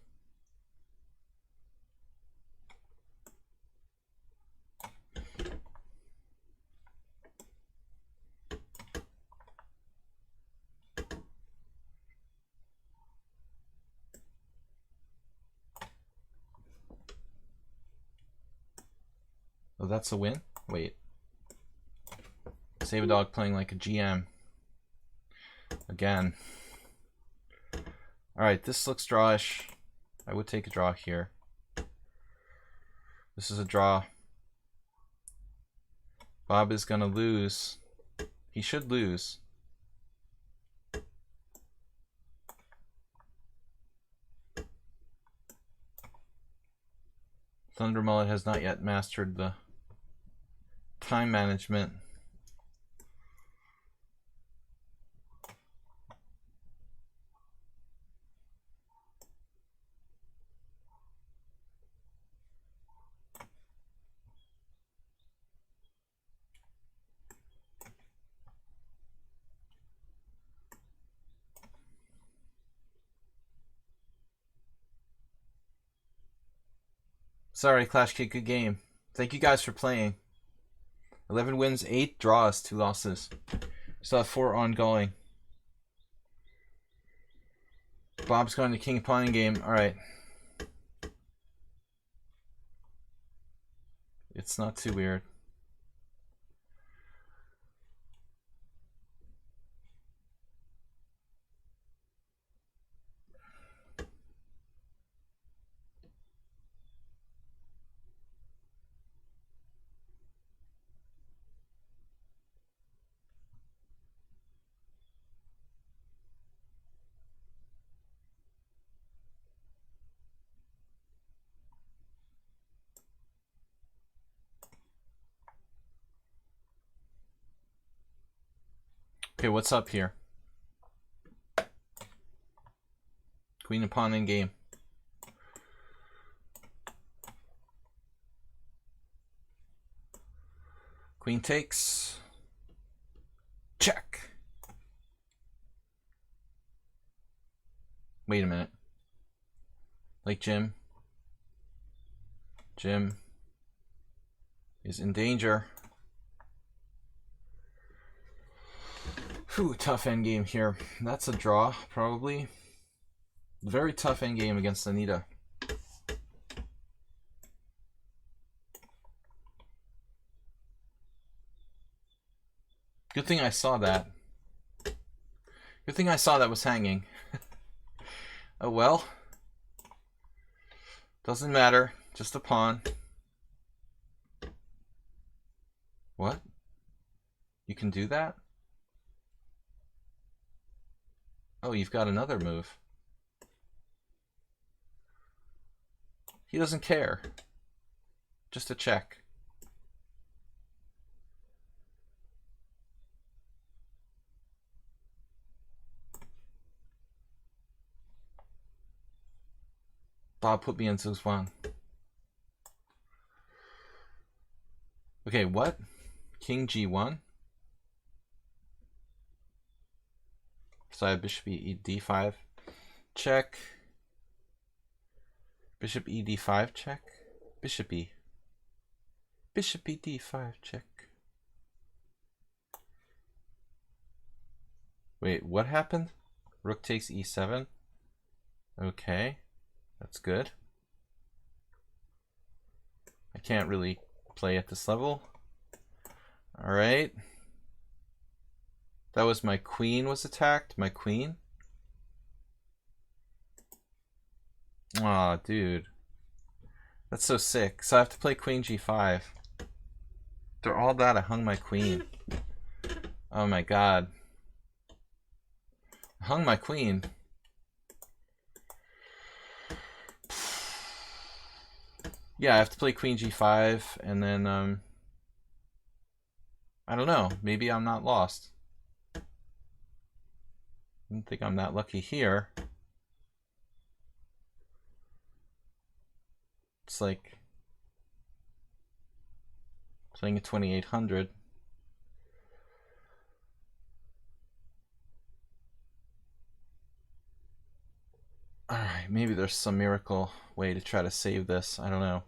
Speaker 1: Oh, that's a win? Wait. Save a dog playing like a GM. Again. Alright, this looks drawish. I would take a draw here. This is a draw. Bob is gonna lose. He should lose. Thunder Mullet has not yet mastered the time management. Sorry, Clash Kid, good game. Thank you guys for playing. 11 wins, 8 draws, 2 losses. Still have 4 ongoing. Bob's going to King Pawn game. Alright. It's not too weird. Okay, what's up here? Queen and pawn in game. Queen takes. Check. Wait a minute. Like Jim. Jim is in danger. Whew, tough endgame here. That's a draw, probably. Very tough endgame against Anita. Good thing I saw that. Good thing I saw that was hanging. Oh well. Doesn't matter. Just a pawn. What? You can do that? Oh, you've got another move. He doesn't care. Just a check. Bob put me in Zuzwan. Okay, what? King G1? So I have bishop E D5. Check. Bishop E D5 check. Bishop E. Bishop E D5 check. Wait, what happened? Rook takes E7. Okay, that's good. I can't really play at this level. All right. That was my queen was attacked. My queen. Aw, dude. That's so sick. So I have to play queen G5. After all that, I hung my queen. Oh my god. I hung my queen. Yeah, I have to play queen G5, and then, I don't know. Maybe I'm not lost. I don't think I'm that lucky here. It's like playing a 2800. Alright, maybe there's some miracle way to try to save this. I don't know.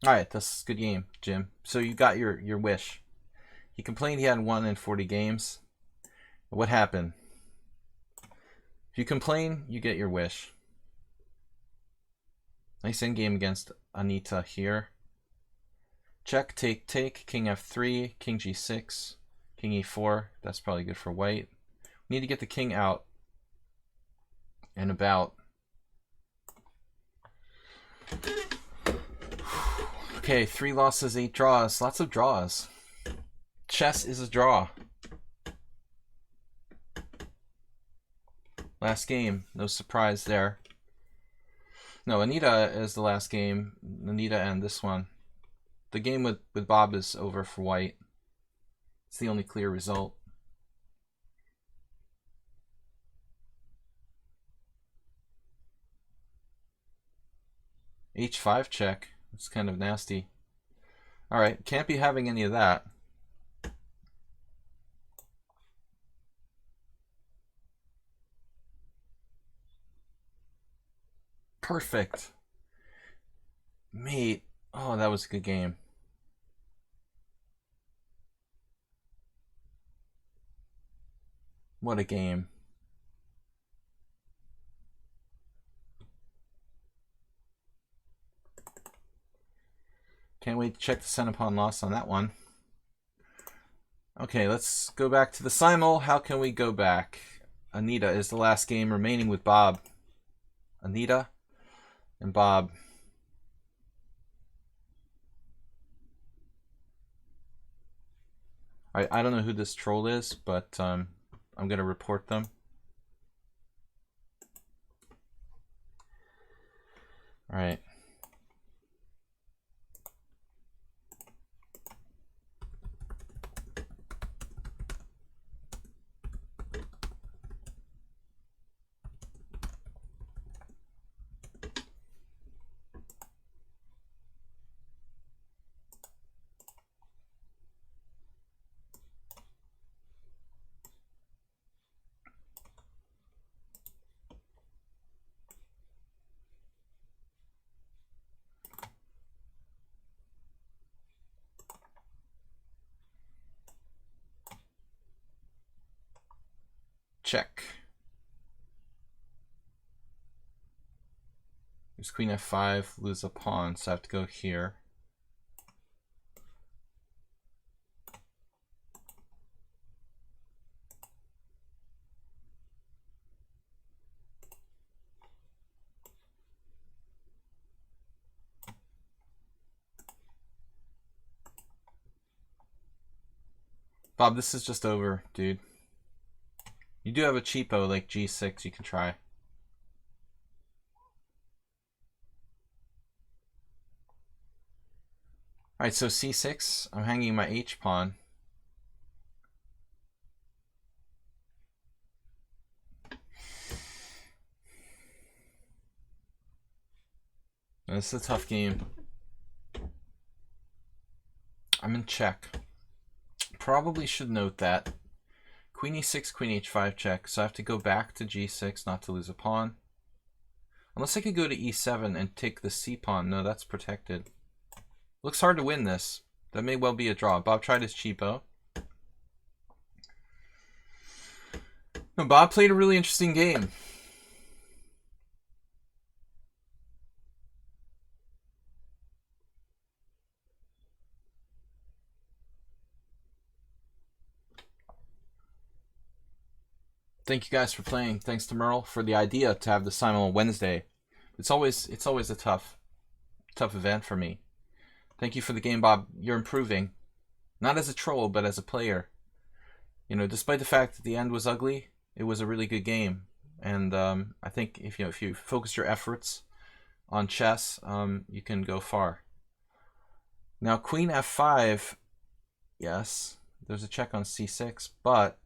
Speaker 1: Alright, that's a good game, Jim. So you got your wish. He complained he hadn't won in 40 games. What happened? If you complain, you get your wish. Nice endgame against Anita here. Check, take, take, king f3, king g6, king e4. That's probably good for white. We need to get the king out and about. Okay, 3 losses, 8 draws. Lots of draws. Chess is a draw. Last game, no surprise there. No, Anita is the last game. Anita and this one. The game with Bob is over for white. It's the only clear result. H5 check. It's kind of nasty. Alright, can't be having any of that. Perfect. Mate. Oh, that was a good game. What a game. Can't wait to check the Centipon loss on that one. Okay, let's go back to the Simul. How can we go back? Anita is the last game remaining with Bob. Anita and Bob. I don't know who this troll is, but I'm going to report them. All right. check. There's queen f5, lose a pawn, so I have to go here. Bob, this is just over, dude. You do have a cheapo like g6 you can try. Alright, so c6, I'm hanging my h-pawn. This is a tough game. I'm in check. Probably should note that. Queen e6, queen h5 check, so I have to go back to g6 not to lose a pawn. Unless I could go to e7 and take the c-pawn. No, that's protected. Looks hard to win this. That may well be a draw. Bob tried his cheapo. No, Bob played a really interesting game. Thank you guys for playing. Thanks to Merle for the idea to have the Simul Wednesday. It's always a tough event for me. Thank you for the game, Bob. You're improving. Not as a troll, but as a player. You know, despite the fact that the end was ugly, it was a really good game. And I think if you focus your efforts on chess, you can go far. Now, queen f5, yes, there's a check on c6, but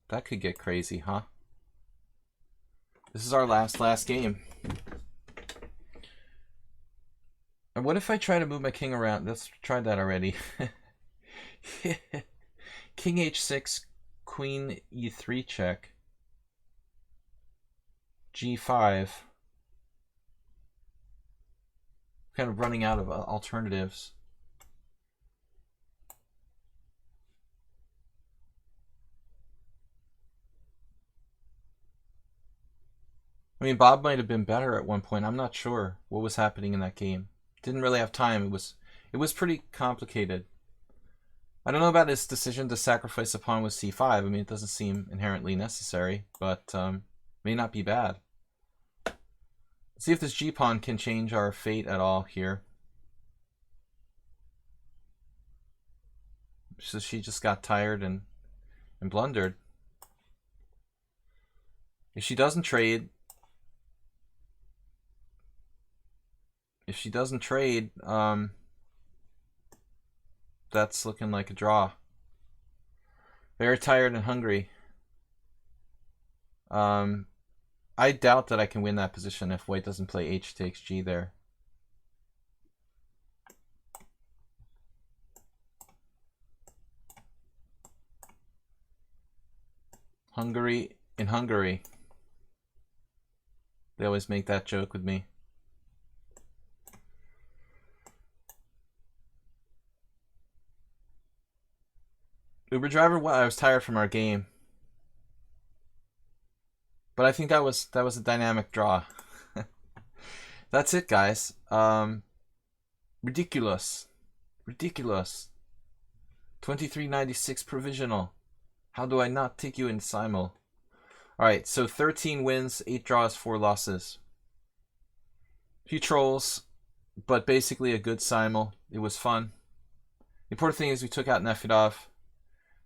Speaker 1: that could get crazy, huh? This is our last game. And what if I try to move my king around? Let's try that already. King h6, queen e3 check. g5. Kind of running out of alternatives. I mean, Bob might have been better at one point. I'm not sure what was happening in that game. Didn't really have time. It was pretty complicated. I don't know about his decision to sacrifice a pawn with c5. I mean, it doesn't seem inherently necessary, but may not be bad. Let's see if this g-pawn can change our fate at all here. So she just got tired and blundered. If she doesn't trade, that's looking like a draw. Very tired and hungry. I doubt that I can win that position if white doesn't play h takes g there. Hungary in Hungary. They always make that joke with me. Uber driver, well, I was tired from our game. But I think that was a dynamic draw. That's it, guys. Ridiculous. Ridiculous. 2396 provisional. How do I not take you in Simul? Alright, so 13 wins, 8 draws, 4 losses. Few trolls, but basically a good Simul. It was fun. The important thing is we took out Nefedov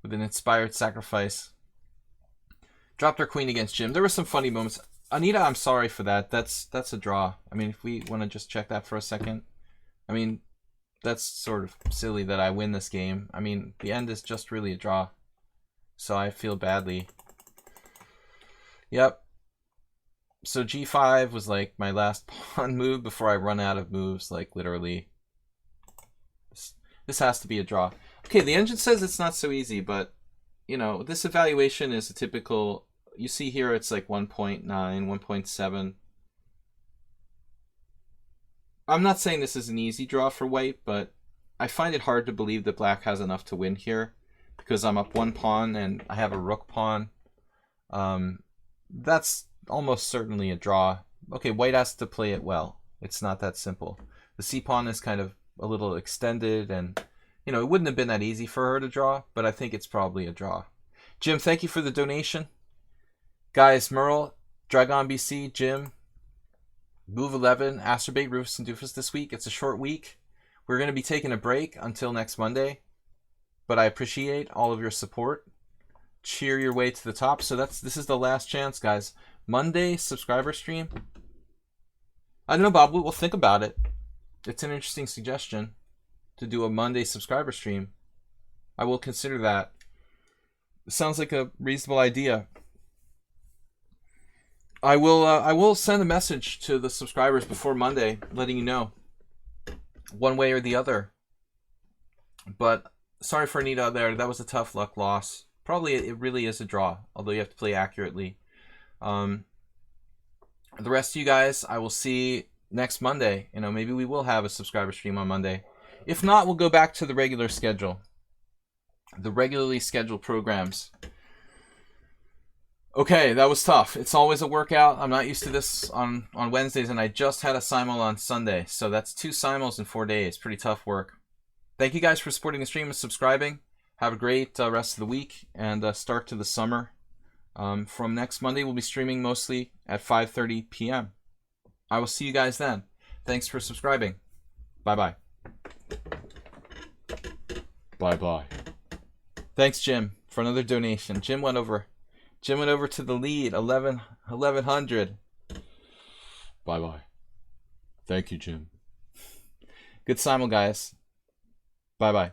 Speaker 1: with an inspired sacrifice. Dropped our queen against Jim. There were some funny moments. Anita, I'm sorry for that. That's a draw. I mean, if we want to just check that for a second. I mean, that's sort of silly that I win this game. I mean, the end is just really a draw. So I feel badly. Yep. So g5 was like my last pawn move before I run out of moves, like literally. This has to be a draw. Okay, the engine says it's not so easy, but you know, this evaluation is a typical, you see here it's like 1.9, 1.7. I'm not saying this is an easy draw for white, but I find it hard to believe that black has enough to win here because I'm up one pawn and I have a rook pawn. that's almost certainly a draw. Okay, white has to play it well. It's not that simple. The c-pawn is kind of a little extended, and you know, it wouldn't have been that easy for her to draw, but I think it's probably a draw. Jim, thank you for the donation. Guys, Merle, Dragon BC, Jim, Move 11, Asterbait, Rufus and Doofus this week. It's a short week. We're going to be taking a break until next Monday, but I appreciate all of your support. Cheer your way to the top. So this is the last chance, guys. Monday subscriber stream. I don't know, Bob. We'll think about it. It's an interesting suggestion to do a Monday subscriber stream. I will consider that. It sounds like a reasonable idea. I will send a message to the subscribers before Monday, letting you know one way or the other. But sorry for Anita there. That was a tough luck loss. Probably it really is a draw, although you have to play accurately. The rest of you guys, I will see next Monday. You know, maybe we will have a subscriber stream on Monday. If not, we'll go back to the regular schedule. The regularly scheduled programs. Okay, that was tough. It's always a workout. I'm not used to this on Wednesdays, and I just had a simul on Sunday. So that's 2 simuls in 4 days. Pretty tough work. Thank you guys for supporting the stream and subscribing. Have a great rest of the week and start to the summer. From next Monday, we'll be streaming mostly at 5:30 p.m. I will see you guys then. Thanks for subscribing. Bye-bye. Bye-bye. Thanks, Jim, for another donation. Jim went over to the lead, 1100. Bye-bye. Thank you, Jim. Good simul, guys. Bye-bye.